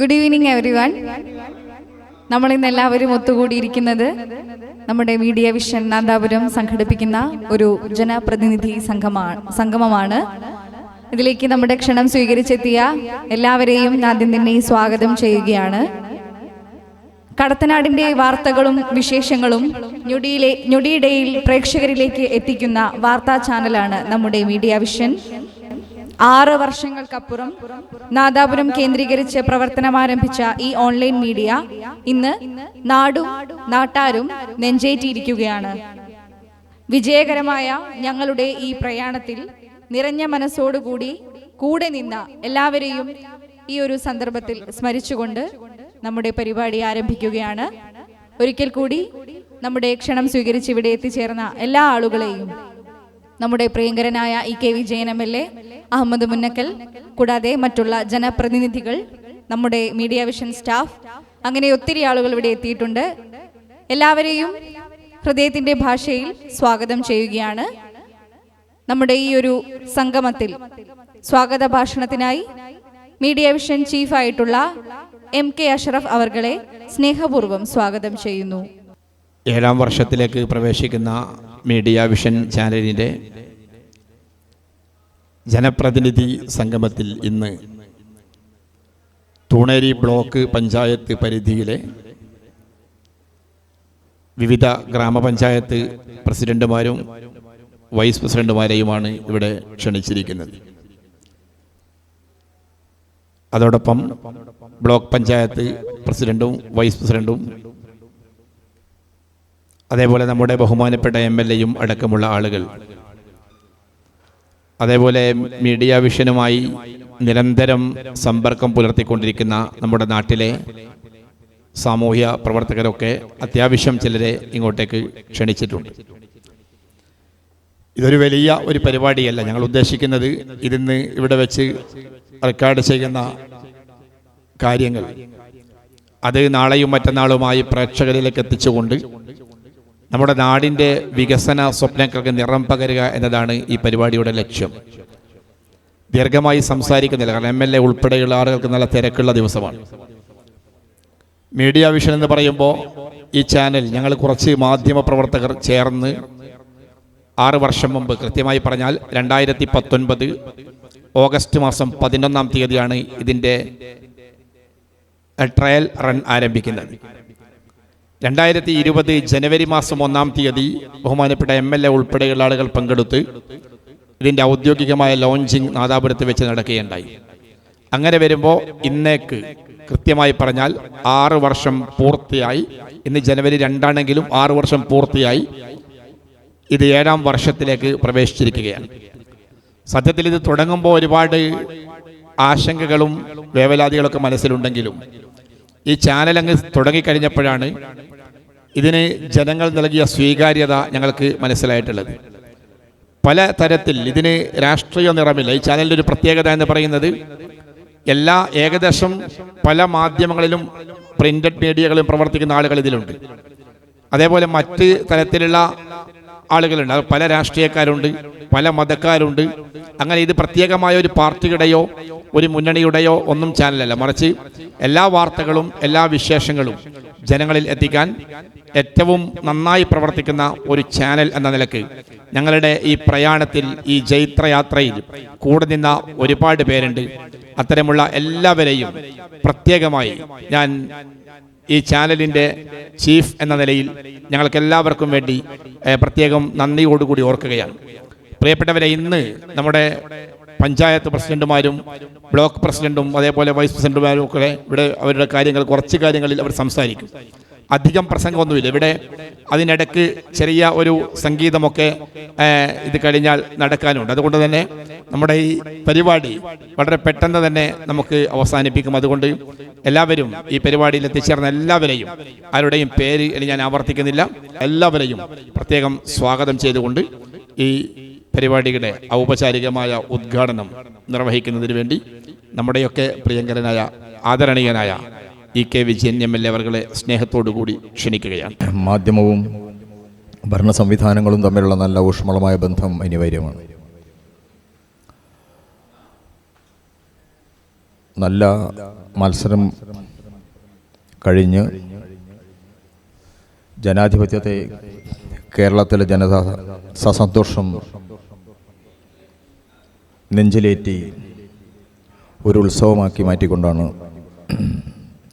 Good evening everyone. നമ്മൾ ഇന്ന് എല്ലാവരും ഒത്തുകൂടിയിരിക്കുന്നത് നമ്മുടെ മീഡിയ വിഷൻ നാദാപുരം സംഘടിപ്പിക്കുന്ന ഒരു ജനപ്രതിനിധി സംഗമമാണ്. ഇതിലേക്ക് നമ്മുടെ ക്ഷണം സ്വീകരിച്ചെത്തിയ എല്ലാവരെയും ആദ്യം തന്നെ സ്വാഗതം ചെയ്യുകയാണ്. കടത്തനാടിന്റെ വാർത്തകളും വിശേഷങ്ങളും ഞൊടിയിടയിൽ പ്രേക്ഷകരിലേക്ക് എത്തിക്കുന്ന വാർത്താ ചാനലാണ് നമ്മുടെ മീഡിയ വിഷൻ. 6 വർഷങ്ങൾക്കപ്പുറം നാദാപുരം കേന്ദ്രീകരിച്ച് പ്രവർത്തനം ആരംഭിച്ച ഈ ഓൺലൈൻ മീഡിയ ഇന്ന് നാടും നാട്ടാരും നെഞ്ചേറ്റിയിരിക്കുകയാണ്. വിജയകരമായ ഞങ്ങളുടെ ഈ പ്രയാണത്തിൽ നിറഞ്ഞ മനസ്സോടുകൂടി കൂടെ നിന്ന എല്ലാവരെയും ഈ ഒരു സന്ദർഭത്തിൽ സ്മരിച്ചുകൊണ്ട് നമ്മുടെ പരിപാടി ആരംഭിക്കുകയാണ്. ഒരിക്കൽ കൂടി നമ്മുടെ ക്ഷണം സ്വീകരിച്ച് ഇവിടെ എത്തിച്ചേർന്ന എല്ലാ ആളുകളെയും, നമ്മുടെ പ്രിയങ്കരനായ EK വിജയൻ MLA, അഹമ്മദ് മുന്നക്കൽ, കൂടാതെ മറ്റുള്ള ജനപ്രതിനിധികൾ, നമ്മുടെ മീഡിയ വിഷൻ സ്റ്റാഫ്, അങ്ങനെ ഒത്തിരി ആളുകൾ ഇവിടെ എത്തിയിട്ടുണ്ട്. എല്ലാവരെയും ഹൃദയത്തിന്റെ ഭാഷയിൽ സ്വാഗതം ചെയ്യുകയാണ്. നമ്മുടെ ഈ ഒരു സംഗമത്തിൽ സ്വാഗത ഭാഷണത്തിനായി മീഡിയ വിഷൻ ചീഫായിട്ടുള്ള MK അഷ്റഫ് അവർകളെ സ്നേഹപൂർവ്വം സ്വാഗതം ചെയ്യുന്നു. 7ാം വർഷത്തിലേക്ക് പ്രവേശിക്കുന്ന മീഡിയ വിഷൻ ചാനലിൻ്റെ ജനപ്രതിനിധി സംഗമത്തിൽ ഇന്ന് തൂണേരി ബ്ലോക്ക് പഞ്ചായത്ത് പരിധിയിലെ വിവിധ ഗ്രാമപഞ്ചായത്ത് പ്രസിഡന്റുമാരും വൈസ് പ്രസിഡന്റുമാരെയുമാണ് ഇവിടെ ക്ഷണിച്ചിരിക്കുന്നത്. അതോടൊപ്പം ബ്ലോക്ക് പഞ്ചായത്ത് പ്രസിഡന്റും വൈസ് പ്രസിഡന്റും അതേപോലെ നമ്മുടെ ബഹുമാനപ്പെട്ട MLAയും അടക്കമുള്ള ആളുകൾ, അതേപോലെ മീഡിയ വിഷനുമായി നിരന്തരം സമ്പർക്കം പുലർത്തിക്കൊണ്ടിരിക്കുന്ന നമ്മുടെ നാട്ടിലെ സാമൂഹ്യ പ്രവർത്തകരൊക്കെ അത്യാവശ്യം ചിലരെ ഇങ്ങോട്ടേക്ക് ക്ഷണിച്ചിട്ടുണ്ട്. ഇതൊരു വലിയ ഒരു പരിപാടിയല്ല. ഞങ്ങൾ ഉദ്ദേശിക്കുന്നത് ഇതിന്ന് ഇവിടെ വെച്ച് റെക്കോർഡ് ചെയ്യുന്ന കാര്യങ്ങൾ അത് നാളെയും മറ്റന്നാളുമായി പ്രേക്ഷകരിലേക്ക് എത്തിച്ചുകൊണ്ട് നമ്മുടെ നാടിൻ്റെ വികസന സ്വപ്നങ്ങൾക്ക് നിറം പകരുക എന്നതാണ് ഈ പരിപാടിയുടെ ലക്ഷ്യം. ദീർഘമായി സംസാരിക്കുന്നില്ല, കാരണം MLA ഉൾപ്പെടെയുള്ള ആളുകൾക്ക് നല്ല തിരക്കുള്ള ദിവസമാണ്. മീഡിയ വിഷൻ എന്ന് പറയുമ്പോൾ ഈ ചാനൽ ഞങ്ങൾ കുറച്ച് മാധ്യമ പ്രവർത്തകർ ചേർന്ന് 6 വർഷം മുമ്പ്, കൃത്യമായി പറഞ്ഞാൽ 2019 ഓഗസ്റ്റ് മാസം 11-ാം തീയതിയാണ് ഇതിൻ്റെ ട്രയൽ റൺ ആരംഭിക്കുന്നത്. 2020 ജനുവരി മാസം 1-ാം തീയതി ബഹുമാനപ്പെട്ട MLA ഉൾപ്പെടെയുള്ള ആളുകൾ പങ്കെടുത്ത് ഇതിൻ്റെ ഔദ്യോഗികമായ ലോഞ്ചിങ് നാദാപുരത്ത് വെച്ച് നടക്കുകയുണ്ടായി. അങ്ങനെ വരുമ്പോൾ ഇന്നേക്ക് കൃത്യമായി പറഞ്ഞാൽ 6 വർഷം പൂർത്തിയായി. ഇന്ന് ജനുവരി 2 6 വർഷം പൂർത്തിയായി. ഇത് 7ാം വർഷത്തിലേക്ക് പ്രവേശിച്ചിരിക്കുകയാണ്. സത്യത്തിൽ ഇത് തുടങ്ങുമ്പോൾ ഒരുപാട് ആശങ്കകളും വേവലാതികളൊക്കെ മനസ്സിലുണ്ടെങ്കിലും ഈ ചാനൽ അങ്ങ് തുടങ്ങിക്കഴിഞ്ഞപ്പോഴാണ് ഇതിന് ജനങ്ങൾ നൽകിയ സ്വീകാര്യത ഞങ്ങൾക്ക് മനസ്സിലായിട്ടുള്ളത്. പല തരത്തിൽ ഇതിന് രാഷ്ട്രീയ നിറമില്ല. ഈ ചാനലിൻ്റെ ഒരു പ്രത്യേകത എന്ന് പറയുന്നത് ഏകദേശം പല മാധ്യമങ്ങളിലും പ്രിന്റഡ് മീഡിയകളിലും പ്രവർത്തിക്കുന്ന ആളുകൾ ഇതിലുണ്ട്. അതേപോലെ മറ്റ് തരത്തിലുള്ള ആളുകളുണ്ട്. പല രാഷ്ട്രീയക്കാരുണ്ട്, പല മതക്കാരുണ്ട്. അങ്ങനെ ഇത് പ്രത്യേകമായ ഒരു പാർട്ടിയുടെയോ ഒരു മുന്നണിയുടെയോ ഒന്നും ചാനലല്ല, മറിച്ച് എല്ലാ വാർത്തകളും എല്ലാ വിശേഷങ്ങളും ജനങ്ങളിൽ എത്തിക്കാൻ ഏറ്റവും നന്നായി പ്രവർത്തിക്കുന്ന ഒരു ചാനൽ എന്ന നിലക്ക് ഞങ്ങളുടെ ഈ പ്രയാണത്തിൽ, ഈ ജൈത്രയാത്രയിൽ കൂടെ നിന്ന ഒരുപാട് പേരുണ്ട്. അത്തരമുള്ള എല്ലാവരെയും പ്രത്യേകമായി ഞാൻ ഈ ചാനലിൻ്റെ ചീഫ് എന്ന നിലയിൽ ഞങ്ങൾക്ക് എല്ലാവർക്കും വേണ്ടി പ്രത്യേകം നന്ദിയോടുകൂടി ഓർക്കുകയാണ്. പ്രിയപ്പെട്ടവരെ, ഇന്ന് നമ്മുടെ പഞ്ചായത്ത് പ്രസിഡന്റുമാരും ബ്ലോക്ക് പ്രസിഡന്റും അതേപോലെ വൈസ് പ്രസിഡന്റുമാരും ഒക്കെ ഇവിടെ അവരുടെ കുറച്ച് കാര്യങ്ങളിൽ അവർ സംസാരിക്കും. അധികം പ്രസംഗമൊന്നുമില്ല ഇവിടെ. അതിനിടയ്ക്ക് ചെറിയ ഒരു സംഗീതമൊക്കെ ഇത് കഴിഞ്ഞാൽ നടക്കാനുണ്ട്. അതുകൊണ്ട് തന്നെ നമ്മുടെ ഈ പരിപാടി വളരെ പെട്ടെന്ന് തന്നെ നമുക്ക് അവസാനിപ്പിക്കും. അതുകൊണ്ട് എല്ലാവരും ഈ പരിപാടിയിൽ എത്തിച്ചേർന്ന എല്ലാവരെയും, ആരുടെയും പേര് ഞാൻ ആവർത്തിക്കുന്നില്ല, എല്ലാവരെയും പ്രത്യേകം സ്വാഗതം ചെയ്തുകൊണ്ട് ഈ പരിപാടിയുടെ ഔപചാരികമായ ഉദ്ഘാടനം നിർവഹിക്കുന്നതിന് വേണ്ടി നമ്മുടെയൊക്കെ പ്രിയങ്കരനായ ആദരണീയനായ EK വിജയൻ MLA അവർകളെ സ്നേഹത്തോടുകൂടി ക്ഷണിക്കുകയാണ്. മാധ്യമവും ഭരണ സംവിധാനങ്ങളും തമ്മിലുള്ള നല്ല ഊഷ്മളമായ ബന്ധം അനിവാര്യമാണ്. നല്ല മത്സരം കഴിഞ്ഞ് ജനാധിപത്യത്തെ കേരളത്തിലെ ജനത സസന്തോഷം നെഞ്ചിലേറ്റി ഒരു ഉത്സവമാക്കി മാറ്റിക്കൊണ്ടാണ്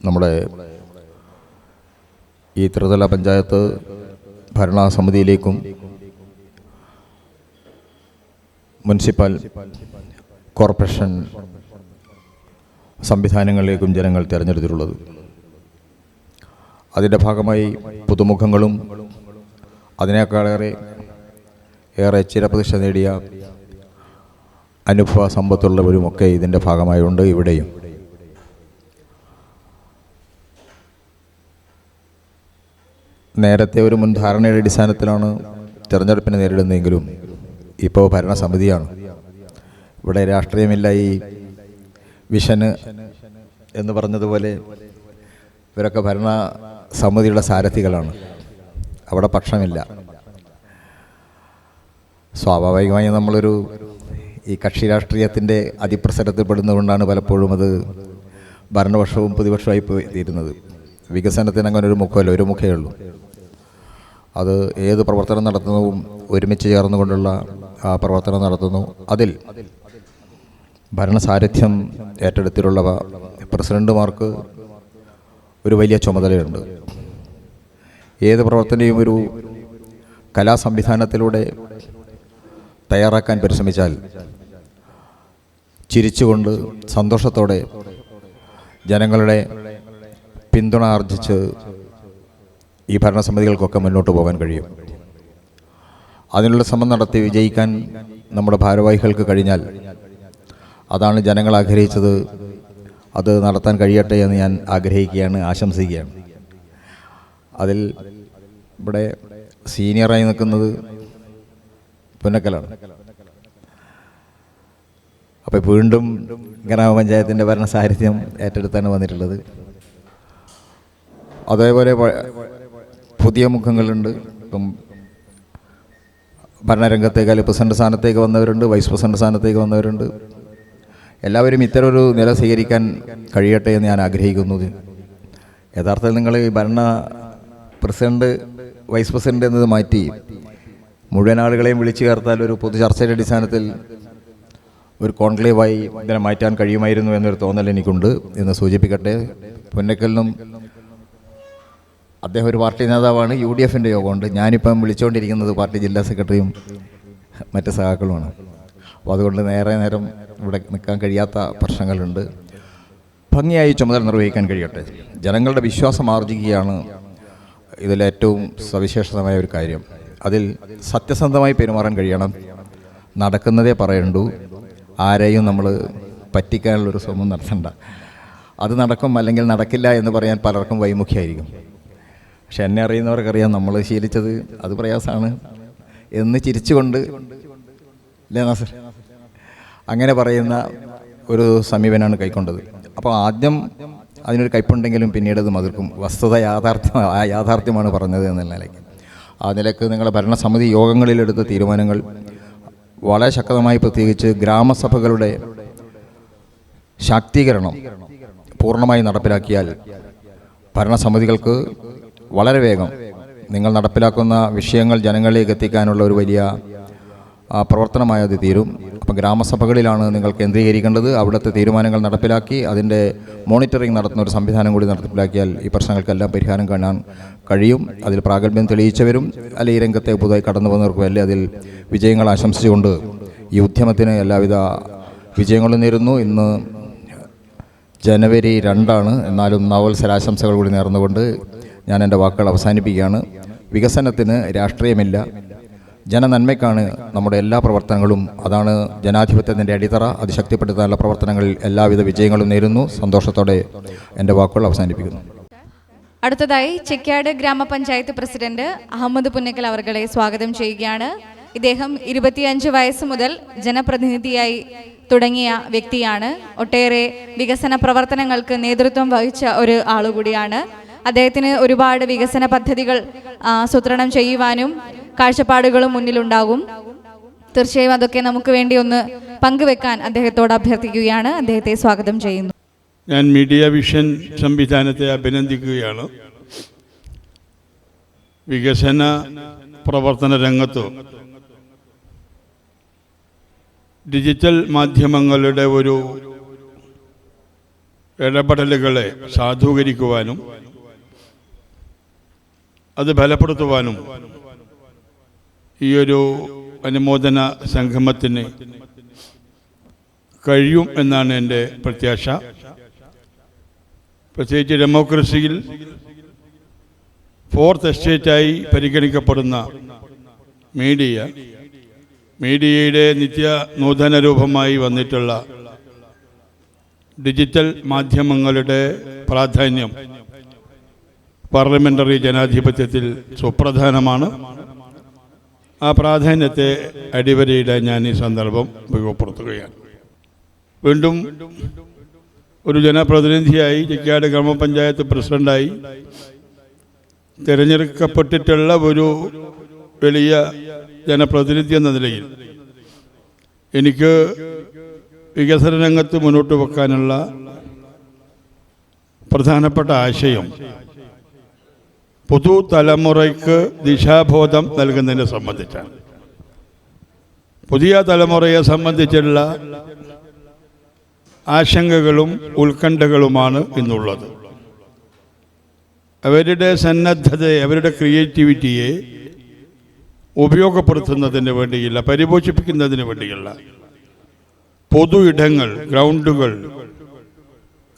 നമ്മുടെ ഈ ത്രിതല പഞ്ചായത്ത് ഭരണസമിതിയിലേക്കും മുനിസിപ്പൽ കോർപ്പറേഷൻ സംവിധാനങ്ങളിലേക്കും ജനങ്ങൾ തിരഞ്ഞെടുത്തിട്ടുള്ളത്. അതിൻ്റെ ഭാഗമായി പുതുമുഖങ്ങളും അതിനേക്കാളേറെ ചിരപ്രതിഷ്ഠ നേടിയ അനുഭവ സമ്പത്തുള്ളവരുമൊക്കെ ഇതിൻ്റെ ഭാഗമായുണ്ട്. ഇവിടെയും നേരത്തെ ഒരു മുൻധാരണയുടെ അടിസ്ഥാനത്തിലാണ് തിരഞ്ഞെടുപ്പിനെ നേരിടുന്നതെങ്കിലും ഇപ്പോൾ ഭരണസമിതിയാണ്. ഇവിടെ രാഷ്ട്രീയമില്ല. ഈ വിഷന് എന്ന് പറഞ്ഞതുപോലെ ഇവരൊക്കെ ഭരണസമിതിയുടെ സാരഥികളാണ്. അവിടെ പക്ഷമില്ല. സ്വാഭാവികമായി നമ്മളൊരു ഈ കക്ഷി രാഷ്ട്രീയത്തിൻ്റെ അതിപ്രസരത്തിൽപ്പെടുന്നതുകൊണ്ടാണ് പലപ്പോഴും അത് ഭരണപക്ഷവും പ്രതിപക്ഷമായി പോയി തീരുന്നത്. വികസനത്തിന് അങ്ങനെ ഒരു മുഖമല്ല, ഒരു മുഖേ ഉള്ളൂ. അത് ഏത് പ്രവർത്തനം നടത്തുന്നതും ഒരുമിച്ച് ചേർന്നുകൊണ്ടുള്ള ആ പ്രവർത്തനം നടത്തുന്നു. അതിൽ ഭരണസാരഥ്യം ഏറ്റെടുത്തിട്ടുള്ള പ്രസിഡന്റുമാർക്ക് ഒരു വലിയ ചുമതലയുണ്ട്. ഏത് പ്രവർത്തനവും ഒരു കലാസംവിധാനത്തിലൂടെ തയ്യാറാക്കാൻ പരിശ്രമിച്ചാൽ ചിരിച്ചുകൊണ്ട് സന്തോഷത്തോടെ ജനങ്ങളുടെ പിന്തുണ ആർജിച്ച് ഈ ഭരണസമിതികൾക്കൊക്കെ മുന്നോട്ട് പോകാൻ കഴിയും. അതിനുള്ള ശ്രമം നടത്തി വിജയിക്കാൻ നമ്മുടെ ഭാരവാഹികൾക്ക് കഴിഞ്ഞാൽ അതാണ് ജനങ്ങൾ ആഗ്രഹിച്ചത്. അത് നടത്താൻ കഴിയട്ടെ എന്ന് ഞാൻ ആഗ്രഹിക്കുകയാണ്, ആശംസിക്കുകയാണ്. അതിൽ ഇവിടെ സീനിയറായി നിൽക്കുന്നത് പുന്നക്കലാണ്. അപ്പോൾ വീണ്ടും ഗ്രാമപഞ്ചായത്തിൻ്റെ ഭരണസാരഥ്യം ഏറ്റെടുത്താണ് വന്നിട്ടുള്ളത്. അതേപോലെ പുതിയ മുഖങ്ങളുണ്ട്. ഇപ്പം ഭരണരംഗത്തേക്കാൾ പ്രസിഡന്റ് സ്ഥാനത്തേക്ക് വന്നവരുണ്ട്, വൈസ് പ്രസിഡന്റ് സ്ഥാനത്തേക്ക് വന്നവരുണ്ട്. എല്ലാവരും ഇത്തരമൊരു നില സ്വീകരിക്കാൻ കഴിയട്ടെ എന്ന് ഞാൻ ആഗ്രഹിക്കുന്നു. യഥാർത്ഥത്തിൽ നിങ്ങൾ ഈ പ്രസിഡന്റ് വൈസ് പ്രസിഡന്റ് എന്നത് മാറ്റി മുഴുവൻ ആളുകളെയും വിളിച്ചു ചേർത്താൽ ഒരു പൊതു ചർച്ചയുടെ അടിസ്ഥാനത്തിൽ ഒരു കോൺക്ലേവായി ഇതിനെ മാറ്റാൻ കഴിയുമായിരുന്നു എന്നൊരു തോന്നൽ എനിക്കുണ്ട് എന്ന് സൂചിപ്പിക്കട്ടെ. പുന്നക്കലിനും അദ്ദേഹം ഒരു പാർട്ടി നേതാവാണ്. UDFൻ്റെ യോഗമുണ്ട്. ഞാനിപ്പം വിളിച്ചുകൊണ്ടിരിക്കുന്നത് പാർട്ടി ജില്ലാ സെക്രട്ടറിയും മറ്റ് സഹാക്കളുമാണ്. അപ്പോൾ അതുകൊണ്ട് നേരം ഇവിടെ നിൽക്കാൻ കഴിയാത്ത പ്രശ്നങ്ങളുണ്ട്. ഭംഗിയായി ചുമതല നിർവഹിക്കാൻ കഴിയട്ടെ. ജനങ്ങളുടെ വിശ്വാസം ആർജിക്കുകയാണ് ഇതിലേറ്റവും സവിശേഷമായ ഒരു കാര്യം. അതിൽ സത്യസന്ധമായി പെരുമാറാൻ കഴിയണം. നടക്കുന്നതേ പറയണ്ടു. ആരെയും നമ്മൾ പറ്റിക്കാനുള്ളൊരു ശ്രമം നടത്തണ്ട. അത് നടക്കും അല്ലെങ്കിൽ നടക്കില്ല എന്ന് പറയാൻ പലർക്കും വൈമുഖ്യമായിരിക്കും. പക്ഷെ എന്നെ അറിയുന്നവർക്കറിയാം നമ്മൾ ശീലിച്ചത് അത് പ്രയാസമാണ് എന്ന് ചിരിച്ചുകൊണ്ട് അല്ലേ നാസർ അങ്ങനെ പറയുന്ന ഒരു സമീപനമാണ് കൈക്കൊണ്ടത്. അപ്പോൾ ആദ്യം അതിനൊരു കയ്പുണ്ടെങ്കിലും പിന്നീട് അത് മതിർക്കും. വസ്തുത യാഥാർത്ഥ്യമാണ് പറഞ്ഞത് എന്ന നിലയ്ക്ക്. ആ നിലയ്ക്ക് നിങ്ങളുടെ ഭരണസമിതി യോഗങ്ങളിലെടുത്ത തീരുമാനങ്ങൾ വളരെ ശക്തമായി, പ്രത്യേകിച്ച് ഗ്രാമസഭകളുടെ ശാക്തീകരണം പൂർണ്ണമായി നടപ്പിലാക്കിയാൽ ഭരണസമിതികൾക്ക് വളരെ വേഗം നിങ്ങൾ നടപ്പിലാക്കുന്ന വിഷയങ്ങൾ ജനങ്ങളിലേക്ക് എത്തിക്കാനുള്ള ഒരു വലിയ പ്രവർത്തനമായി അത് തീരും. അപ്പം ഗ്രാമസഭകളിലാണ് നിങ്ങൾ കേന്ദ്രീകരിക്കേണ്ടത്. അവിടുത്തെ തീരുമാനങ്ങൾ നടപ്പിലാക്കി അതിൻ്റെ മോണിറ്ററിംഗ് നടത്തുന്ന ഒരു സംവിധാനം കൂടി നടപ്പിലാക്കിയാൽ ഈ പ്രശ്നങ്ങൾക്കെല്ലാം പരിഹാരം കാണാൻ കഴിയും. അതിൽ പ്രാഗൽഭ്യം തെളിയിച്ചവരും അല്ലെ ഈ രംഗത്തെ പുതുതായി കടന്നു വന്നവർക്കും അല്ലെ അതിൽ വിജയങ്ങൾ ആശംസിച്ചുകൊണ്ട് ഈ ഉദ്യമത്തിന് എല്ലാവിധ വിജയങ്ങളും നേരുന്നു. ഇന്ന് ജനുവരി 2 എന്നാലും നവവത്സരാശംസകൾ കൂടി നേർന്നുകൊണ്ട് ഞാൻ എൻ്റെ വാക്കുകൾ അവസാനിപ്പിക്കുകയാണ്. വികസനത്തിന് രാഷ്ട്രീയമില്ല, ജനനന്മയ്ക്കാണ് നമ്മുടെ എല്ലാ പ്രവർത്തനങ്ങളും. അതാണ് ജനാധിപത്യത്തിൻ്റെ അടിത്തറ. അത് ശക്തിപ്പെടുത്താനുള്ള പ്രവർത്തനങ്ങളിൽ എല്ലാവിധ വിജയങ്ങളും നേരുന്നു. സന്തോഷത്തോടെ എൻ്റെ വാക്കുകൾ അവസാനിപ്പിക്കുന്നു. അടുത്തതായി ചെക്കാട് ഗ്രാമപഞ്ചായത്ത് പ്രസിഡന്റ് അഹമ്മദ് പുന്നക്കൽ അവർകളെ സ്വാഗതം ചെയ്യുകയാണ്. ഇദ്ദേഹം 25 വയസ്സ് മുതൽ ജനപ്രതിനിധിയായി തുടങ്ങിയ വ്യക്തിയാണ്. ഒട്ടേറെ വികസന പ്രവർത്തനങ്ങൾക്ക് നേതൃത്വം വഹിച്ച ഒരു ആളുകൂടിയാണ്. അദ്ദേഹത്തിന് ഒരുപാട് വികസന പദ്ധതികൾ ആസൂത്രണം ചെയ്യുവാനും കാഴ്ചപ്പാടുകളും മുന്നിലുണ്ടാകും. തീർച്ചയായും അതൊക്കെ നമുക്ക് വേണ്ടി ഒന്ന് പങ്കുവെക്കാൻ അദ്ദേഹത്തോട് അഭ്യർത്ഥിക്കുകയാണ്. അദ്ദേഹത്തെ സ്വാഗതം ചെയ്യുന്നു. ഞാൻ മീഡിയ വിഷൻ സംവിധാനത്തെ അഭിനന്ദിക്കുകയാണ്. വികസന പ്രവർത്തന രംഗത്ത് ഡിജിറ്റൽ മാധ്യമങ്ങളുടെ ഒരു ഇടപെടലുകളെ സാധൂകരിക്കുവാനും അത് ബലപ്പെടുത്തുവാനും ഈ ഒരു അനുമോദന സംഗമത്തിന് കഴിയും എന്നാണ് എൻ്റെ പ്രത്യാശ. പ്രത്യേകിച്ച് ഡെമോക്രസിയിൽ ഫോർത്ത് എസ്റ്റേറ്റായി പരിഗണിക്കപ്പെടുന്ന മീഡിയയുടെ നിത്യ നൂതന രൂപമായി വന്നിട്ടുള്ള ഡിജിറ്റൽ മാധ്യമങ്ങളുടെ പ്രാധാന്യം പാർലമെൻ്ററി ജനാധിപത്യത്തിൽ സുപ്രധാനമാണ്. ആ പ്രാധാന്യത്തെ അടിവരയിടാൻ ഞാൻ ഈ സന്ദർഭം ഉപയോഗപ്പെടുത്തുകയാണ്. വീണ്ടും ഒരു ജനപ്രതിനിധിയായി ചിക്കാട് ഗ്രാമപഞ്ചായത്ത് പ്രസിഡന്റായി തിരഞ്ഞെടുക്കപ്പെട്ടിട്ടുള്ള ഒരു വലിയ ജനപ്രതിനിധി എന്ന നിലയിൽ എനിക്ക് വികസന രംഗത്ത് മുന്നോട്ട് വെക്കാനുള്ള പ്രധാനപ്പെട്ട ആശയം പുതുതലമുറയ്ക്ക് ദിശാബോധം നൽകുന്നതിനെ സംബന്ധിച്ചാണ്. പുതിയ തലമുറയെ സംബന്ധിച്ചുള്ള ആശങ്കകളും ഉത്കണ്ഠകളുമാണ് ഇന്നുള്ളത്. അവരുടെ സന്നദ്ധതയെ, അവരുടെ ക്രിയേറ്റിവിറ്റിയെ ഉപയോഗപ്പെടുത്തുന്നതിന് വേണ്ടിയുള്ള, പരിപോഷിപ്പിക്കുന്നതിന് വേണ്ടിയുള്ള പൊതു ഇടങ്ങൾ, ഗ്രൗണ്ടുകൾ,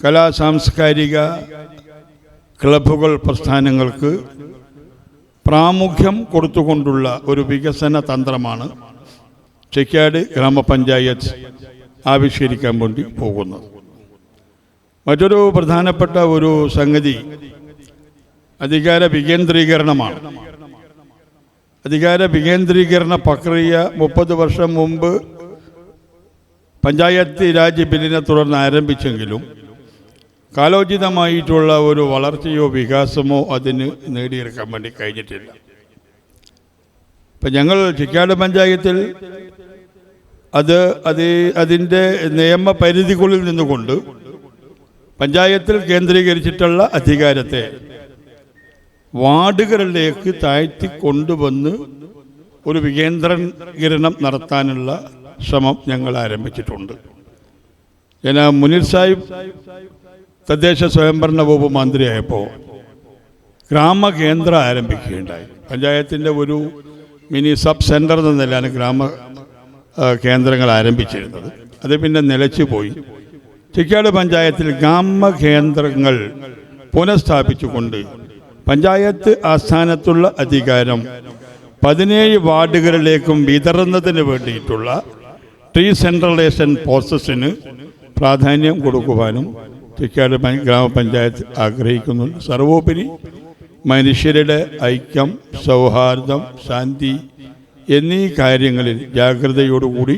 കലാ സാംസ്കാരിക ക്ലബുകൾ, പ്രസ്ഥാനങ്ങൾക്ക് പ്രാമുഖ്യം കൊടുത്തുകൊണ്ടുള്ള ഒരു വികസന തന്ത്രമാണ് ചിക്കാട് ഗ്രാമപഞ്ചായത്ത് ആവിഷ്കരിക്കാൻ വേണ്ടി പോകുന്നത്. മറ്റൊരു പ്രധാനപ്പെട്ട ഒരു സംഗതി അധികാര വികേന്ദ്രീകരണമാണ്. അധികാര വികേന്ദ്രീകരണ പ്രക്രിയ 30 വർഷം മുമ്പ് പഞ്ചായത്ത് രാജ് ബില്ലിനെ തുടർന്ന് ആരംഭിച്ചെങ്കിലും കാലോചിതമായിട്ടുള്ള ഒരു വളർച്ചയോ വികാസമോ അതിന് നേടിയെടുക്കാൻ വേണ്ടി കഴിഞ്ഞിട്ടില്ല. ഇപ്പം ഞങ്ങൾ ചിക്കാട് പഞ്ചായത്തിൽ അതിൻ്റെ നിയമപരിധിക്കുള്ളിൽ നിന്നുകൊണ്ട് പഞ്ചായത്തിൽ കേന്ദ്രീകരിച്ചിട്ടുള്ള അധികാരത്തെ വാർഡുകളിലേക്ക് താഴ്ത്തി കൊണ്ടുവന്ന് ഒരു വികേന്ദ്രീകരണം നടത്താനുള്ള ശ്രമം ഞങ്ങൾ ആരംഭിച്ചിട്ടുണ്ട്. ഞാൻ മുനീർ സാഹിബ് തദ്ദേശ സ്വയംഭരണ വകുപ്പ് മന്ത്രിയായപ്പോൾ ഗ്രാമകേന്ദ്രം ആരംഭിക്കുകയുണ്ടായി. പഞ്ചായത്തിൻ്റെ ഒരു മിനി സബ് സെൻറ്റർ എന്ന നിലയിലാണ് കേന്ദ്രങ്ങൾ ആരംഭിച്ചിരുന്നത്. അത് പിന്നെ നിലച്ചുപോയി. ചിക്കാട് പഞ്ചായത്തിൽ ഗ്രാമകേന്ദ്രങ്ങൾ പുനഃസ്ഥാപിച്ചുകൊണ്ട് പഞ്ചായത്ത് ആസ്ഥാനത്തുള്ള അധികാരം 17 വാർഡുകളിലേക്കും വിതറുന്നതിന് വേണ്ടിയിട്ടുള്ള ഡീസെൻട്രലൈസേഷൻ പ്രോസസ്സിന് പ്രാധാന്യം കൊടുക്കുവാനും ചിക്കാട് ഗ്രാമപഞ്ചായത്ത് ആഗ്രഹിക്കുന്നുണ്ട്. സർവോപരി മനുഷ്യരുടെ ഐക്യം, സൗഹാർദ്ദം, ശാന്തി എന്നീ കാര്യങ്ങളിൽ ജാഗ്രതയോടുകൂടി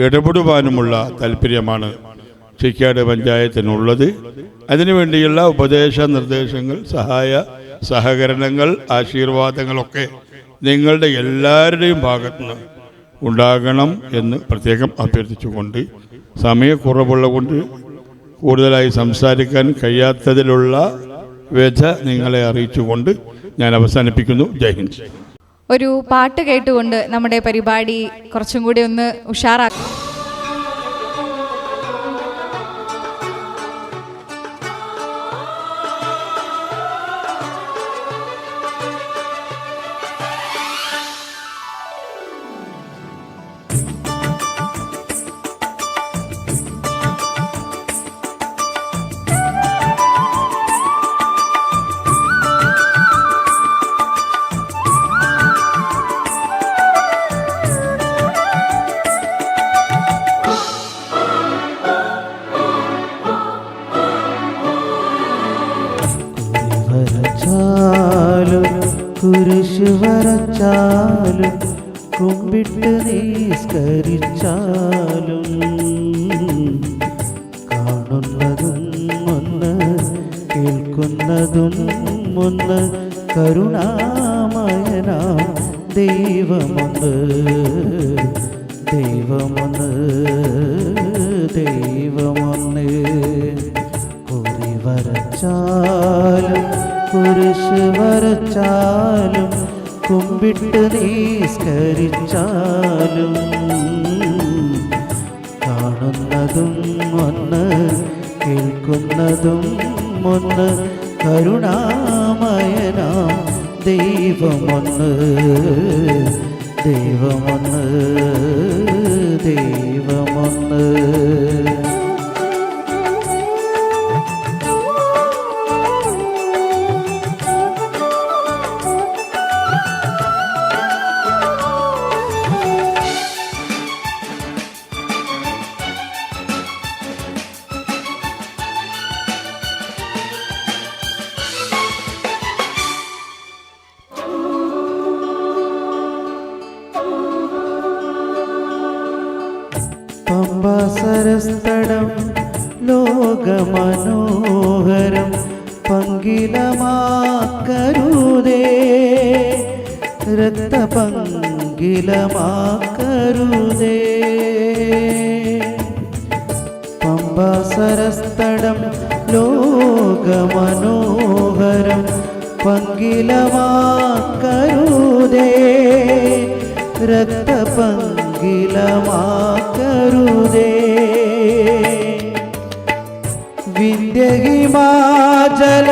ഇടപെടുവാനുമുള്ള താല്പര്യമാണ് ചിക്കാട് പഞ്ചായത്തിനുള്ളത്. അതിനുവേണ്ടിയുള്ള ഉപദേശ നിർദ്ദേശങ്ങൾ, സഹകരണങ്ങൾ, ആശീർവാദങ്ങളൊക്കെ നിങ്ങളുടെ എല്ലാവരുടെയും ഭാഗത്തുനിന്ന് ഉണ്ടാകണം എന്ന് പ്രത്യേകം അഭ്യർത്ഥിച്ചുകൊണ്ട്, സമയക്കുറവുള്ളതുകൊണ്ട് കൂടുതലായി സംസാരിക്കാൻ കഴിയാത്തതിലുള്ള വ്യഥ നിങ്ങളെ അറിയിച്ചുകൊണ്ട് ഞാൻ അവസാനിപ്പിക്കുന്നു. ജയ് ഹിന്ദ്. ഒരു പാട്ട് കേട്ടുകൊണ്ട് നമ്മുടെ പരിപാടി കുറച്ചും കൂടി ഒന്ന് ഉഷാറാക്കാം. കുരിശ് വരച്ചാലും കുമ്പിട്ട് നിസ്കരിച്ചാലും കാണുന്നതും ഒന്ന് കേൾക്കുന്നതും ഒന്ന് കരുണാമയനാം ദൈവമൊന്ന് ദൈവമൊന്ന് ദൈവമൊന്ന് വരച്ചാലും കുരിശ് വരച്ചാലും കുമ്പിട്ട് നിസ്കരിച്ചാലും കാണുന്നതും ഒന്ന് കേൾക്കുന്നതും ഒന്ന് കരുണാമയനാം ദൈവമൊന്ന് ദൈവമൊന്ന് ദൈവമൊന്ന്. പമ്പാസരസ്ഥടം ലോകമനോഹരം പങ്കിലമാക്കരുതേ രക്തപങ്കിലമാക്കരുതേ. പമ്പാസരസ്ഥടം ലോകമനോഹരം പങ്കിലമാക്കരുതേ രക്തപങ്കിലമാക്കരുതേ. വിന്ധ്യഹിമാചല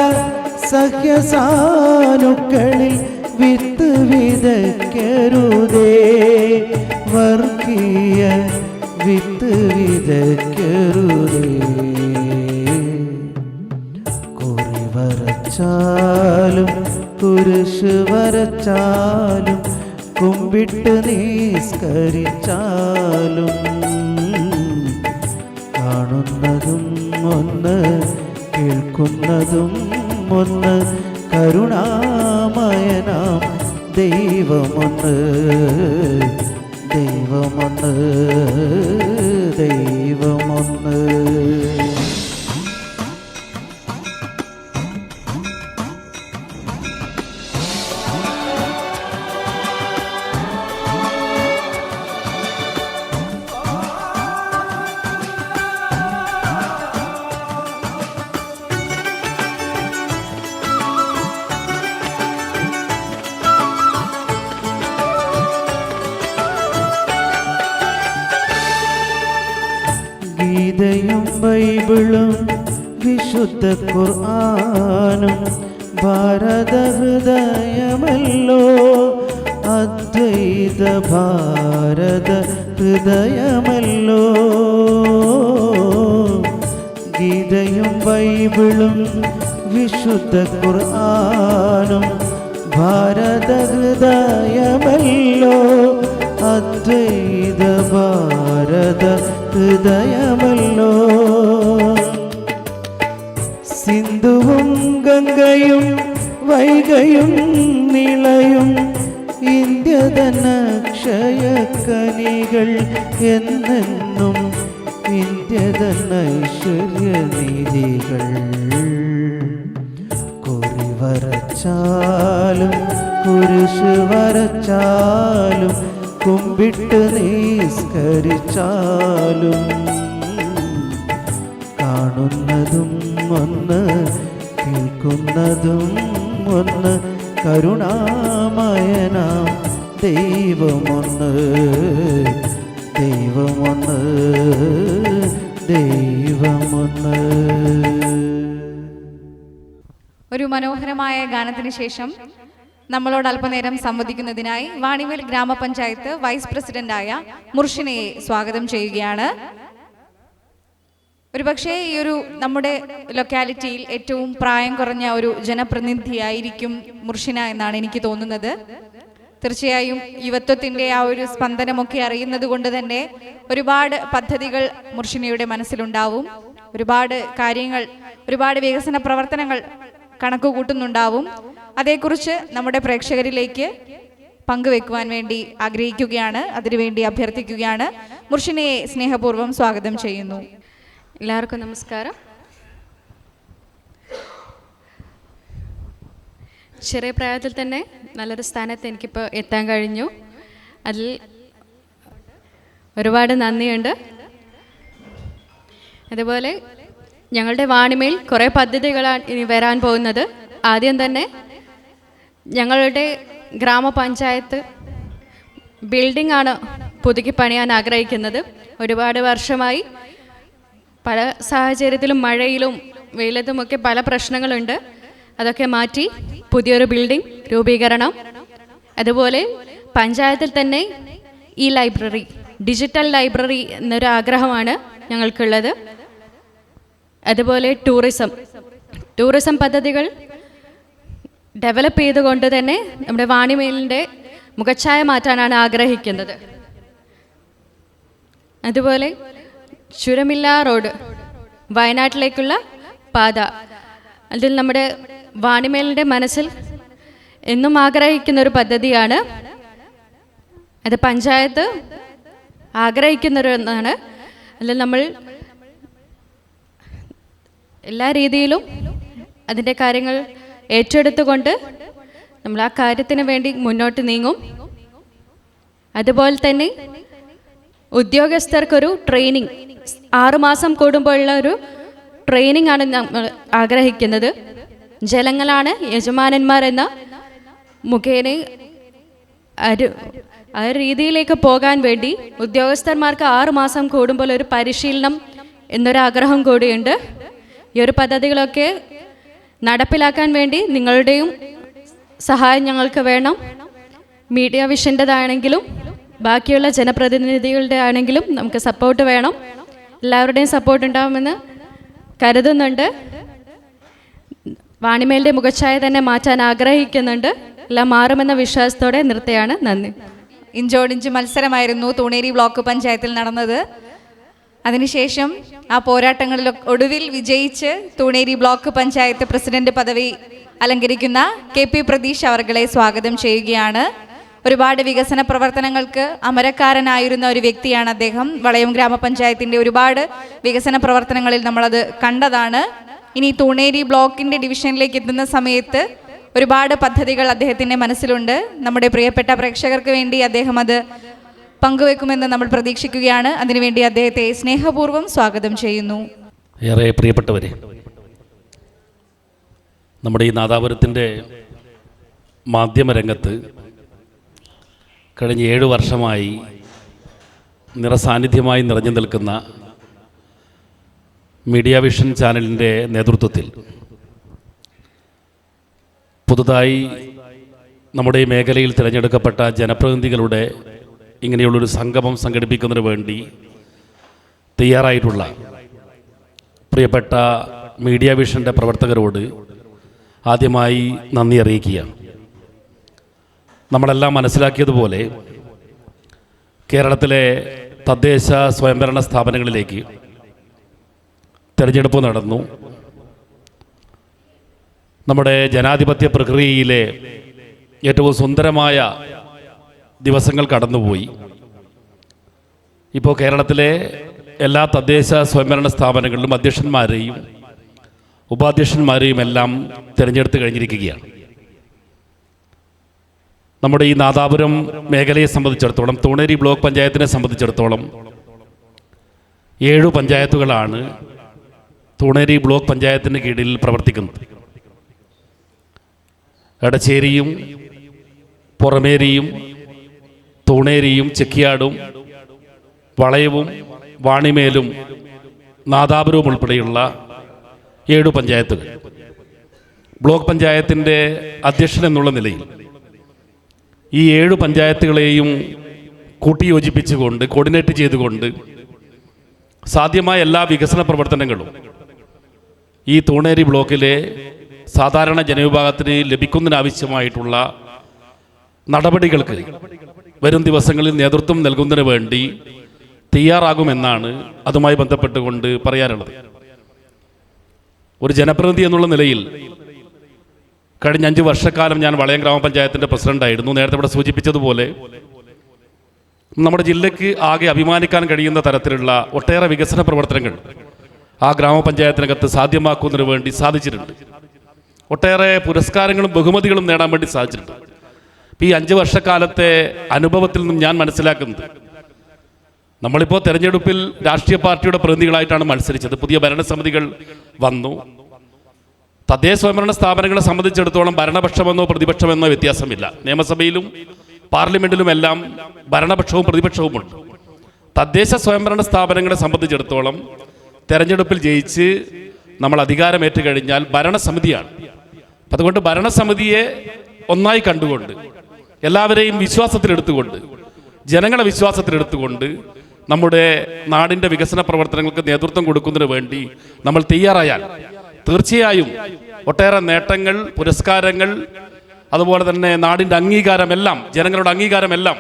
സഖ്യസാനുക്കളിൽ വിത്ത് വിതയ്ക്കരുതേ വർഗീയ വിത്ത് വിതയ്ക്കരുതേ. കുറി വരച്ചാലും കുരിശ് വരച്ചാലും കുമ്പിട്ട് നിസ്കരിച്ചാലും കാണുന്നതും ഒന്ന് കേൾക്കുന്നതും ഒന്ന് കരുണാമയനാം ദൈവമൊന്ന് ദൈവമൊന്ന് ദൈവമൊന്ന്. ഗീതയും ബൈബിളും വിശുദ്ധ ഖുർആനും ഭാരത ഹൃദയമല്ലോ അദ്വൈത ഭാരത ഹൃദയമല്ലോ. ഗീതയും ബൈബിളും വിശുദ്ധ ഖുർആനും ഭാരത ഹൃദയമല്ലോ അദ്വൈത ഭാരത ഹൃദയമല്ലോ. സിന്ധുവും ഗംഗയും വൈഗയും നിളയും ഇന്ത്യ തന്ന ക്ഷയക്കനികൾ എന്നെന്നും ഇന്ത്യ തന്ന ഐശ്വര്യനിധികൾ. കുറി വരച്ചാലും കുരിശ് വരച്ചാലും കുമ്പിട്ട് നിസ്കരിച്ചാലും കാണുന്നതും ഒന്ന് കേൾക്കുന്നതും ഒന്ന് കരുണാമയനാം ദൈവമൊന്ന് ദൈവമൊന്ന് ദൈവമൊന്ന്. ഒരു മനോഹരമായ ഗാനത്തിന് ശേഷം നമ്മളോട് അല്പനേരം സംവദിക്കുന്നതിനായി വാണിവേൽ ഗ്രാമപഞ്ചായത്ത് വൈസ് പ്രസിഡന്റായ മുർഷിനയെ സ്വാഗതം ചെയ്യുകയാണ്. ഒരുപക്ഷെ ഈ ഒരു നമ്മുടെ ലൊക്കാലിറ്റിയിൽ ഏറ്റവും പ്രായം കുറഞ്ഞ ഒരു ജനപ്രതിനിധിയായിരിക്കും മുർഷിന എന്നാണ് എനിക്ക് തോന്നുന്നത്. തീർച്ചയായും യുവത്വത്തിന്റെ ആ ഒരു സ്പന്ദനമൊക്കെ അറിയുന്നത് കൊണ്ട് തന്നെ ഒരുപാട് പദ്ധതികൾ മുർഷിനയുടെ മനസ്സിലുണ്ടാവും. ഒരുപാട് കാര്യങ്ങൾ, ഒരുപാട് വികസന പ്രവർത്തനങ്ങൾ കണക്ക് കൂട്ടുന്നുണ്ടാവും. അതേക്കുറിച്ച് നമ്മുടെ പ്രേക്ഷകരിലേക്ക് പങ്കുവെക്കുവാൻ വേണ്ടി ആഗ്രഹിക്കുകയാണ്, അതിനുവേണ്ടി അഭ്യർത്ഥിക്കുകയാണ്. മുർഷിനയെ സ്നേഹപൂർവ്വം സ്വാഗതം ചെയ്യുന്നു. എല്ലാവർക്കും നമസ്കാരം. ചെറിയ പ്രായത്തിൽ തന്നെ നല്ലൊരു സ്ഥാനത്ത് എനിക്കിപ്പോൾ എത്താൻ കഴിഞ്ഞു. അതിൽ ഒരുപാട് നന്ദിയുണ്ട്. അതുപോലെ ഞങ്ങളുടെ വാണിമേൽ കുറേ പദ്ധതികളാണ് ഇനി വരാൻ പോകുന്നത്. ആദ്യം തന്നെ ഞങ്ങളുടെ ഗ്രാമപഞ്ചായത്ത് ബിൽഡിംഗ് ആണ് പുതുക്കി പണിയാൻ ആഗ്രഹിക്കുന്നത്. ഒരുപാട് വർഷമായി പല സാഹചര്യത്തിലും മഴയിലും വെയിലത്തുമൊക്കെ പല പ്രശ്നങ്ങളുണ്ട്. അതൊക്കെ മാറ്റി പുതിയൊരു ബിൽഡിംഗ് രൂപീകരണം. അതുപോലെ പഞ്ചായത്തിൽ തന്നെ ഈ ലൈബ്രറി, ഡിജിറ്റൽ ലൈബ്രറി എന്നൊരു ആഗ്രഹമാണ് ഞങ്ങൾക്കുള്ളത്. അതുപോലെ ടൂറിസം പദ്ധതികൾ ഡെവലപ്പ് ചെയ്തുകൊണ്ട് തന്നെ നമ്മുടെ വാണിമേലിൻ്റെ മുഖച്ഛായ മാറ്റാനാണ് ആഗ്രഹിക്കുന്നത്. അതുപോലെ ചുരമില്ല റോഡ്, വയനാട്ടിലേക്കുള്ള പാത, അതിൽ നമ്മുടെ വാണിമേലിൻ്റെ മനസ്സിൽ എന്നും ആഗ്രഹിക്കുന്നൊരു പദ്ധതിയാണ്. അത് പഞ്ചായത്ത് ആഗ്രഹിക്കുന്നൊരെന്നാണ്. അതിൽ നമ്മൾ എല്ലാ രീതിയിലും അതിൻ്റെ കാര്യങ്ങൾ ഏറ്റെടുത്തുകൊണ്ട് നമ്മൾ ആ കാര്യത്തിന് വേണ്ടി മുന്നോട്ട് നീങ്ങും. അതുപോലെ തന്നെ ഉദ്യോഗസ്ഥർക്കൊരു ട്രെയിനിങ് 6 മാസം കൂടുമ്പോഴുള്ള ഒരു ട്രെയിനിങ് ആണ് നമ്മൾ ആഗ്രഹിക്കുന്നത്. ജനങ്ങളാണ് യജമാനന്മാർ എന്ന മുഖേന ആ രീതിയിലേക്ക് പോകാൻ വേണ്ടി ഉദ്യോഗസ്ഥന്മാർക്ക് 6 മാസം കൂടുമ്പോൾ ഒരു പരിശീലനം എന്നൊരാഗ്രഹം കൂടിയുണ്ട്. ഈ ഒരു പദ്ധതികളൊക്കെ നടപ്പിലാക്കാൻ വേണ്ടി നിങ്ങളുടെയും സഹായം ഞങ്ങൾക്ക് വേണം. മീഡിയ വിഷൻ്റെതാണെങ്കിലും ബാക്കിയുള്ള ജനപ്രതിനിധികളുടെ ആണെങ്കിലും നമുക്ക് സപ്പോർട്ട് വേണം. എല്ലാവരുടെയും സപ്പോർട്ട് ഉണ്ടാകുമെന്ന് കരുതുന്നുണ്ട്. വാണിമേലിൻ്റെ മുഖച്ഛായ തന്നെ മാറ്റാൻ ആഗ്രഹിക്കുന്നുണ്ട്. എല്ലാം മാറുമെന്ന വിശ്വാസത്തോടെ നിർത്തുകയാണ്. നന്ദി. ഇഞ്ചോടിഞ്ച് മത്സരമായിരുന്നു തൂണേരി ബ്ലോക്ക് പഞ്ചായത്തിൽ നടന്നത്. അതിനുശേഷം ആ പോരാട്ടങ്ങളിൽ ഒടുവിൽ വിജയിച്ച് തൂണേരി ബ്ലോക്ക് പഞ്ചായത്ത് പ്രസിഡന്റ് പദവി അലങ്കരിക്കുന്ന KP പ്രതീഷ് അവർകളെ സ്വാഗതം ചെയ്യുകയാണ്. ഒരുപാട് വികസന പ്രവർത്തനങ്ങൾക്ക് അമരക്കാരനായിരുന്ന ഒരു വ്യക്തിയാണ് അദ്ദേഹം. വളയം ഗ്രാമപഞ്ചായത്തിൻ്റെ ഒരുപാട് വികസന പ്രവർത്തനങ്ങളിൽ നമ്മളത് കണ്ടതാണ്. ഇനി തൂണേരി ബ്ലോക്കിൻ്റെ ഡിവിഷനിലേക്ക് എത്തുന്ന സമയത്ത് ഒരുപാട് പദ്ധതികൾ അദ്ദേഹത്തിൻ്റെ മനസ്സിലുണ്ട്. നമ്മുടെ പ്രിയപ്പെട്ട പ്രേക്ഷകർക്ക് വേണ്ടി അദ്ദേഹം അത് പങ്കുവെക്കുമെന്ന് നമ്മൾ പ്രതീക്ഷിക്കുകയാണ്. അതിനുവേണ്ടി അദ്ദേഹത്തെ സ്നേഹപൂർവ്വം സ്വാഗതം ചെയ്യുന്നു. ഏറെ പ്രിയപ്പെട്ടവരെ, നമ്മുടെ ഈ നാദാപുരത്തിൻ്റെ മാധ്യമരംഗത്ത് കഴിഞ്ഞ 7 വർഷമായി നിറസാന്നിധ്യമായി നിറഞ്ഞു നിൽക്കുന്ന മീഡിയ വിഷൻ ചാനലിൻ്റെ നേതൃത്വത്തിൽ പുതുതായി നമ്മുടെ ഈ മേഖലയിൽ തിരഞ്ഞെടുക്കപ്പെട്ട ജനപ്രതിനിധികളുടെ ഇങ്ങനെയുള്ളൊരു സംഗമം സംഘടിപ്പിക്കുന്നതിന് വേണ്ടി തയ്യാറായിട്ടുള്ള പ്രിയപ്പെട്ട മീഡിയ വിഷൻ്റെ പ്രവർത്തകരോട് ആദ്യമായി നന്ദി അറിയിക്കുകയാണ്. നമ്മളെല്ലാം മനസ്സിലാക്കിയതുപോലെ കേരളത്തിലെ തദ്ദേശ സ്വയംഭരണ സ്ഥാപനങ്ങളിലേക്ക് തിരഞ്ഞെടുപ്പ് നടന്നു. നമ്മുടെ ജനാധിപത്യ പ്രക്രിയയിലെ ഏറ്റവും സുന്ദരമായ ദിവസങ്ങൾ കടന്നുപോയി. ഇപ്പോൾ കേരളത്തിലെ എല്ലാ തദ്ദേശ സ്വയംഭരണ സ്ഥാപനങ്ങളിലും അധ്യക്ഷന്മാരെയും ഉപാധ്യക്ഷന്മാരെയും എല്ലാം തിരഞ്ഞെടുത്ത് കഴിഞ്ഞിരിക്കുകയാണ്. നമ്മുടെ ഈ നാദാപുരം മേഖലയെ സംബന്ധിച്ചിടത്തോളം, തൂണേരി ബ്ലോക്ക് പഞ്ചായത്തിനെ സംബന്ധിച്ചിടത്തോളം 7 പഞ്ചായത്തുകളാണ് തൂണേരി ബ്ലോക്ക് പഞ്ചായത്തിന് കീഴിൽ പ്രവർത്തിക്കുന്നത്. എടച്ചേരിയും പുറമേരിയും തൂണേരിയും ചെക്കിയാടും വളയവും വാണിമേലും നാദാപുരവും ഉൾപ്പെടെയുള്ള 7 പഞ്ചായത്തുകൾ. ബ്ലോക്ക് പഞ്ചായത്തിൻ്റെ അധ്യക്ഷൻ എന്നുള്ള നിലയിൽ ഈ 7 പഞ്ചായത്തുകളെയും കൂട്ടിയോജിപ്പിച്ചുകൊണ്ട് കോർഡിനേറ്റ് ചെയ്തുകൊണ്ട് സാധ്യമായ എല്ലാ വികസന പ്രവർത്തനങ്ങളും ഈ തൂണേരി ബ്ലോക്കിലെ സാധാരണ ജനവിഭാഗത്തിന് ലഭിക്കുന്നതിനാവശ്യമായിട്ടുള്ള നടപടികൾക്ക് വരും ദിവസങ്ങളിൽ നേതൃത്വം നൽകുന്നതിന് വേണ്ടി തയ്യാറാകുമെന്നാണ് അതുമായി ബന്ധപ്പെട്ടുകൊണ്ട് പറയാനുള്ളത്. ഒരു ജനപ്രതിനിധി എന്നുള്ള നിലയിൽ കഴിഞ്ഞ 5 വർഷക്കാലം ഞാൻ വളയം ഗ്രാമപഞ്ചായത്തിൻ്റെ പ്രസിഡൻ്റായിരുന്നു. നേരത്തെ ഇവിടെ സൂചിപ്പിച്ചതുപോലെ നമ്മുടെ ജില്ലയ്ക്ക് ആകെ അഭിമാനിക്കാൻ കഴിയുന്ന തരത്തിലുള്ള ഒട്ടേറെ വികസന പ്രവർത്തനങ്ങൾ ആ ഗ്രാമപഞ്ചായത്തിനകത്ത് സാധ്യമാക്കുന്നതിന് വേണ്ടി സാധിച്ചിട്ടുണ്ട്. ഒട്ടേറെ പുരസ്കാരങ്ങളും ബഹുമതികളും നേടാൻ വേണ്ടി സാധിച്ചിട്ടുണ്ട്. ഈ 5 വർഷക്കാലത്തെ അനുഭവത്തിൽ നിന്നും ഞാൻ മനസ്സിലാക്കുന്നത് നമ്മളിപ്പോൾ തെരഞ്ഞെടുപ്പിൽ രാഷ്ട്രീയ പാർട്ടിയുടെ പ്രതിനിധികളായിട്ടാണ് മത്സരിച്ചത്. പുതിയ ഭരണസമിതികൾ വന്നു. തദ്ദേശ സ്വയംഭരണ സ്ഥാപനങ്ങളെ സംബന്ധിച്ചിടത്തോളം ഭരണപക്ഷമെന്നോ പ്രതിപക്ഷമെന്നോ വ്യത്യാസമില്ല. നിയമസഭയിലും പാർലമെന്റിലുമെല്ലാം ഭരണപക്ഷവും പ്രതിപക്ഷവുമുണ്ട്. തദ്ദേശ സ്വയംഭരണ സ്ഥാപനങ്ങളെ സംബന്ധിച്ചിടത്തോളം തെരഞ്ഞെടുപ്പിൽ ജയിച്ച് നമ്മൾ അധികാരമേറ്റ് കഴിഞ്ഞാൽ ഭരണസമിതിയാണ്. അതുകൊണ്ട് ഭരണസമിതിയെ ഒന്നായി കണ്ടുകൊണ്ട്, എല്ലാവരെയും വിശ്വാസത്തിലെടുത്തുകൊണ്ട്, ജനങ്ങളെ വിശ്വാസത്തിലെടുത്തുകൊണ്ട് നമ്മുടെ നാടിൻ്റെ വികസന പ്രവർത്തനങ്ങൾക്ക് നേതൃത്വം കൊടുക്കുന്നതിന് വേണ്ടി നമ്മൾ തയ്യാറായാൽ തീർച്ചയായും ഒട്ടേറെ നേട്ടങ്ങൾ, പുരസ്കാരങ്ങൾ, അതുപോലെ തന്നെ നാടിൻ്റെ അംഗീകാരമെല്ലാം, ജനങ്ങളുടെ അംഗീകാരമെല്ലാം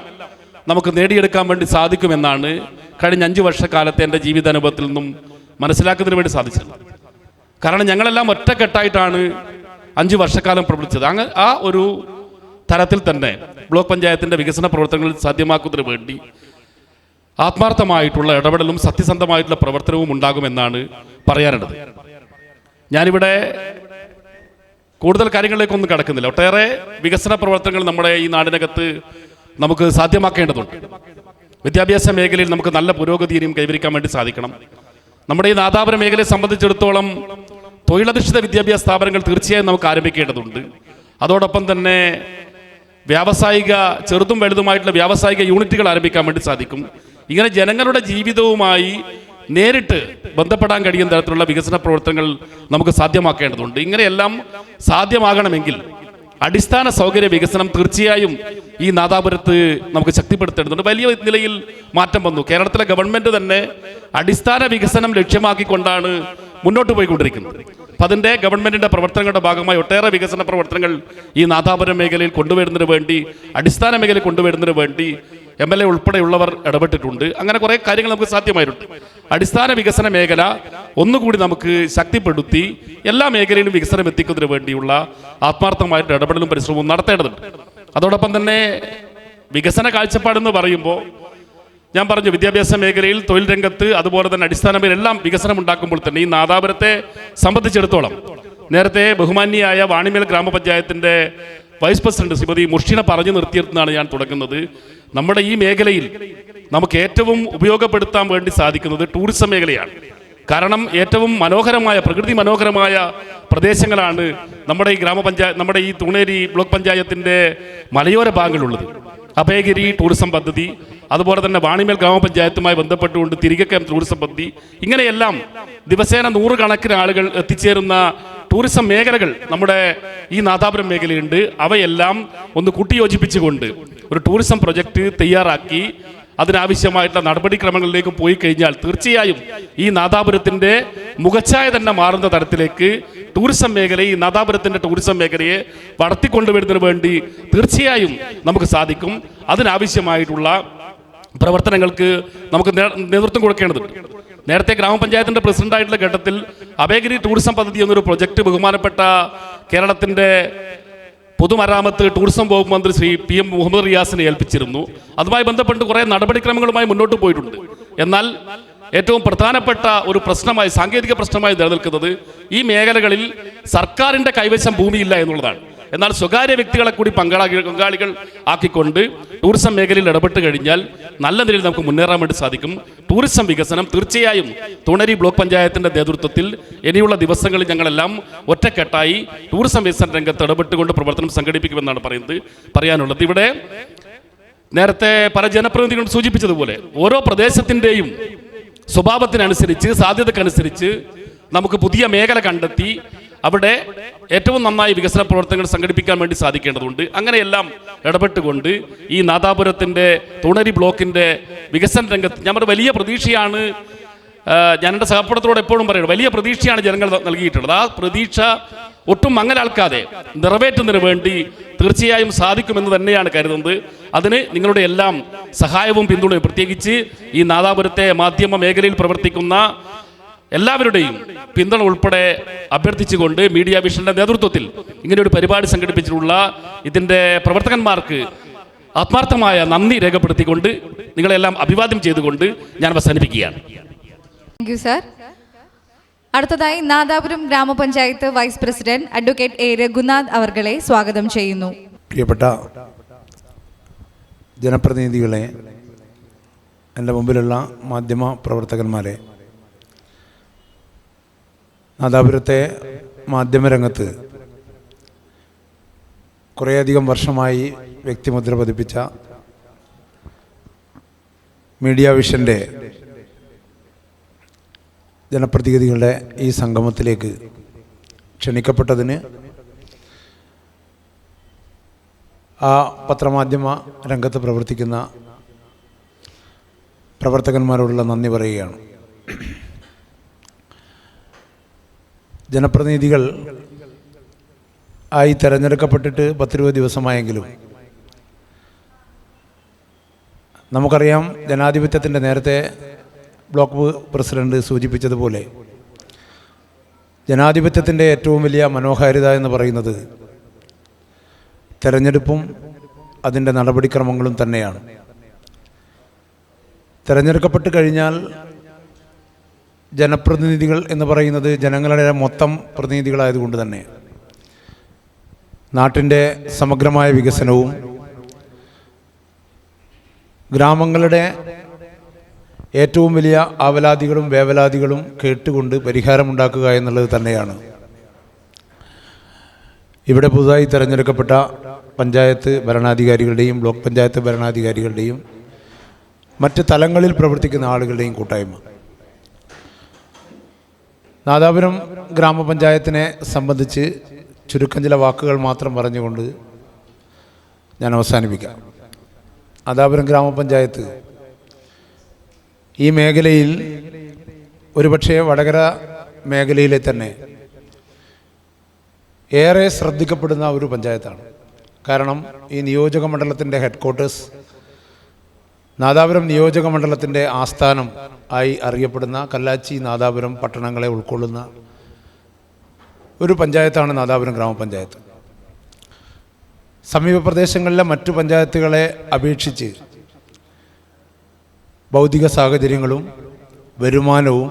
നമുക്ക് നേടിയെടുക്കാൻ വേണ്ടി സാധിക്കുമെന്നാണ് കഴിഞ്ഞ 5 വർഷക്കാലത്തെ എൻ്റെ ജീവിതാനുഭവത്തിൽ നിന്നും മനസ്സിലാക്കുന്നതിന് വേണ്ടി സാധിച്ചത്. കാരണം ഞങ്ങളെല്ലാം ഒറ്റക്കെട്ടായിട്ടാണ് 5 വർഷക്കാലം പ്രവർത്തിച്ചത്. ആ ഒരു തരത്തിൽ തന്നെ ബ്ലോക്ക് പഞ്ചായത്തിൻ്റെ വികസന പ്രവർത്തനങ്ങൾ സാധ്യമാക്കുന്നതിന് വേണ്ടി ആത്മാർത്ഥമായിട്ടുള്ള ഇടപെടലും സത്യസന്ധമായിട്ടുള്ള പ്രവർത്തനവും ഉണ്ടാകുമെന്നാണ് പറയാനുള്ളത്. ഞാനിവിടെ കൂടുതൽ കാര്യങ്ങളിലേക്കൊന്നും കടക്കുന്നില്ല. ഒട്ടേറെ വികസന പ്രവർത്തനങ്ങൾ നമ്മുടെ ഈ നാടിനകത്ത് നമുക്ക് സാധ്യമാക്കേണ്ടതുണ്ട്. വിദ്യാഭ്യാസ മേഖലയിൽ നമുക്ക് നല്ല പുരോഗതിയും കൈവരിക്കാൻ വേണ്ടി സാധിക്കണം. നമ്മുടെ ഈ നാദാപുരം മേഖലയെ സംബന്ധിച്ചിടത്തോളം തൊഴിലധിഷ്ഠിത വിദ്യാഭ്യാസ സ്ഥാപനങ്ങൾ തീർച്ചയായും നമുക്ക് ആരംഭിക്കേണ്ടതുണ്ട്. അതോടൊപ്പം തന്നെ വ്യാവസായിക, ചെറുതും വലുതുമായിട്ടുള്ള വ്യാവസായിക യൂണിറ്റുകൾ ആരംഭിക്കാൻ വേണ്ടി സാധിക്കും. ഇങ്ങനെ ജനങ്ങളുടെ ജീവിതവുമായി നേരിട്ട് ബന്ധപ്പെടാൻ കഴിയുന്ന തരത്തിലുള്ള വികസന പ്രവർത്തനങ്ങൾ നമുക്ക് സാധ്യമാക്കേണ്ടതുണ്ട്. ഇങ്ങനെയെല്ലാം സാധ്യമാകണമെങ്കിൽ അടിസ്ഥാന സൗകര്യ വികസനം തീർച്ചയായും ഈ നാദാപുരത്ത് നമുക്ക് ശക്തിപ്പെടുത്തേണ്ടതുണ്ട്. വലിയ നിലയിൽ മാറ്റം വന്നു. കേരളത്തിലെ ഗവൺമെന്റ് തന്നെ അടിസ്ഥാന വികസനം ലക്ഷ്യമാക്കിക്കൊണ്ടാണ് മുന്നോട്ട് പോയിക്കൊണ്ടിരിക്കുന്നത്. അപ്പം അതിൻ്റെ ഗവൺമെന്റിന്റെ പ്രവർത്തനങ്ങളുടെ ഭാഗമായി ഒട്ടേറെ വികസന പ്രവർത്തനങ്ങൾ ഈ നാദാപുരം മേഖലയിൽ കൊണ്ടുവരുന്നതിന് വേണ്ടി, അടിസ്ഥാന മേഖലയിൽ കൊണ്ടുവരുന്നതിന് വേണ്ടി MLA ഉൾപ്പെടെയുള്ളവർ ഇടപെട്ടിട്ടുണ്ട്. അങ്ങനെ കുറേ കാര്യങ്ങൾ നമുക്ക് സാധ്യമായിട്ടുണ്ട്. അടിസ്ഥാന വികസന മേഖല ഒന്നുകൂടി നമുക്ക് ശക്തിപ്പെടുത്തി എല്ലാ മേഖലയിലും വികസനം എത്തിക്കുന്നതിന് വേണ്ടിയുള്ള ആത്മാർത്ഥമായിട്ട് ഇടപെടലും പരിശ്രമവും നടത്തേണ്ടതുണ്ട്. അതോടൊപ്പം തന്നെ വികസന കാഴ്ചപ്പാടെന്ന് പറയുമ്പോൾ ഞാൻ പറഞ്ഞു, വിദ്യാഭ്യാസ മേഖലയിൽ, തൊഴിൽ രംഗത്ത്, അതുപോലെ തന്നെ അടിസ്ഥാന മേഖലയിലെല്ലാം വികസനം ഉണ്ടാക്കുമ്പോൾ തന്നെ ഈ നാദാപുരത്തെ സംബന്ധിച്ചിടത്തോളം നേരത്തെ ബഹുമാന്യയായ വാണിമേൽ ഗ്രാമപഞ്ചായത്തിൻ്റെ വൈസ് പ്രസിഡന്റ് ശ്രീമതി മുർഷിന പറഞ്ഞു നിർത്തിയെന്നാണ് ഞാൻ തുടങ്ങുന്നത്. നമ്മുടെ ഈ മേഖലയിൽ നമുക്ക് ഏറ്റവും ഉപയോഗപ്പെടുത്താൻ വേണ്ടി സാധിക്കുന്നത് ടൂറിസം മേഖലയാണ്. കാരണം ഏറ്റവും മനോഹരമായ, പ്രകൃതി മനോഹരമായ പ്രദേശങ്ങളാണ് നമ്മുടെ ഈ നമ്മുടെ ഈ തൂണേരി ബ്ലോക്ക് പഞ്ചായത്തിൻ്റെ മലയോര ഭാഗങ്ങളുള്ളത്. അഭയഗിരി ടൂറിസം പദ്ധതി, അതുപോലെ തന്നെ വാണിമേൽ ഗ്രാമപഞ്ചായത്തുമായി ബന്ധപ്പെട്ടുകൊണ്ട് തിരികെ ടൂറിസം പദ്ധതി, ഇങ്ങനെയെല്ലാം ദിവസേന 100 കണക്കിന് ആളുകൾ എത്തിച്ചേരുന്ന ടൂറിസം മേഖലകൾ നമ്മുടെ ഈ നാദാപുരം മേഖലയുണ്ട്. അവയെല്ലാം ഒന്ന് കൂട്ടിയോജിപ്പിച്ചുകൊണ്ട് ഒരു ടൂറിസം പ്രൊജക്റ്റ് തയ്യാറാക്കി അതിനാവശ്യമായിട്ടുള്ള നടപടിക്രമങ്ങളിലേക്ക് പോയി കഴിഞ്ഞാൽ തീർച്ചയായും ഈ നാദാപുരത്തിൻ്റെ മുഖച്ഛായ തന്നെ മാറുന്ന തരത്തിലേക്ക് ടൂറിസം മേഖല, ഈ നാദാപുരത്തിൻ്റെ ടൂറിസം മേഖലയെ വളർത്തിക്കൊണ്ടുവരുന്നതിന് വേണ്ടി തീർച്ചയായും നമുക്ക് സാധിക്കും. അതിനാവശ്യമായിട്ടുള്ള പ്രവർത്തനങ്ങൾക്ക് നമുക്ക് നേതൃത്വം കൊടുക്കേണ്ടതുണ്ട്. നേരത്തെ ഗ്രാമപഞ്ചായത്തിൻ്റെ പ്രസിഡന്റായിട്ടുള്ള ഘട്ടത്തിൽ അഭയഗിരി ടൂറിസം പദ്ധതി എന്നൊരു പ്രൊജക്റ്റ് ബഹുമാനപ്പെട്ട കേരളത്തിൻ്റെ പൊതുമരാമത്ത് ടൂറിസം വകുപ്പ് മന്ത്രി ശ്രീ PM മുഹമ്മദ് റിയാസിനെ ഏൽപ്പിച്ചിരുന്നു. അതുമായി ബന്ധപ്പെട്ട് കുറേ നടപടിക്രമങ്ങളുമായി മുന്നോട്ട് പോയിട്ടുണ്ട്. എന്നാൽ ഏറ്റവും പ്രധാനപ്പെട്ട ഒരു പ്രശ്നമായി, സാങ്കേതിക പ്രശ്നമായി നിലനിൽക്കുന്നത് ഈ മേഖലകളിൽ സർക്കാരിൻ്റെ കൈവശം ഭൂമിയില്ല എന്നുള്ളതാണ്. എന്നാൽ സ്വകാര്യ വ്യക്തികളെ കൂടി പങ്കാളികൾ ആക്കിക്കൊണ്ട് ടൂറിസം മേഖലയിൽ ഇടപെട്ട് കഴിഞ്ഞാൽ നല്ല നിലയിൽ നമുക്ക് മുന്നേറാൻ വേണ്ടി സാധിക്കും. ടൂറിസം വികസനം തീർച്ചയായും തൂണേരി ബ്ലോക്ക് പഞ്ചായത്തിൻ്റെ നേതൃത്വത്തിൽ ഇനിയുള്ള ദിവസങ്ങളിൽ ഞങ്ങളെല്ലാം ഒറ്റക്കെട്ടായി ടൂറിസം വികസന രംഗത്ത് ഇടപെട്ടുകൊണ്ട് പ്രവർത്തനം സംഘടിപ്പിക്കുമെന്നാണ് പറയാനുള്ളത്. ഇവിടെ നേരത്തെ പല ജനപ്രതിനിധികളും സൂചിപ്പിച്ചതുപോലെ ഓരോ പ്രദേശത്തിൻ്റെയും സ്വഭാവത്തിനനുസരിച്ച്, സാധ്യതക്കനുസരിച്ച് നമുക്ക് പുതിയ മേഖല കണ്ടെത്തി അവിടെ ഏറ്റവും നന്നായി വികസന പ്രവർത്തനങ്ങൾ സംഘടിപ്പിക്കാൻ വേണ്ടി സാധിക്കേണ്ടതുണ്ട്. അങ്ങനെയെല്ലാം ഇടപെട്ടുകൊണ്ട് ഈ നാദാപുരത്തിൻ്റെ തൂണേരി ബ്ലോക്കിൻ്റെ വികസന രംഗത്ത് ഞാൻ വലിയ പ്രതീക്ഷയാണ്, ഞാൻ എൻ്റെ സഹപ്രവർത്തകരോട് എപ്പോഴും പറയുന്നത്, വലിയ പ്രതീക്ഷയാണ് ജനങ്ങൾ നൽകിയിട്ടുള്ളത്. ആ പ്രതീക്ഷ ഒട്ടും മങ്ങലാൽക്കാതെ നിറവേറ്റുന്നതിന് വേണ്ടി തീർച്ചയായും സാധിക്കുമെന്ന് തന്നെയാണ് കരുതുന്നത്. അതിന് നിങ്ങളുടെ എല്ലാം സഹായവും പിന്തുണയും, പ്രത്യേകിച്ച് ഈ നാദാപുരത്തെ മാധ്യമ മേഖലയിൽ പ്രവർത്തിക്കുന്ന എല്ലാവരുടെയും പിന്തുണ ഉൾപ്പെടെ അഭ്യർത്ഥിച്ചുകൊണ്ട് മീഡിയ വിഷന്റെ നേതൃത്വത്തിൽ ഇങ്ങനെ ഒരു പരിപാടി സംഘടിപ്പിച്ചിട്ടുള്ള ഇതിൻ്റെ പ്രവർത്തകന്മാർക്ക് ആത്മാർത്ഥമായ നന്ദി രേഖപ്പെടുത്തിക്കൊണ്ട് നിങ്ങളെല്ലാം അഭിവാദ്യം ചെയ്തുകൊണ്ട് ഞാൻ അവസാനിപ്പിക്കുകയാണ്. Thank you sir. അടുത്തതായി നാദാപുരം ഗ്രാമപഞ്ചായത്ത് vice president advocate A. Raghunath അവർകളെ സ്വാഗതം ചെയ്യുന്നു. പ്രിയപ്പെട്ട ജനപ്രതിനിധികളെ, എൻ്റെ മുമ്പിലുള്ള മാധ്യമ പ്രവർത്തകന്മാരെ, നാദാപുരത്തെ മാധ്യമരംഗത്ത് കുറേയധികം വർഷമായി വ്യക്തിമുദ്ര പതിപ്പിച്ച മീഡിയ വിഷൻ്റെ ജനപ്രതിനിധികളുടെ ഈ സംഗമത്തിലേക്ക് ക്ഷണിക്കപ്പെട്ടതിന് ആ പത്രമാധ്യമ രംഗത്ത് പ്രവർത്തിക്കുന്ന പ്രവർത്തകന്മാരോടുള്ള നന്ദി പറയുകയാണ്. ജനപ്രതിനിധികൾ ആയി തിരഞ്ഞെടുക്കപ്പെട്ടിട്ട് 10-20 ദിവസമായെങ്കിലും നമുക്കറിയാം, ജനാധിപത്യത്തിൻ്റെ നേരത്തെ ബ്ലോക്ക് പ്രസിഡന്റ് സൂചിപ്പിച്ചതുപോലെ ജനാധിപത്യത്തിൻ്റെ ഏറ്റവും വലിയ മനോഹാരിത എന്ന് പറയുന്നത് തെരഞ്ഞെടുപ്പും അതിൻ്റെ നടപടിക്രമങ്ങളും തന്നെയാണ്. തിരഞ്ഞെടുക്കപ്പെട്ട് കഴിഞ്ഞാൽ ജനപ്രതിനിധികൾ എന്ന് പറയുന്നത് ജനങ്ങളുടെ മൊത്തം പ്രതിനിധികളായതുകൊണ്ട് തന്നെ നാട്ടിൻ്റെ സമഗ്രമായ വികസനവും ഗ്രാമങ്ങളുടെ ഏറ്റവും വലിയ ആവലാതികളും വേവലാതികളും കേട്ടുകൊണ്ട് പരിഹാരമുണ്ടാക്കുക എന്നുള്ളത് തന്നെയാണ് ഇവിടെ പുതുതായി തിരഞ്ഞെടുക്കപ്പെട്ട പഞ്ചായത്ത് ഭരണാധികാരികളുടെയും ബ്ലോക്ക് പഞ്ചായത്ത് ഭരണാധികാരികളുടെയും മറ്റ് തലങ്ങളിൽ പ്രവർത്തിക്കുന്ന ആളുകളുടെയും കൂട്ടായ്മ. നാദാപുരം ഗ്രാമപഞ്ചായത്തിനെ സംബന്ധിച്ച് ചുരുക്കം ചില വാക്കുകൾ മാത്രം പറഞ്ഞുകൊണ്ട് ഞാൻ അവസാനിപ്പിക്കാം. നാദാപുരം ഗ്രാമപഞ്ചായത്ത് ഈ മേഖലയിൽ ഒരുപക്ഷെ വടകര മേഖലയിലെ തന്നെ ഏറെ ശ്രദ്ധിക്കപ്പെടുന്ന ഒരു പഞ്ചായത്താണ്. കാരണം ഈ നിയോജക മണ്ഡലത്തിൻ്റെ ഹെഡ്ക്വാർട്ടേഴ്സ് നാദാപുരം നിയോജക മണ്ഡലത്തിൻ്റെ ആസ്ഥാനം ആയി അറിയപ്പെടുന്ന കല്ലാച്ചി നാദാപുരം പട്ടണങ്ങളെ ഉൾക്കൊള്ളുന്ന ഒരു പഞ്ചായത്താണ് നാദാപുരം ഗ്രാമപഞ്ചായത്ത്. സമീപ പ്രദേശങ്ങളിലെ മറ്റു പഞ്ചായത്തുകളെ അപേക്ഷിച്ച് ഭൗതിക സാഹചര്യങ്ങളും വരുമാനവും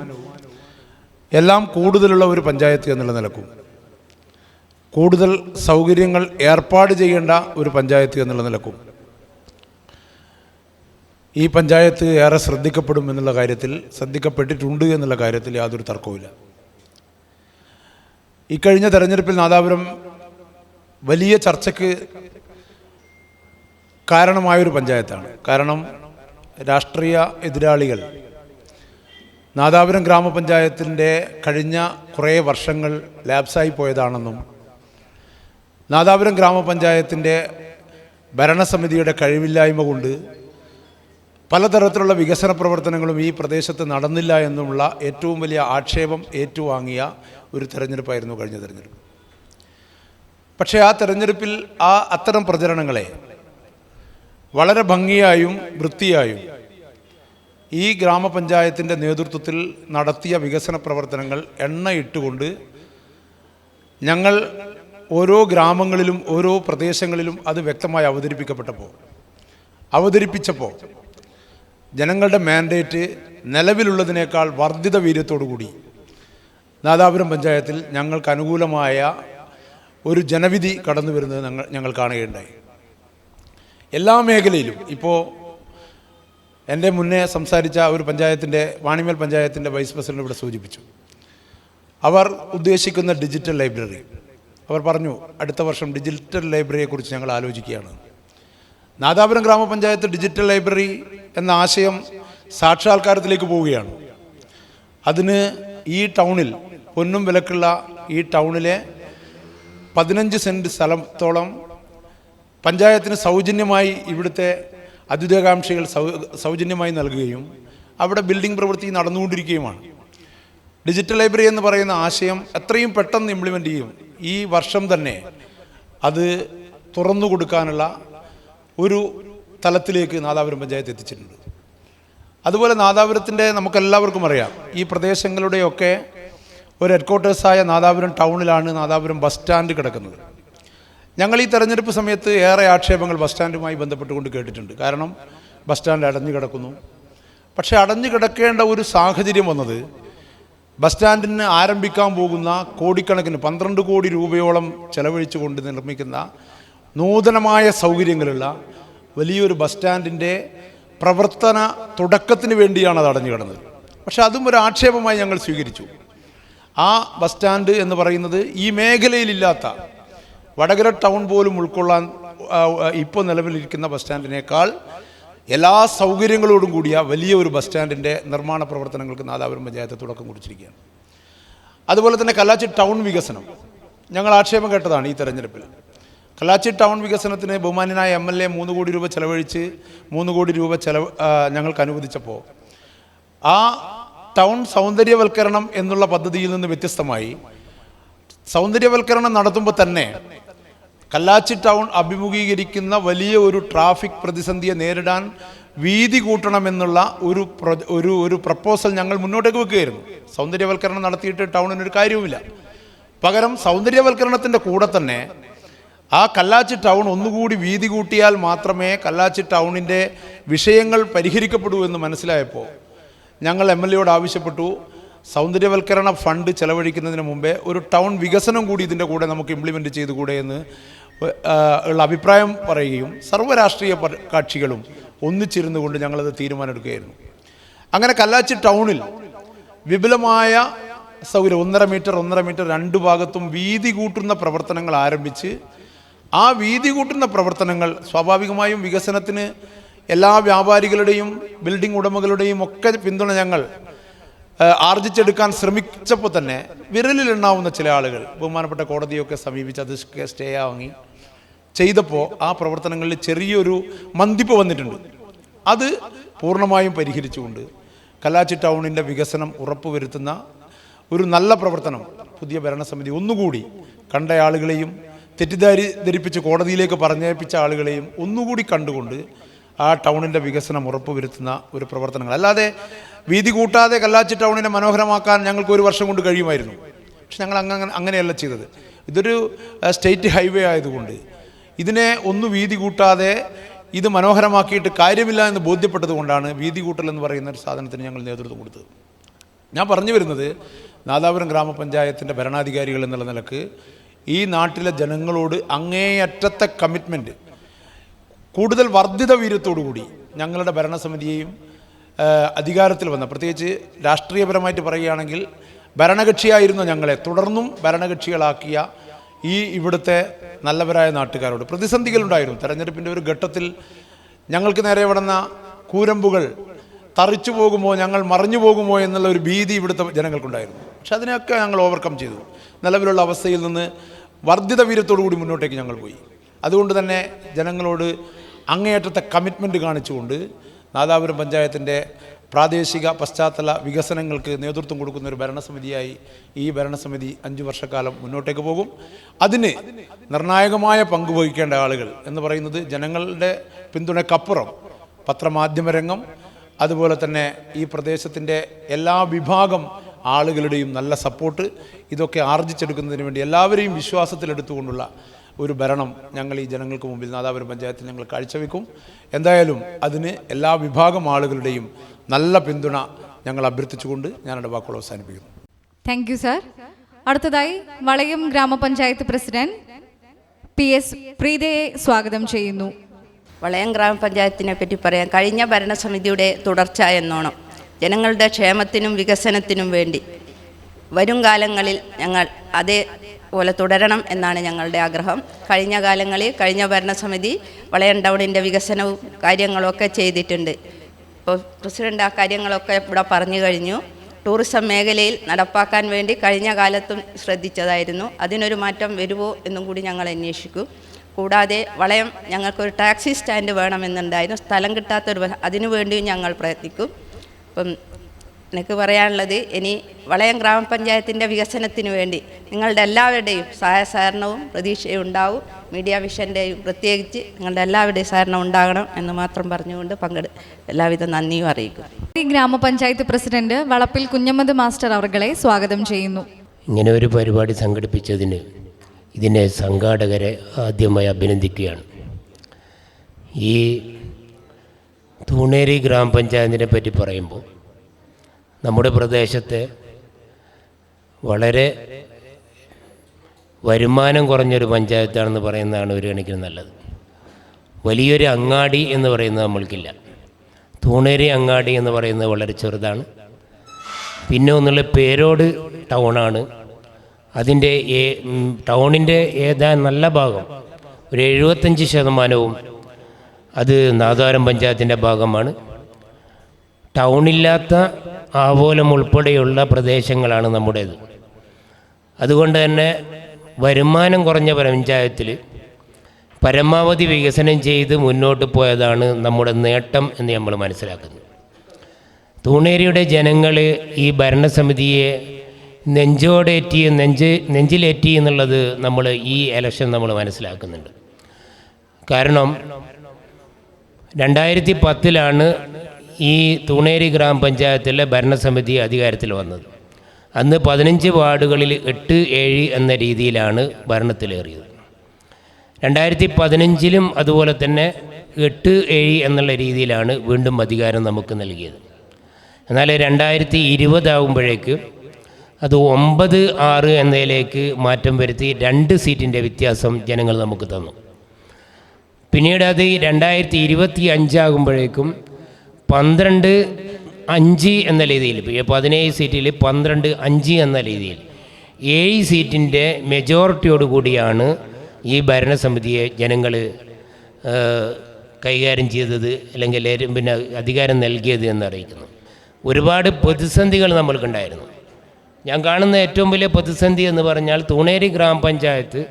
എല്ലാം കൂടുതലുള്ള ഒരു പഞ്ചായത്ത് എന്നുള്ള നിലക്കും കൂടുതൽ സൗകര്യങ്ങൾ ഏർപ്പാട് ചെയ്യേണ്ട ഒരു പഞ്ചായത്ത് എന്നുള്ള നിലക്കും ഈ പഞ്ചായത്ത് ഏറെ ശ്രദ്ധിക്കപ്പെടും എന്നുള്ള കാര്യത്തിൽ, ശ്രദ്ധിക്കപ്പെട്ടിട്ടുണ്ട് എന്നുള്ള കാര്യത്തിൽ യാതൊരു തർക്കവുമില്ല. ഇക്കഴിഞ്ഞ തെരഞ്ഞെടുപ്പിൽ നാദാപുരം വലിയ ചർച്ചയ്ക്ക് കാരണമായൊരു പഞ്ചായത്താണ്. കാരണം രാഷ്ട്രീയ എതിരാളികൾ നാദാപുരം ഗ്രാമപഞ്ചായത്തിൻ്റെ കഴിഞ്ഞ കുറേ വർഷങ്ങൾ ലാപ്സായി പോയതാണെന്നും നാദാപുരം ഗ്രാമപഞ്ചായത്തിൻ്റെ ഭരണസമിതിയുടെ കഴിവില്ലായ്മ കൊണ്ട് പലതരത്തിലുള്ള വികസന പ്രവർത്തനങ്ങളും ഈ പ്രദേശത്ത് നടന്നില്ല എന്നുമുള്ള ഏറ്റവും വലിയ ആക്ഷേപം ഏറ്റുവാങ്ങിയ ഒരു തെരഞ്ഞെടുപ്പായിരുന്നു കഴിഞ്ഞ തെരഞ്ഞെടുപ്പ്. പക്ഷേ ആ തെരഞ്ഞെടുപ്പിൽ അത്തരം പ്രചരണങ്ങളെ വളരെ ഭംഗിയായും വൃത്തിയായും ഈ ഗ്രാമപഞ്ചായത്തിൻ്റെ നേതൃത്വത്തിൽ നടത്തിയ വികസന പ്രവർത്തനങ്ങൾ എണ്ണയിട്ടുകൊണ്ട് ഞങ്ങൾ ഓരോ ഗ്രാമങ്ങളിലും ഓരോ പ്രദേശങ്ങളിലും അത് വ്യക്തമായി അവതരിപ്പിച്ചപ്പോൾ ജനങ്ങളുടെ മാൻഡേറ്റ് നിലവിലുള്ളതിനേക്കാൾ വർദ്ധിത വീര്യത്തോടുകൂടി നാദാപുരം പഞ്ചായത്തിൽ ഞങ്ങൾക്ക് അനുകൂലമായ ഒരു ജനവിധി കടന്നു വരുന്നത് ഞങ്ങൾ കാണുകയുണ്ടായി. എല്ലാ മേഖലയിലും ഇപ്പോൾ എൻ്റെ മുന്നേ സംസാരിച്ച ഒരു പഞ്ചായത്തിൻ്റെ വാണിമേൽ പഞ്ചായത്തിൻ്റെ വൈസ് പ്രസിഡന്റ് ഇവിടെ സൂചിപ്പിച്ചു. അവർ ഉദ്ദേശിക്കുന്ന ഡിജിറ്റൽ ലൈബ്രറി, അവർ പറഞ്ഞു അടുത്ത വർഷം ഡിജിറ്റൽ ലൈബ്രറിയെക്കുറിച്ച് ഞങ്ങൾ ആലോചിക്കുകയാണ്. നാദാപുരം ഗ്രാമപഞ്ചായത്ത് ഡിജിറ്റൽ ലൈബ്രറി എന്ന ആശയം സാക്ഷാത്കാരത്തിലേക്ക് പോവുകയാണ്. അതിന് ഈ ടൗണിൽ പൊന്നും വിലക്കുള്ള ഈ ടൗണിലെ 15 സെൻറ്റ് സ്ഥലത്തോളം പഞ്ചായത്തിന് സൗജന്യമായി ഇവിടുത്തെ അഭ്യുദയകാംക്ഷികൾ സൗജന്യമായി നൽകുകയും അവിടെ ബിൽഡിംഗ് പ്രവൃത്തി നടന്നുകൊണ്ടിരിക്കുകയുമാണ്. ഡിജിറ്റൽ ലൈബ്രറി എന്ന് പറയുന്ന ആശയം എത്രയും പെട്ടെന്ന് ഇംപ്ലിമെൻ്റ് ചെയ്യും. ഈ വർഷം തന്നെ അത് തുറന്നു കൊടുക്കാനുള്ള ഒരു തലത്തിലേക്ക് നാദാപുരം പഞ്ചായത്ത് എത്തിച്ചിട്ടുണ്ട്. അതുപോലെ നാദാപുരത്തിൻ്റെ നമുക്കെല്ലാവർക്കും അറിയാം, ഈ പ്രദേശങ്ങളുടെയൊക്കെ ഒരു ഹെഡ്ക്വാർട്ടേഴ്സായ നാദാപുരം ടൗണിലാണ് നാദാപുരം ബസ് സ്റ്റാൻഡ് കിടക്കുന്നത്. ഞങ്ങൾ ഈ തെരഞ്ഞെടുപ്പ് സമയത്ത് ഏറെ ആക്ഷേപങ്ങൾ ബസ് സ്റ്റാൻഡുമായി ബന്ധപ്പെട്ടുകൊണ്ട് കേട്ടിട്ടുണ്ട്. കാരണം ബസ് സ്റ്റാൻഡ് അടഞ്ഞു കിടക്കുന്നു. പക്ഷേ അടഞ്ഞു കിടക്കേണ്ട ഒരു സാഹചര്യം വന്നത് ബസ് സ്റ്റാൻഡിന് ആരംഭിക്കാൻ പോകുന്ന കോടിക്കണക്കിന് 12 കോടി രൂപയോളം ചെലവഴിച്ചുകൊണ്ട് നിർമ്മിക്കുന്ന നൂതനമായ സൗകര്യങ്ങളുള്ള വലിയൊരു ബസ് സ്റ്റാൻഡിൻ്റെ പ്രവർത്തന തുടക്കത്തിന് വേണ്ടിയാണ് അത് അടഞ്ഞു കിടന്നത്. പക്ഷെ അതും ഒരു ആക്ഷേപമായി ഞങ്ങൾ സ്വീകരിച്ചു. ആ ബസ് സ്റ്റാൻഡ് എന്ന് പറയുന്നത് ഈ മേഖലയിലില്ലാത്ത, വടകര ടൗൺ പോലും ഉൾക്കൊള്ളാൻ ഇപ്പോൾ നിലവിലിരിക്കുന്ന ബസ് സ്റ്റാൻഡിനേക്കാൾ എല്ലാ സൗകര്യങ്ങളോടും കൂടിയ വലിയ ഒരു ബസ് സ്റ്റാൻഡിൻ്റെ നിർമ്മാണ പ്രവർത്തനങ്ങൾക്ക് നാദാപുരം പഞ്ചായത്ത് തുടക്കം കുറിച്ചിരിക്കുകയാണ്. അതുപോലെ തന്നെ കല്ലാച്ചി ടൗൺ വികസനം ഞങ്ങൾ ആക്ഷേപം കേട്ടതാണ് ഈ തെരഞ്ഞെടുപ്പിൽ. കല്ലാച്ചി ടൗൺ വികസനത്തിന് ബഹുമാന്യനായ MLA 3 കോടി രൂപ ചെലവഴിച്ച് 3 കോടി രൂപ ഞങ്ങൾക്ക് അനുവദിച്ചപ്പോൾ ആ ടൗൺ സൗന്ദര്യവൽക്കരണം എന്നുള്ള പദ്ധതിയിൽ നിന്ന് വ്യത്യസ്തമായി സൗന്ദര്യവൽക്കരണം നടത്തുമ്പോൾ തന്നെ കല്ലാച്ചി ടൗൺ അഭിമുഖീകരിക്കുന്ന വലിയ ഒരു ട്രാഫിക് പ്രതിസന്ധിയെ നേരിടാൻ വീതി കൂട്ടണമെന്നുള്ള ഒരു പ്രപ്പോസൽ ഞങ്ങൾ മുന്നോട്ടേക്ക് വെക്കുകയായിരുന്നു. സൗന്ദര്യവൽക്കരണം നടത്തിയിട്ട് ടൗണിനൊരു കാര്യവുമില്ല. പകരം സൗന്ദര്യവൽക്കരണത്തിൻ്റെ കൂടെ തന്നെ ആ കല്ലാച്ചി ടൗൺ ഒന്നുകൂടി വീതി കൂട്ടിയാൽ മാത്രമേ കല്ലാച്ചി ടൗണിൻ്റെ വിഷയങ്ങൾ പരിഹരിക്കപ്പെടൂ എന്ന് മനസ്സിലായപ്പോൾ ഞങ്ങൾ MLA ആവശ്യപ്പെട്ടു, സൗന്ദര്യവൽക്കരണ ഫണ്ട് ചെലവഴിക്കുന്നതിന് മുമ്പേ ഒരു ടൗൺ വികസനം കൂടി ഇതിൻ്റെ കൂടെ നമുക്ക് ഇംപ്ലിമെൻറ്റ് ചെയ്തുകൂടെ എന്ന് ഉള്ള അഭിപ്രായം പറയുകയും സർവ്വരാഷ്ട്രീയ കക്ഷികളും ഒന്നിച്ചിരുന്നു കൊണ്ട് ഞങ്ങളത് തീരുമാനമെടുക്കുകയായിരുന്നു. അങ്ങനെ കല്ലാച്ചി ടൗണിൽ വിപുലമായ സൗകര്യം 1.5 മീറ്റർ 2 ഭാഗത്തും വീതി കൂട്ടുന്ന പ്രവർത്തനങ്ങൾ ആരംഭിച്ച് ആ വീതി കൂട്ടുന്ന പ്രവർത്തനങ്ങൾ സ്വാഭാവികമായും വികസനത്തിന് എല്ലാ വ്യാപാരികളുടെയും ബിൽഡിംഗ് ഉടമകളുടെയും ഒക്കെ പിന്തുണ ഞങ്ങൾ ആർജിച്ചെടുക്കാൻ ശ്രമിച്ചപ്പോൾ തന്നെ വിരലിലുണ്ടാവുന്ന ചില ആളുകൾ ബഹുമാനപ്പെട്ട കോടതിയൊക്കെ സമീപിച്ച് അത് സ്റ്റേ വാങ്ങി ചെയ്തപ്പോൾ ആ പ്രവർത്തനങ്ങളിൽ ചെറിയൊരു മന്ദിപ്പ് വന്നിട്ടുണ്ട്. അത് പൂർണ്ണമായും പരിഹരിച്ചുകൊണ്ട് കല്ലാച്ചി ടൗണിൻ്റെ വികസനം ഉറപ്പുവരുത്തുന്ന ഒരു നല്ല പ്രവർത്തനം പുതിയ ഭരണസമിതി ഒന്നുകൂടി കണ്ട ആളുകളെയും തെറ്റിദ്ധരിപ്പിച്ച് കോടതിയിലേക്ക് പറഞ്ഞേൽപ്പിച്ച ആളുകളെയും ഒന്നുകൂടി കണ്ടുകൊണ്ട് ആ ടൗണിൻ്റെ വികസനം ഉറപ്പുവരുത്തുന്ന ഒരു പ്രവർത്തനങ്ങൾ. അല്ലാതെ വീതി കൂട്ടാതെ കല്ലാച്ചി ടൗണിനെ മനോഹരമാക്കാൻ ഞങ്ങൾക്ക് 1 വർഷം കൊണ്ട് കഴിയുമായിരുന്നു. പക്ഷെ ഞങ്ങൾ അങ്ങനെയല്ല ചെയ്തത്. ഇതൊരു സ്റ്റേറ്റ് ഹൈവേ ആയതുകൊണ്ട് ഇതിനെ വീതി കൂട്ടാതെ ഇത് മനോഹരമാക്കിയിട്ട് കാര്യമില്ല എന്ന് ബോധ്യപ്പെട്ടത് കൊണ്ടാണ് വീതി കൂട്ടൽ എന്ന് പറയുന്ന ഒരു സാധനത്തിന് ഞങ്ങൾ നേതൃത്വം കൊടുത്തത്. ഞാൻ പറഞ്ഞു വരുന്നത് നാദാപുരം ഗ്രാമപഞ്ചായത്തിൻ്റെ ഭരണാധികാരികൾ എന്നുള്ള നിലക്ക് ഈ നാട്ടിലെ ജനങ്ങളോട് അങ്ങേയറ്റത്തെ കമ്മിറ്റ്മെൻറ്റ്, കൂടുതൽ വർദ്ധിത വീര്യത്തോടുകൂടി ഞങ്ങളുടെ ഭരണസമിതിയെയും അധികാരത്തിൽ വന്ന, പ്രത്യേകിച്ച് രാഷ്ട്രീയപരമായിട്ട് പറയുകയാണെങ്കിൽ ഭരണകക്ഷിയായിരുന്നു ഞങ്ങളെ തുടർന്നും ഭരണകക്ഷികളാക്കിയ ഈ ഇവിടുത്തെ നല്ലവരായ നാട്ടുകാരോട് പ്രതിസന്ധികളുണ്ടായിരുന്നു. തെരഞ്ഞെടുപ്പിൻ്റെ ഒരു ഘട്ടത്തിൽ ഞങ്ങൾക്ക് നേരെ വിടുന്ന കൂരമ്പുകൾ തറിച്ചു പോകുമോ, ഞങ്ങൾ മറിഞ്ഞു പോകുമോ എന്നുള്ള ഒരു ഭീതി ഇവിടുത്തെ ജനങ്ങൾക്കുണ്ടായിരുന്നു. പക്ഷെ അതിനെയൊക്കെ ഞങ്ങൾ ഓവർകം ചെയ്തു. നിലവിലുള്ള അവസ്ഥയിൽ നിന്ന് വർദ്ധിത വീര്യത്തോടു കൂടി മുന്നോട്ടേക്ക് ഞങ്ങൾ പോയി. അതുകൊണ്ട് തന്നെ ജനങ്ങളോട് അങ്ങേയറ്റത്തെ കമ്മിറ്റ്മെൻറ്റ് കാണിച്ചുകൊണ്ട് നാദാപുരം പഞ്ചായത്തിൻ്റെ പ്രാദേശിക പശ്ചാത്തല വികസനങ്ങൾക്ക് നേതൃത്വം കൊടുക്കുന്ന ഒരു ഭരണസമിതിയായി ഈ ഭരണസമിതി 5 വർഷക്കാലം മുന്നോട്ടേക്ക് പോകും. അതിന് നിർണായകമായ പങ്ക് വഹിക്കേണ്ട ആളുകൾ എന്ന് പറയുന്നത് ജനങ്ങളുടെ പിന്തുണയ്ക്കപ്പുറം പത്രമാധ്യമ രംഗം, അതുപോലെ തന്നെ ഈ പ്രദേശത്തിൻ്റെ എല്ലാ വിഭാഗം ആളുകളുടെയും നല്ല സപ്പോർട്ട്, ഇതൊക്കെ ആർജിച്ചെടുക്കുന്നതിന് വേണ്ടി എല്ലാവരെയും വിശ്വാസത്തിലെടുത്തുകൊണ്ടുള്ള ഒരു ഭരണം ഞങ്ങൾ ഈ ജനങ്ങൾക്ക് മുമ്പിൽ നാദാപുരം പഞ്ചായത്തിൽ ഞങ്ങൾ കാഴ്ചവെക്കും. എന്തായാലും അതിന് എല്ലാ വിഭാഗം ആളുകളുടെയും നല്ല പിന്തുണ ഞങ്ങൾ അഭ്യർത്ഥിച്ചുകൊണ്ട് ഞാനെൻ്റെ വാക്കുകൾ അവസാനിപ്പിക്കുന്നു. Thank you sir. അടുത്തതായി വളയം ഗ്രാമപഞ്ചായത്ത് പ്രസിഡന്റ് PS പ്രീതയെ സ്വാഗതം ചെയ്യുന്നു. വളയം ഗ്രാമപഞ്ചായത്തിനെ പറ്റി പറയാൻ, കഴിഞ്ഞ ഭരണസമിതിയുടെ തുടർച്ച എന്നോണം ജനങ്ങളുടെ ക്ഷേമത്തിനും വികസനത്തിനും വേണ്ടി വരും കാലങ്ങളിൽ ഞങ്ങൾ അതേപോലെ തുടരണം എന്നാണ് ഞങ്ങളുടെ ആഗ്രഹം. കഴിഞ്ഞ കാലങ്ങളിൽ കഴിഞ്ഞ ഭരണസമിതി വളയം ടൗണിൻ്റെ വികസനവും കാര്യങ്ങളൊക്കെ ചെയ്തിട്ടുണ്ട്. ഇപ്പോൾ പ്രസിഡന്റ് ആ കാര്യങ്ങളൊക്കെ ഇവിടെ പറഞ്ഞു കഴിഞ്ഞു. ടൂറിസം മേഖലയിൽ നടപ്പാക്കാൻ വേണ്ടി കഴിഞ്ഞ കാലത്തും ശ്രദ്ധിച്ചതായിരുന്നു. അതിനൊരു മാറ്റം വരുമോ എന്നും കൂടി ഞങ്ങൾ അന്വേഷിക്കും. കൂടാതെ വളയം ഞങ്ങൾക്കൊരു ടാക്സി സ്റ്റാൻഡ് വേണമെന്നുണ്ടായിരുന്നു. സ്ഥലം അതിനു വേണ്ടിയും ഞങ്ങൾ പ്രയത്നിക്കും. അപ്പം എനിക്ക് പറയാനുള്ളത്, ഇനി വളയം ഗ്രാമപഞ്ചായത്തിൻ്റെ വികസനത്തിന് വേണ്ടി നിങ്ങളുടെ എല്ലാവരുടെയും സഹായ സഹകരണവും പ്രതീക്ഷയും ഉണ്ടാവും. മീഡിയ വിഷൻ്റെയും പ്രത്യേകിച്ച് നിങ്ങളുടെ എല്ലാവരുടെയും സഹകരണം ഉണ്ടാകണം എന്ന് മാത്രം പറഞ്ഞുകൊണ്ട് എല്ലാവിധ നന്ദിയും അറിയിക്കും. ഗ്രാമപഞ്ചായത്ത് പ്രസിഡന്റ് വളപ്പിൽ കുഞ്ഞമ്മദ് മാസ്റ്റർ അവർകളെ സ്വാഗതം ചെയ്യുന്നു. ഇങ്ങനെ ഒരു പരിപാടി സംഘടിപ്പിച്ചതിന് ഇതിനെ സംഘാടകരെ ആദ്യമായി അഭിനന്ദിക്കുകയാണ്. ഈ തൂണേരി ഗ്രാമപഞ്ചായത്തിനെ പറ്റി പറയുമ്പോൾ നമ്മുടെ പ്രദേശത്തെ വളരെ വരുമാനം കുറഞ്ഞൊരു പഞ്ചായത്താണെന്ന് പറയുന്നതാണ് ഒരു കണക്കിന് നല്ലത്. വലിയൊരു അങ്ങാടി എന്ന് പറയുന്നത് നമ്മൾക്കില്ല. തൂണേരി അങ്ങാടി എന്ന് പറയുന്നത് വളരെ ചെറുതാണ്. പിന്നെ ഒന്നുള്ള പേരോട് ടൗണാണ്. അതിൻ്റെ ടൗണിൻ്റെ നല്ല ഭാഗം ഒരു 75% അത് നാദാപുരം പഞ്ചായത്തിൻ്റെ ഭാഗമാണ്. ടൗണില്ലാത്ത ആവോലം ഉൾപ്പെടെയുള്ള പ്രദേശങ്ങളാണ് നമ്മുടേത്. അതുകൊണ്ട് തന്നെ വരുമാനം കുറഞ്ഞ പഞ്ചായത്തിൽ പരമാവധി വികസനം ചെയ്ത് മുന്നോട്ട് പോയതാണ് നമ്മുടെ നേട്ടം എന്ന് നമ്മൾ മനസ്സിലാക്കുന്നത്. തൂണേരിയുടെ ജനങ്ങൾ ഈ ഭരണസമിതിയെ നെഞ്ചിലേറ്റി എന്നുള്ളത് നമ്മൾ ഈ ഇലക്ഷൻ നമ്മൾ മനസ്സിലാക്കുന്നുണ്ട്. കാരണം 2010 ഈ തൂണേരി ഗ്രാമപഞ്ചായത്തിലെ ഭരണസമിതി അധികാരത്തിൽ വന്നത്. അന്ന് 15 വാർഡുകളിൽ 8-7 എന്ന രീതിയിലാണ് ഭരണത്തിലേറിയത്. 2015 അതുപോലെ തന്നെ 8-7 എന്നുള്ള രീതിയിലാണ് വീണ്ടും അധികാരം നമുക്ക് നൽകിയത്. എന്നാൽ 2020 ആകുമ്പോഴേക്ക് അത് 9-6 എന്നതിലേക്ക് മാറ്റം വരുത്തി 2 സീറ്റിൻ്റെ വ്യത്യാസം ജനങ്ങൾ നമുക്ക് തന്നു. പിന്നീട് അത് 2025 ആകുമ്പോഴേക്കും 12-5 എന്ന രീതിയിൽ 17 സീറ്റിൽ 12-5 എന്ന രീതിയിൽ 7 സീറ്റിൻ്റെ മെജോറിറ്റിയോടുകൂടിയാണ് ഈ ഭരണസമിതിയെ ജനങ്ങൾ കൈകാര്യം ചെയ്തത്, അല്ലെങ്കിൽ പിന്നെ അധികാരം നൽകിയത് എന്നറിയിക്കുന്നു. ഒരുപാട് പ്രതിസന്ധികൾ നമ്മൾക്കുണ്ടായിരുന്നു. ഞാൻ കാണുന്ന ഏറ്റവും വലിയ പ്രതിസന്ധി എന്ന് പറഞ്ഞാൽ തൂണേരി ഗ്രാമപഞ്ചായത്ത്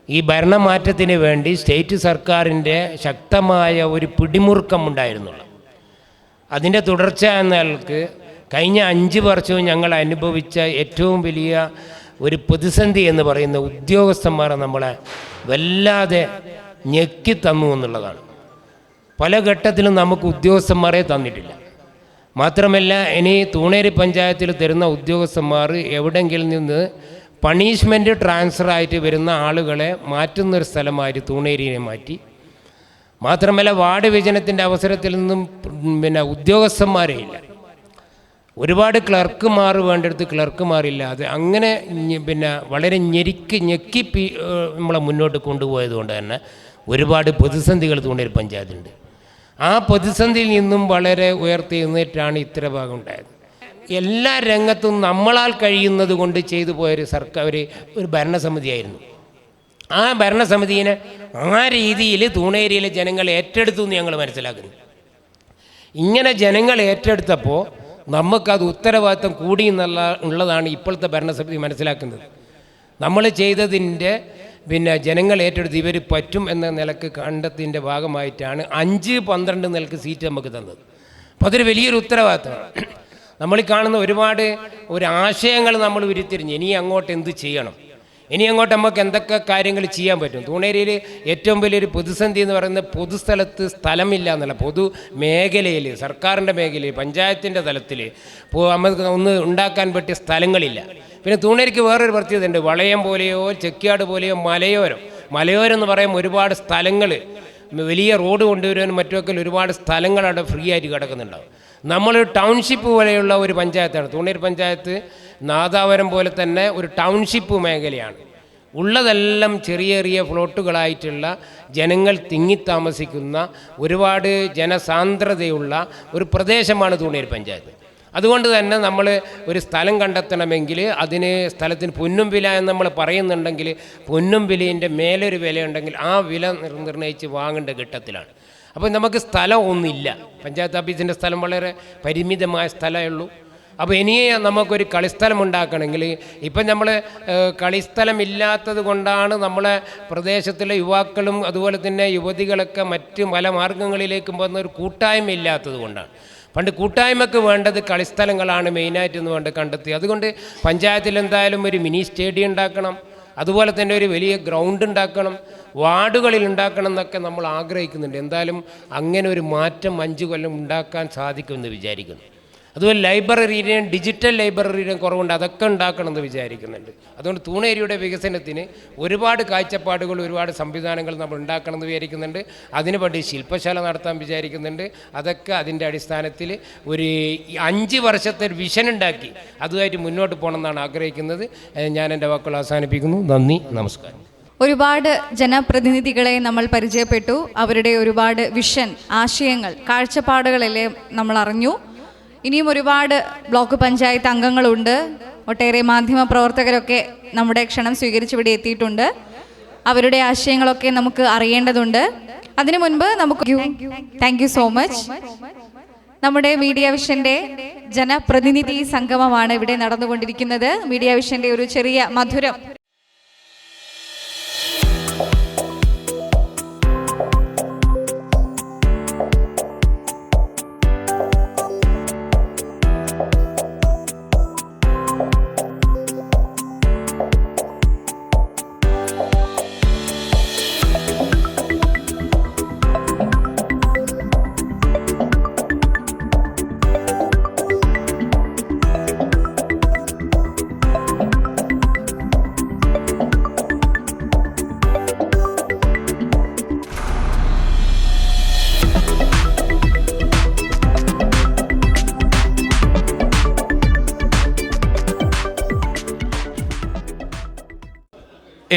ഈ ഭരണമാറ്റത്തിന് വേണ്ടി സ്റ്റേറ്റ് സർക്കാരിൻ്റെ ശക്തമായ ഒരു പിടിമുറുക്കം ഉണ്ടായിരുന്നുള്ളൂ. അതിൻ്റെ തുടർച്ച എന്നയാൾക്ക് കഴിഞ്ഞ 5 വർഷവും ഞങ്ങൾ അനുഭവിച്ച ഏറ്റവും വലിയ ഒരു പ്രതിസന്ധി എന്ന് പറയുന്ന ഉദ്യോഗസ്ഥന്മാരെ നമ്മളെ വല്ലാതെ ഞെക്കി തന്നു എന്നുള്ളതാണ്. പല ഘട്ടത്തിലും നമുക്ക് ഉദ്യോഗസ്ഥന്മാരെ തന്നിട്ടില്ല. മാത്രമല്ല, ഇനി തൂണേരി പഞ്ചായത്തിൽ തരുന്ന ഉദ്യോഗസ്ഥന്മാർ എവിടെയെങ്കിലും നിന്ന് പണിഷ്മെൻറ്റ് ട്രാൻസ്ഫറായിട്ട് വരുന്ന ആളുകളെ മാറ്റുന്നൊരു സ്ഥലമായിട്ട് തൂണേരിയെ മാറ്റി. മാത്രമല്ല, വാർഡ് വിഭജനത്തിൻ്റെ അവസരത്തിൽ നിന്നും പിന്നെ ഉദ്യോഗസ്ഥന്മാരേ ഇല്ല. ഒരുപാട് ക്ലർക്കുമാർ വേണ്ടെടുത്ത് ക്ലർക്കുമാരില്ലാതെ അങ്ങനെ പിന്നെ വളരെ ഞെക്കി നമ്മളെ മുന്നോട്ട് കൊണ്ടുപോയത് കൊണ്ട് തന്നെ ഒരുപാട് പ്രതിസന്ധികൾ തൂണേരി പഞ്ചായത്തുണ്ട്. ആ പ്രതിസന്ധിയിൽ നിന്നും വളരെ ഉയർത്തി നിന്നിട്ടാണ് ഇത്ര ഭാഗം ഉണ്ടായത്. എല്ലാ രംഗത്തും നമ്മളാൽ കഴിയുന്നത് കൊണ്ട് ചെയ്തു പോയൊരു സർക്കാർ ഒരു ഭരണസമിതിയായിരുന്നു. ആ ഭരണസമിതിയെ ആ രീതിയിൽ തൂണേരിയിലെ ജനങ്ങൾ ഏറ്റെടുത്തു എന്ന് ഞങ്ങൾ മനസ്സിലാക്കുന്നു. ഇങ്ങനെ ജനങ്ങൾ ഏറ്റെടുത്തപ്പോൾ നമുക്കത് ഉത്തരവാദിത്വം കൂടി ഉള്ളതാണ് ഇപ്പോഴത്തെ ഭരണസമിതി മനസ്സിലാക്കുന്നത്. നമ്മൾ ചെയ്തതിൻ്റെ പിന്നെ ജനങ്ങൾ ഏറ്റെടുത്ത് ഇവർ പറ്റും എന്ന നിലക്ക് കണ്ടതിൻ്റെ ഭാഗമായിട്ടാണ് 5-12 നിലക്ക് സീറ്റ് നമുക്ക് തന്നത്. അപ്പോൾ അതൊരു വലിയൊരു ഉത്തരവാദിത്തമാണ്. നമ്മൾ കാണുന്ന ഒരുപാട് ആശയങ്ങൾ നമ്മൾ ഉരുത്തിരിഞ്ഞ് ഇനി അങ്ങോട്ട് എന്ത് ചെയ്യണം, ഇനി അങ്ങോട്ട് നമുക്ക് എന്തൊക്കെ കാര്യങ്ങൾ ചെയ്യാൻ പറ്റും. തൂണേരിയിൽ ഏറ്റവും വലിയൊരു പ്രതിസന്ധി എന്ന് പറയുന്നത് പൊതുസ്ഥലത്ത് സ്ഥലമില്ല എന്നുള്ള, പൊതു മേഖലയിൽ സർക്കാരിൻ്റെ മേഖലയിൽ പഞ്ചായത്തിൻ്റെ തലത്തിൽ നമുക്ക് ഒന്ന് ഉണ്ടാക്കാൻ പറ്റിയ സ്ഥലങ്ങളില്ല. പിന്നെ തൂണേരിക്ക് വേറൊരു പ്രത്യേകത ഉണ്ട്. വളയം പോലെയോ ചെക്കിയാട് പോലെയോ മലയോരം എന്ന് പറയുമ്പോൾ ഒരുപാട് സ്ഥലങ്ങൾ, വലിയ റോഡ് കൊണ്ടുവരാനും മറ്റുമൊക്കെ ഒരുപാട് സ്ഥലങ്ങൾ അവിടെ ഫ്രീ ആയിട്ട് കിടക്കുന്നുണ്ടാവും. നമ്മൾ ടൗൺഷിപ്പ് പോലെയുള്ള ഒരു പഞ്ചായത്താണ് തൂണേരി പഞ്ചായത്ത്. നാദാപുരം പോലെ തന്നെ ഒരു ടൗൺഷിപ്പ് മേഖലയാണ്. ഉള്ളതെല്ലാം ചെറിയ ഫ്ലോട്ടുകളായിട്ടുള്ള ജനങ്ങൾ തിങ്ങിത്താമസിക്കുന്ന ഒരുപാട് ജനസാന്ദ്രതയുള്ള ഒരു പ്രദേശമാണ് തൂണേരി പഞ്ചായത്ത്. അതുകൊണ്ട് തന്നെ നമ്മൾ ഒരു സ്ഥലം കണ്ടെത്തണമെങ്കിൽ അതിന് സ്ഥലത്തിന് പൊന്നും വില എന്ന് നമ്മൾ പറയുന്നുണ്ടെങ്കിൽ പൊന്നും വിലയിൻ്റെ മേലൊരു വിലയുണ്ടെങ്കിൽ ആ വില നിർണ്ണയിച്ച് വാങ്ങേണ്ട ഘട്ടത്തിലാണ്. അപ്പോൾ നമുക്ക് സ്ഥലം ഒന്നുമില്ല. പഞ്ചായത്ത് ഓഫീസിൻ്റെ സ്ഥലം വളരെ പരിമിതമായ സ്ഥലമേ ഉള്ളൂ. അപ്പോൾ ഇനിയേ നമുക്കൊരു കളിസ്ഥലം ഉണ്ടാക്കണമെങ്കിൽ ഇപ്പം നമ്മൾ കളിസ്ഥലമില്ലാത്തത് കൊണ്ടാണ് നമ്മളെ പ്രദേശത്തിലെ യുവാക്കളും അതുപോലെ തന്നെ യുവതികളൊക്കെ മറ്റ് പല മാർഗങ്ങളിലേക്കും പോകുന്ന ഒരു കൂട്ടായ്മ ഇല്ലാത്തത് കൊണ്ടാണ്. പണ്ട് കൂട്ടായ്മക്ക് വേണ്ടത് കളിസ്ഥലങ്ങളാണ് മെയിനായിട്ടെന്ന് വേണ്ട കണ്ടെത്തി. അതുകൊണ്ട് പഞ്ചായത്തിൽ എന്തായാലും ഒരു മിനി സ്റ്റേഡിയം ഉണ്ടാക്കണം, അതുപോലെ തന്നെ ഒരു വലിയ ഗ്രൗണ്ട് ഉണ്ടാക്കണം, വാർഡുകളിൽ ഉണ്ടാക്കണം എന്നൊക്കെ നമ്മൾ ആഗ്രഹിക്കുന്നുണ്ട്. എന്തായാലും അങ്ങനെ ഒരു മാറ്റം 5 കൊല്ലം ഉണ്ടാക്കാൻ സാധിക്കുമെന്ന് വിചാരിക്കുന്നു. അതുപോലെ ലൈബ്രറിയുടെയും ഡിജിറ്റൽ ലൈബ്രറിയുടെയും കുറവുണ്ട്, അതൊക്കെ ഉണ്ടാക്കണമെന്ന് വിചാരിക്കുന്നുണ്ട്. അതുകൊണ്ട് തൂണേരിയുടെ വികസനത്തിന് ഒരുപാട് കാഴ്ചപ്പാടുകൾ, ഒരുപാട് സംവിധാനങ്ങൾ നമ്മൾ ഉണ്ടാക്കണമെന്ന് വിചാരിക്കുന്നുണ്ട്. അതിനുവേണ്ടി ശില്പശാല നടത്താൻ വിചാരിക്കുന്നുണ്ട്. അതൊക്കെ അതിൻ്റെ അടിസ്ഥാനത്തിൽ ഒരു 5 വർഷത്തെ ഒരു വിഷൻ ഉണ്ടാക്കി അതുമായിട്ട് മുന്നോട്ട് പോകണമെന്നാണ് ആഗ്രഹിക്കുന്നത്. ഞാൻ എൻ്റെ വാക്കുകൾ അവസാനിപ്പിക്കുന്നു. നന്ദി, നമസ്കാരം. ഒരുപാട് ജനപ്രതിനിധികളെ നമ്മൾ പരിചയപ്പെട്ടു. അവരുടെ ഒരുപാട് വിഷൻ, ആശയങ്ങൾ, കാഴ്ചപ്പാടുകളെല്ലാം നമ്മൾ അറിഞ്ഞു. ഇനിയും ഒരുപാട് ബ്ലോക്ക് പഞ്ചായത്ത് അംഗങ്ങളുണ്ട്. ഒട്ടേറെ മാധ്യമ പ്രവർത്തകരൊക്കെ നമ്മുടെ ക്ഷണം സ്വീകരിച്ച് ഇവിടെ എത്തിയിട്ടുണ്ട്. അവരുടെ ആശയങ്ങളൊക്കെ നമുക്ക് അറിയേണ്ടതുണ്ട്. അതിനു മുൻപ് നമുക്ക് താങ്ക് യു സോ മച്ച്. നമ്മുടെ മീഡിയ വിഷന്റെ ജനപ്രതിനിധി സംഗമമാണ് ഇവിടെ നടന്നുകൊണ്ടിരിക്കുന്നത്. മീഡിയ വിഷന്റെ ഒരു ചെറിയ മധുരം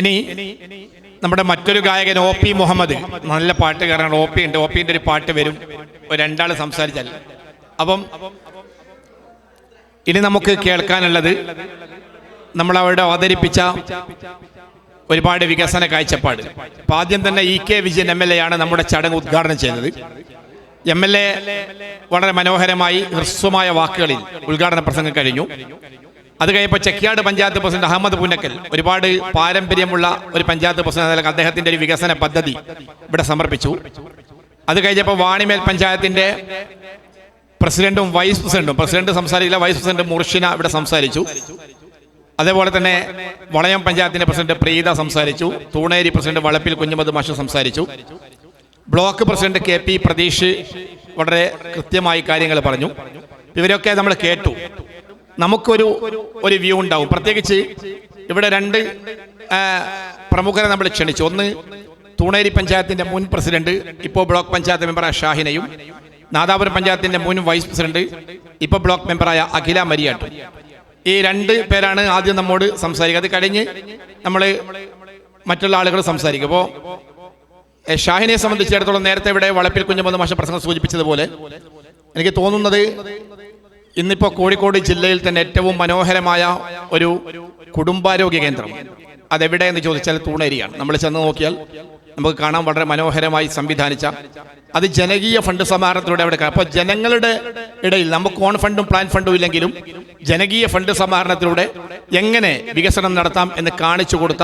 ഇനി നമ്മുടെ മറ്റൊരു ഗായകൻ OP മുഹമ്മദ്, നല്ല പാട്ടുകാരനാണ്. OP ഉണ്ട്. OPൻ്റെ ഒരു പാട്ട് വരും. ഒരു രണ്ടാൾ സംസാരിച്ചാൽ. അപ്പം ഇനി നമുക്ക് കേൾക്കാനുള്ളത് നമ്മളവിടെ അവതരിപ്പിച്ച ഒരുപാട് വികസന കാഴ്ചപ്പാട്. അപ്പം ആദ്യം തന്നെ EK വിജയൻ MLA ആണ് നമ്മുടെ ചടങ്ങ് ഉദ്ഘാടനം ചെയ്തത്. MLA വളരെ മനോഹരമായി ഹ്രസ്വമായ വാക്കുകളിൽ ഉദ്ഘാടന പ്രസംഗം കഴിഞ്ഞു. അത് കഴിയുമ്പോൾ ചെക്കിയാട് പഞ്ചായത്ത് പ്രസിഡന്റ് അഹമ്മദ് പുന്നക്കൽ, ഒരുപാട് പാരമ്പര്യമുള്ള ഒരു പഞ്ചായത്ത് പ്രസിഡന്റ്, അദ്ദേഹത്തിൻ്റെ ഒരു വികസന പദ്ധതി ഇവിടെ സമർപ്പിച്ചു. അത് കഴിഞ്ഞപ്പോൾ വാണിമേൽ പഞ്ചായത്തിൻ്റെ പ്രസിഡന്റും വൈസ് പ്രസിഡന്റും, പ്രസിഡന്റ് സംസാരിക്കില്ല, വൈസ് പ്രസിഡന്റ് മുർഷിന ഇവിടെ സംസാരിച്ചു. അതേപോലെ തന്നെ വളയം പഞ്ചായത്തിൻ്റെ പ്രസിഡന്റ് പ്രീത സംസാരിച്ചു. തൂണേരി പ്രസിഡന്റ് വളപ്പിൽ കുഞ്ഞുമത് മാഷ് സംസാരിച്ചു. ബ്ലോക്ക് പ്രസിഡന്റ് KP പ്രതീഷ് വളരെ കൃത്യമായി കാര്യങ്ങൾ പറഞ്ഞു. ഇവരൊക്കെ നമ്മൾ കേട്ടു. നമുക്കൊരു വ്യൂ ഉണ്ടാവും. പ്രത്യേകിച്ച് ഇവിടെ രണ്ട് പ്രമുഖരെ നമ്മൾ ക്ഷണിച്ചു. ഒന്ന് തൂണേരി പഞ്ചായത്തിൻ്റെ മുൻ പ്രസിഡന്റ്, ഇപ്പോൾ ബ്ലോക്ക് പഞ്ചായത്ത് മെമ്പറായ ഷാഹിനയും, നാദാപുരം പഞ്ചായത്തിൻ്റെ മുൻ വൈസ് പ്രസിഡന്റ്, ഇപ്പോൾ ബ്ലോക്ക് മെമ്പറായ അഖില മരിയാട്ടും. ഈ രണ്ട് പേരാണ് ആദ്യം നമ്മോട് സംസാരിക്കുക. അത് കഴിഞ്ഞ് നമ്മൾ മറ്റുള്ള ആളുകൾ സംസാരിക്കും. അപ്പോൾ ഷാഹിനെ സംബന്ധിച്ചിടത്തോളം നേരത്തെ ഇവിടെ വളപ്പിൽ കുഞ്ഞുമത് മാഷ പ്രസംഗം സൂചിപ്പിച്ചതുപോലെ എനിക്ക് തോന്നുന്നത് ഇന്നിപ്പോൾ കോഴിക്കോട് ജില്ലയിൽ തന്നെ ഏറ്റവും മനോഹരമായ ഒരു കുടുംബാരോഗ്യ കേന്ദ്രം അതെവിടെയെന്ന് ചോദിച്ചാൽ തൂണേരിയാണ്. നമ്മൾ ചെന്ന് നോക്കിയാൽ നമുക്ക് കാണാം, വളരെ മനോഹരമായി സംവിധാനിച്ച, അത് ജനകീയ ഫണ്ട് സമാഹരണത്തിലൂടെ അവിടെ. അപ്പോൾ ജനങ്ങളുടെ ഇടയിൽ നമുക്ക് ഓൺ ഫണ്ടും പ്ലാൻ ഫണ്ടും ഇല്ലെങ്കിലും ജനകീയ ഫണ്ട് സമാഹരണത്തിലൂടെ എങ്ങനെ വികസനം നടത്താം എന്ന് കാണിച്ചു കൊടുത്ത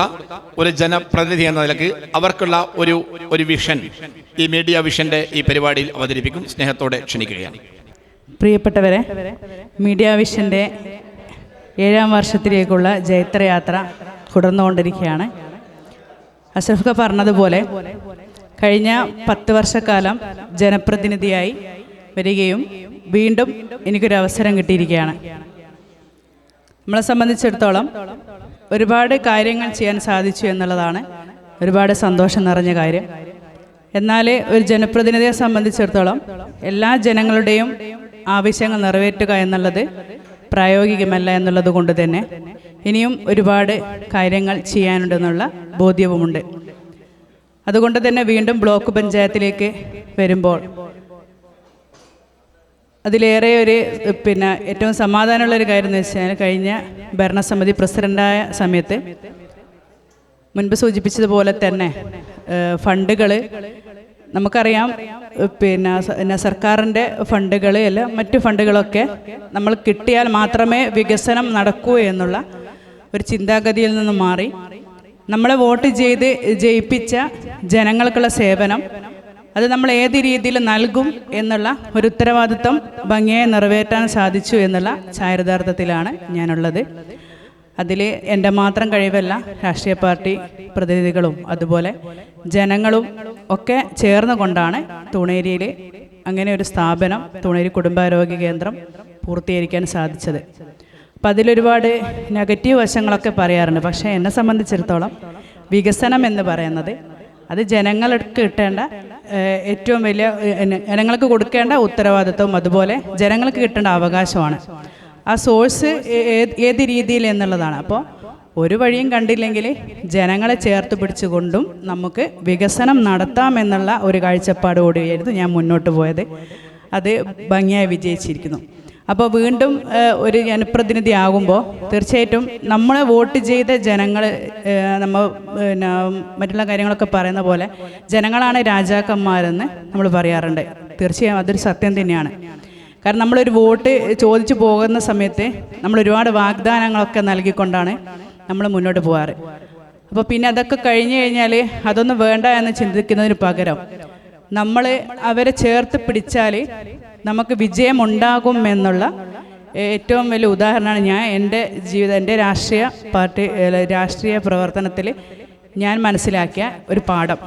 ഒരു ജനപ്രതിനിധി എന്ന നിലയ്ക്ക് അവർക്കുള്ള ഒരു വിഷൻ ഈ മീഡിയ വിഷന്റെ ഈ പരിപാടിയിൽ അവതരിപ്പിക്കും. സ്നേഹത്തോടെ ക്ഷണിക്കുകയാണ്. പ്രിയപ്പെട്ടവരെ, മീഡിയ വിഷൻ്റെ 7ാം വർഷത്തിലേക്കുള്ള ജൈത്രയാത്ര തുടർന്നുകൊണ്ടിരിക്കുകയാണ്. അഷ്റഫ് പറഞ്ഞതുപോലെ കഴിഞ്ഞ 10 വർഷക്കാലം ജനപ്രതിനിധിയായി വരികയും വീണ്ടും എനിക്കൊരു അവസരം കിട്ടിയിരിക്കുകയാണ്. നമ്മളെ സംബന്ധിച്ചിടത്തോളം ഒരുപാട് കാര്യങ്ങൾ ചെയ്യാൻ സാധിച്ചു എന്നുള്ളതാണ് ഒരുപാട് സന്തോഷം നിറഞ്ഞ കാര്യം. എന്നാൽ ഒരു ജനപ്രതിനിധിയെ സംബന്ധിച്ചിടത്തോളം എല്ലാ ജനങ്ങളുടെയും ആവശ്യങ്ങൾ നിറവേറ്റുക എന്നുള്ളത് പ്രായോഗികമല്ല എന്നുള്ളത് കൊണ്ട് തന്നെ ഇനിയും ഒരുപാട് കാര്യങ്ങൾ ചെയ്യാനുണ്ടെന്നുള്ള ബോധ്യവുമുണ്ട്. അതുകൊണ്ട് തന്നെ വീണ്ടും ബ്ലോക്ക് പഞ്ചായത്തിലേക്ക് വരുമ്പോൾ അതിലേറെ ഏറ്റവും സമാധാനമുള്ളൊരു കാര്യം എന്ന് വെച്ചാൽ കഴിഞ്ഞ ഭരണസമിതി പ്രസിഡൻ്റായ സമയത്ത് മുൻപ് സൂചിപ്പിച്ചതുപോലെ തന്നെ ഫണ്ടുകൾ നമുക്കറിയാം, സർക്കാരിൻ്റെ ഫണ്ടുകൾ അല്ല മറ്റു ഫണ്ടുകളൊക്കെ നമ്മൾ കിട്ടിയാൽ മാത്രമേ വികസനം നടക്കൂ എന്നുള്ള ഒരു ചിന്താഗതിയിൽ നിന്ന് മാറി നമ്മളെ വോട്ട് ചെയ്ത് ജയിപ്പിച്ച ജനങ്ങൾക്കുള്ള സേവനം അത് നമ്മൾ ഏത് രീതിയിൽ നൽകും എന്നുള്ള ഒരു ഉത്തരവാദിത്വം ഭംഗിയായി നിറവേറ്റാൻ സാധിച്ചു എന്നുള്ള ചാരിതാർത്ഥത്തിലാണ് ഞാനുള്ളത്. അതിൽ എൻ്റെ മാത്രം കഴിവല്ല, രാഷ്ട്രീയ പാർട്ടി പ്രതിനിധികളും അതുപോലെ ജനങ്ങളും ഒക്കെ ചേർന്ന് കൊണ്ടാണ് തൂണേരിയിൽ അങ്ങനെ ഒരു സ്ഥാപനം, തൂണേരി കുടുംബാരോഗ്യ കേന്ദ്രം പൂർത്തീകരിക്കാൻ സാധിച്ചത്. അപ്പം അതിലൊരുപാട് നെഗറ്റീവ് വശങ്ങളൊക്കെ പറയാറുണ്ട്. പക്ഷേ എന്നെ സംബന്ധിച്ചിടത്തോളം വികസനം എന്ന് പറയുന്നത് അത് ജനങ്ങൾക്ക് കിട്ടേണ്ട ഏറ്റവും വലിയ, ജനങ്ങൾക്ക് കൊടുക്കേണ്ട ഉത്തരവാദിത്വം അതുപോലെ ജനങ്ങൾക്ക് കിട്ടേണ്ട അവകാശമാണ്. ആ സോഴ്സ് ഏത് രീതിയിൽ എന്നുള്ളതാണ്. അപ്പോൾ ഒരു വഴിയും കണ്ടില്ലെങ്കിൽ ജനങ്ങളെ ചേർത്ത് പിടിച്ചുകൊണ്ടും നമുക്ക് വികസനം നടത്താമെന്നുള്ള ഒരു കാഴ്ചപ്പാടോടെയായിരുന്നു ഞാൻ മുന്നോട്ട് പോയത്. അത് ഭംഗിയായി വിജയിച്ചിരിക്കുന്നു. അപ്പോൾ വീണ്ടും ഒരു ജനപ്രതിനിധി ആകുമ്പോൾ തീർച്ചയായിട്ടും നമ്മളെ വോട്ട് ചെയ്ത ജനങ്ങൾ, നമ്മൾ പിന്നെ മറ്റുള്ള കാര്യങ്ങളൊക്കെ പറയുന്ന പോലെ ജനങ്ങളാണ് രാജാക്കന്മാരെന്ന് നമ്മൾ പറയാറുണ്ട്. തീർച്ചയായും അതൊരു സത്യം തന്നെയാണ്. കാരണം നമ്മളൊരു വോട്ട് ചോദിച്ചു പോകുന്ന സമയത്ത് നമ്മൾ ഒരുപാട് വാഗ്ദാനങ്ങളൊക്കെ നൽകിക്കൊണ്ടാണ് നമ്മൾ മുന്നോട്ട് പോകാറ്. അപ്പോൾ പിന്നെ അതൊക്കെ കഴിഞ്ഞു കഴിഞ്ഞാൽ അതൊന്നും വേണ്ട എന്ന് ചിന്തിക്കുന്നതിന് പകരം നമ്മൾ അവരെ ചേർത്ത് പിടിച്ചാൽ നമുക്ക് വിജയമുണ്ടാകും എന്നുള്ള ഏറ്റവും വലിയ ഉദാഹരണമാണ് ഞാൻ എൻ്റെ ജീവിതം, എൻ്റെ രാഷ്ട്രീയ പ്രവർത്തനത്തിൽ ഞാൻ മനസ്സിലാക്കിയ ഒരു പാഠം.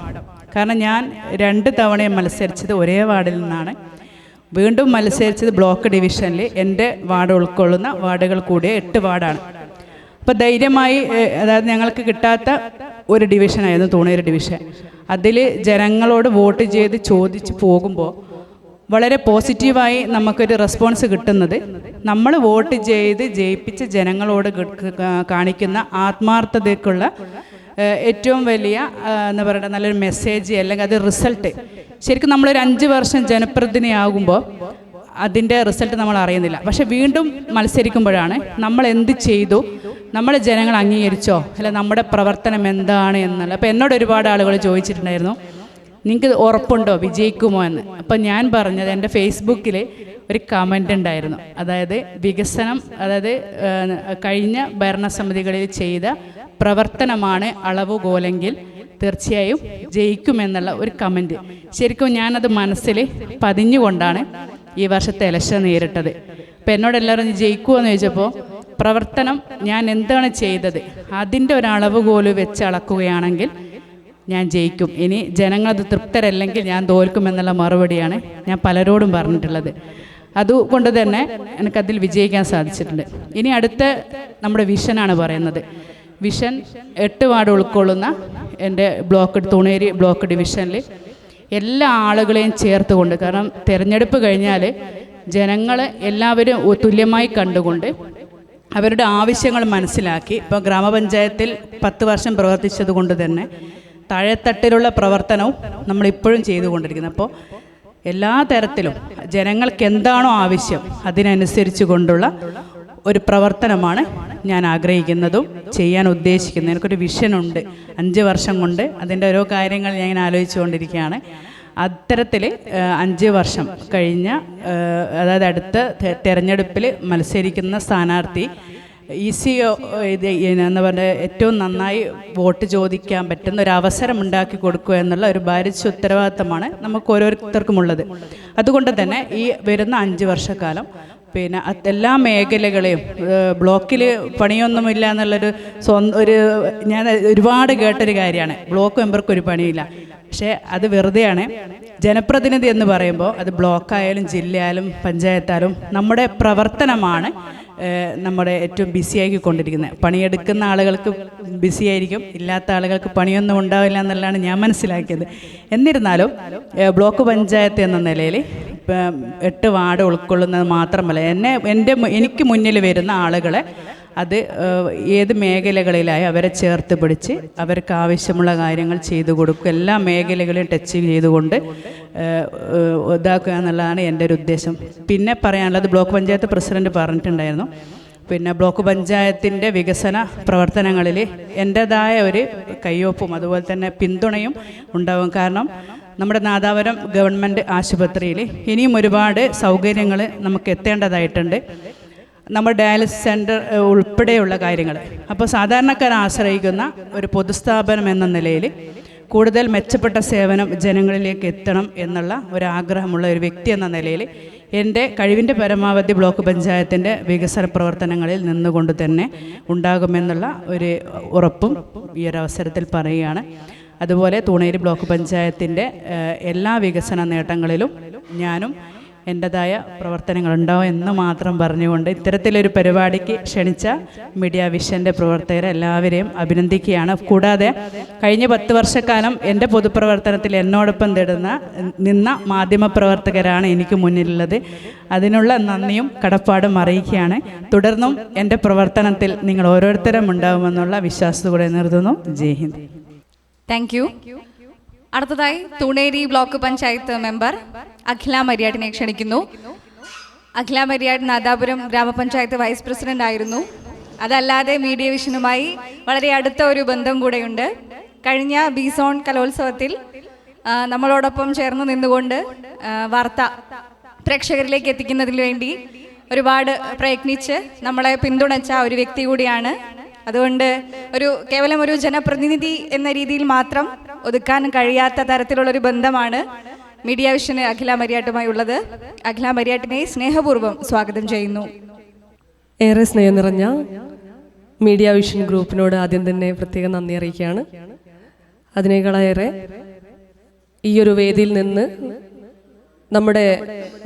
കാരണം ഞാൻ 2 തവണയും മത്സരിച്ചത് ഒരേ വാർഡിൽ നിന്നാണ്. വീണ്ടും മത്സരിച്ചത് ബ്ലോക്ക് ഡിവിഷനിൽ എൻ്റെ വാർഡ് ഉൾക്കൊള്ളുന്ന വാർഡുകൾ കൂടിയ 8 വാർഡാണ്. അപ്പോൾ ധൈര്യമായി, അതായത് ഞങ്ങൾക്ക് കിട്ടാത്ത ഒരു ഡിവിഷനായിരുന്നു തൂണേരി ഡിവിഷൻ. അതിൽ ജനങ്ങളോട് വോട്ട് ചെയ്ത് ചോദിച്ച് പോകുമ്പോൾ വളരെ പോസിറ്റീവായി നമുക്കൊരു റെസ്പോൺസ് കിട്ടുന്നത് നമ്മൾ വോട്ട് ചെയ്ത് ജയിപ്പിച്ച ജനങ്ങളോട് കാണിക്കുന്ന ആത്മാർത്ഥതയ്ക്കുള്ള ഏറ്റവും വലിയ എന്താ പറയുക നല്ലൊരു മെസ്സേജ്, അല്ലെങ്കിൽ അത് റിസൾട്ട്. ശരിക്കും നമ്മളൊരു 5 വർഷം ജനപ്രതിനിധിയാകുമ്പോൾ അതിൻ്റെ റിസൾട്ട് നമ്മൾ അറിയുന്നില്ല. പക്ഷെ വീണ്ടും മത്സരിക്കുമ്പോഴാണ് നമ്മൾ എന്ത് ചെയ്തു, നമ്മളെ ജനങ്ങൾ അംഗീകരിച്ചോ, അല്ല നമ്മുടെ പ്രവർത്തനം എന്താണ് എന്നുള്ള. അപ്പോൾ എന്നോട് ഒരുപാട് ആളുകൾ ചോദിച്ചിട്ടുണ്ടായിരുന്നു, നിങ്ങൾക്ക് ഉറപ്പുണ്ടോ വിജയിക്കുമോ എന്ന്. അപ്പം ഞാൻ പറഞ്ഞത്, എൻ്റെ ഫേസ്ബുക്കിൽ ഒരു കമൻ്റ് ഉണ്ടായിരുന്നു. അതായത് വികസനം, അതായത് കഴിഞ്ഞ ഭരണസമിതികളിൽ ചെയ്ത പ്രവർത്തനമാണ് അളവുകോലെങ്കിൽ തീർച്ചയായും ജയിക്കുമെന്നുള്ള ഒരു കമൻറ്റ്. ശരിക്കും ഞാനത് മനസ്സിൽ പതിഞ്ഞുകൊണ്ടാണ് ഈ വർഷത്തെ ഇലക്ഷൻ നേരിട്ടത്. അപ്പം എന്നോട് എല്ലാവരും ജയിക്കുമോ എന്ന് ചോദിച്ചപ്പോൾ പ്രവർത്തനം ഞാൻ എന്താണ് ചെയ്തത് അതിൻ്റെ ഒരു അളവുകോല് വെച്ച് അളക്കുകയാണെങ്കിൽ ഞാൻ ജയിക്കും, ഇനി ജനങ്ങളത് തൃപ്തരല്ലെങ്കിൽ ഞാൻ തോൽക്കുമെന്നുള്ള മറുപടിയാണ് ഞാൻ പലരോടും പറഞ്ഞിട്ടുള്ളത്. അതുകൊണ്ട് തന്നെ എനിക്കതിൽ വിജയിക്കാൻ സാധിച്ചിട്ടുണ്ട്. ഇനി അടുത്ത നമ്മുടെ വിഷനാണ് പറയുന്നത്. വിഷൻ 8 വാർഡ് ഉൾക്കൊള്ളുന്ന എൻ്റെ തൂണേരി ബ്ലോക്ക് ഡിവിഷനിൽ എല്ലാ ആളുകളെയും ചേർത്തുകൊണ്ട്, കാരണം തിരഞ്ഞെടുപ്പ് കഴിഞ്ഞാൽ ജനങ്ങൾ എല്ലാവരും തുല്യമായി കണ്ടുകൊണ്ട് അവരുടെ ആവശ്യങ്ങൾ മനസ്സിലാക്കി, ഇപ്പോൾ ഗ്രാമപഞ്ചായത്തിൽ 10 വർഷം പ്രവർത്തിച്ചത് കൊണ്ട് തന്നെ താഴെത്തട്ടിലുള്ള പ്രവർത്തനവും നമ്മളിപ്പോഴും ചെയ്തുകൊണ്ടിരിക്കുന്നത്. അപ്പോൾ എല്ലാ തരത്തിലും ജനങ്ങൾക്ക് എന്താണോ ആവശ്യം അതിനനുസരിച്ച് കൊണ്ടുള്ള ഒരു പ്രവർത്തനമാണ് ഞാൻ ആഗ്രഹിക്കുന്നതും ചെയ്യാൻ ഉദ്ദേശിക്കുന്നത്. എനിക്കൊരു വിഷനുണ്ട് 5 വർഷം കൊണ്ട്, അതിൻ്റെ ഓരോ കാര്യങ്ങൾ ഞാൻ ആലോചിച്ചുകൊണ്ടിരിക്കുകയാണ്. അത്തരത്തിൽ 5 വർഷം കഴിഞ്ഞ, അതായത് അടുത്ത തെരഞ്ഞെടുപ്പിൽ മത്സരിക്കുന്ന സ്ഥാനാർത്ഥി എന്താ പറയുക, ഏറ്റവും നന്നായി വോട്ട് ചോദിക്കാൻ പറ്റുന്ന ഒരു അവസരം ഉണ്ടാക്കി കൊടുക്കുക എന്നുള്ള ഒരു ഭാരിച്ച ഉത്തരവാദിത്തമാണ് നമുക്ക് ഓരോരുത്തർക്കുമുള്ളത്. അതുകൊണ്ട് തന്നെ ഈ വരുന്ന 5 വർഷക്കാലം പിന്നെ എല്ലാ മേഖലകളെയും, ബ്ലോക്കിൽ പണിയൊന്നുമില്ല എന്നുള്ളൊരു ഞാൻ ഒരുപാട് കേട്ടൊരു കാര്യമാണ്, ബ്ലോക്ക് മെമ്പർക്ക് ഒരു പണിയില്ല. പക്ഷേ അത് വെറുതെയാണ്. ജനപ്രതിനിധി എന്ന് പറയുമ്പോൾ അത് ബ്ലോക്കായാലും ജില്ലയായാലും പഞ്ചായത്തായാലും നമ്മുടെ പ്രവർത്തനമാണ് നമ്മുടെ ഏറ്റവും ബിസിയാക്കിക്കൊണ്ടിരിക്കുന്നത്. പണിയെടുക്കുന്ന ആളുകൾക്ക് ബിസിയായിരിക്കും, ഇല്ലാത്ത ആളുകൾക്ക് പണിയൊന്നും ഉണ്ടാവില്ല എന്നുള്ളതാണ് ഞാൻ മനസ്സിലാക്കിയത്. എന്നിരുന്നാലും ബ്ലോക്ക് പഞ്ചായത്ത് എന്ന നിലയിൽ 8 വാർഡ് ഉൾക്കൊള്ളുന്നത് മാത്രമല്ല, എനിക്ക് മുന്നിൽ വരുന്ന ആളുകളെ അത് ഏത് മേഖലകളിലായി അവരെ ചേർത്ത് പിടിച്ച് അവർക്ക് ആവശ്യമുള്ള കാര്യങ്ങൾ ചെയ്തു കൊടുക്കുക, എല്ലാ മേഖലകളെയും ടച്ച് ചെയ്തുകൊണ്ട് ഇതാക്കുക എന്നുള്ളതാണ് എൻ്റെ ഒരു ഉദ്ദേശം. പിന്നെ പറയാനുള്ളത്, ബ്ലോക്ക് പഞ്ചായത്ത് പ്രസിഡന്റ് പറഞ്ഞിട്ടുണ്ടായിരുന്നു, പിന്നെ ബ്ലോക്ക് പഞ്ചായത്തിൻ്റെ വികസന പ്രവർത്തനങ്ങളിൽ എൻ്റേതായ ഒരു കയ്യൊപ്പും അതുപോലെ തന്നെ പിന്തുണയും ഉണ്ടാവും. കാരണം നമ്മുടെ നാദാപുരം ഗവൺമെൻറ് ആശുപത്രിയിൽ ഇനിയും ഒരുപാട് സൗകര്യങ്ങൾ നമുക്ക് എത്തേണ്ടതായിട്ടുണ്ട്. നമ്മുടെ ഡയാലിസിസ് സെൻറ്റർ ഉൾപ്പെടെയുള്ള കാര്യങ്ങൾ. അപ്പോൾ സാധാരണക്കാരെ ആശ്രയിക്കുന്ന ഒരു പൊതുസ്ഥാപനം എന്ന നിലയിൽ കൂടുതൽ മെച്ചപ്പെട്ട സേവനം ജനങ്ങളിലേക്ക് എത്തണം എന്നുള്ള ഒരാഗ്രഹമുള്ള ഒരു വ്യക്തി എന്ന നിലയിൽ എൻ്റെ കഴിവിൻ്റെ പരമാവധി ബ്ലോക്ക് പഞ്ചായത്തിൻ്റെ വികസന പ്രവർത്തനങ്ങളിൽ നിന്നുകൊണ്ട് തന്നെ ഉണ്ടാകുമെന്നുള്ള ഒരു ഉറപ്പും ഈ ഒരു അവസരത്തിൽ പറയുകയാണ്. അതുപോലെ തൂണേരി ബ്ലോക്ക് പഞ്ചായത്തിൻ്റെ എല്ലാ വികസന നേട്ടങ്ങളിലും ഞാനും എൻ്റെതായ പ്രവർത്തനങ്ങളുണ്ടാവും എന്ന് മാത്രം പറഞ്ഞുകൊണ്ട് ഇത്തരത്തിലൊരു പരിപാടിക്ക് ക്ഷണിച്ച മീഡിയ വിഷൻ്റെ പ്രവർത്തകരെ എല്ലാവരെയും അഭിനന്ദിക്കുകയാണ്. കൂടാതെ കഴിഞ്ഞ 10 വർഷക്കാലം എൻ്റെ പൊതുപ്രവർത്തനത്തിൽ എന്നോടൊപ്പം നിന്ന മാധ്യമപ്രവർത്തകരാണ് എനിക്ക് മുന്നിലുള്ളത്. അതിനുള്ള നന്ദിയും കടപ്പാടും അറിയിക്കുകയാണ്. തുടർന്നും എൻ്റെ പ്രവർത്തനത്തിൽ നിങ്ങൾ ഓരോരുത്തരും ഉണ്ടാകുമെന്നുള്ള വിശ്വാസത്തോടെ നിർത്തുന്നു. ജയ് ഹിന്ദ്. Thank you. അടുത്തതായി തൂണേരി ബ്ലോക്ക് പഞ്ചായത്ത് മെമ്പർ അഖില മരിയാട്ടിനെ ക്ഷണിക്കുന്നു. അഖില മരിയാട്ട് നാദാപുരം ഗ്രാമപഞ്ചായത്ത് വൈസ് പ്രസിഡന്റ് ആയിരുന്നു. അതല്ലാതെ മീഡിയ വിഷനുമായി വളരെ അടുത്ത ഒരു ബന്ധം കൂടെയുണ്ട്. കഴിഞ്ഞ ബിസോൺ കലോത്സവത്തിൽ നമ്മളോടൊപ്പം ചേർന്ന് നിന്നുകൊണ്ട് വാർത്ത പ്രേക്ഷകരിലേക്ക് എത്തിക്കുന്നതിന് വേണ്ടി ഒരുപാട് പ്രയത്നിച്ച് നമ്മളെ പിന്തുണച്ച ഒരു വ്യക്തി കൂടിയാണ്. അതുകൊണ്ട് കേവലം ഒരു ജനപ്രതിനിധി എന്ന രീതിയിൽ മാത്രം ഒതുക്കാൻ കഴിയാത്ത തരത്തിലുള്ളൊരു ബന്ധമാണ് മീഡിയ വിഷന് അഖില മരിയാട്ടുമായി ഉള്ളത്. അഖില മരിയാട്ടിനെ സ്നേഹപൂർവ്വം സ്വാഗതം ചെയ്യുന്നു. ഏറെ സ്നേഹം നിറഞ്ഞ മീഡിയ വിഷൻ ഗ്രൂപ്പിനോട് ആദ്യം തന്നെ പ്രത്യേകം നന്ദി അറിയിക്കുകയാണ്. അതിനേക്കാളേറെ ഈ ഒരു വേദിയിൽ നിന്ന് നമ്മുടെ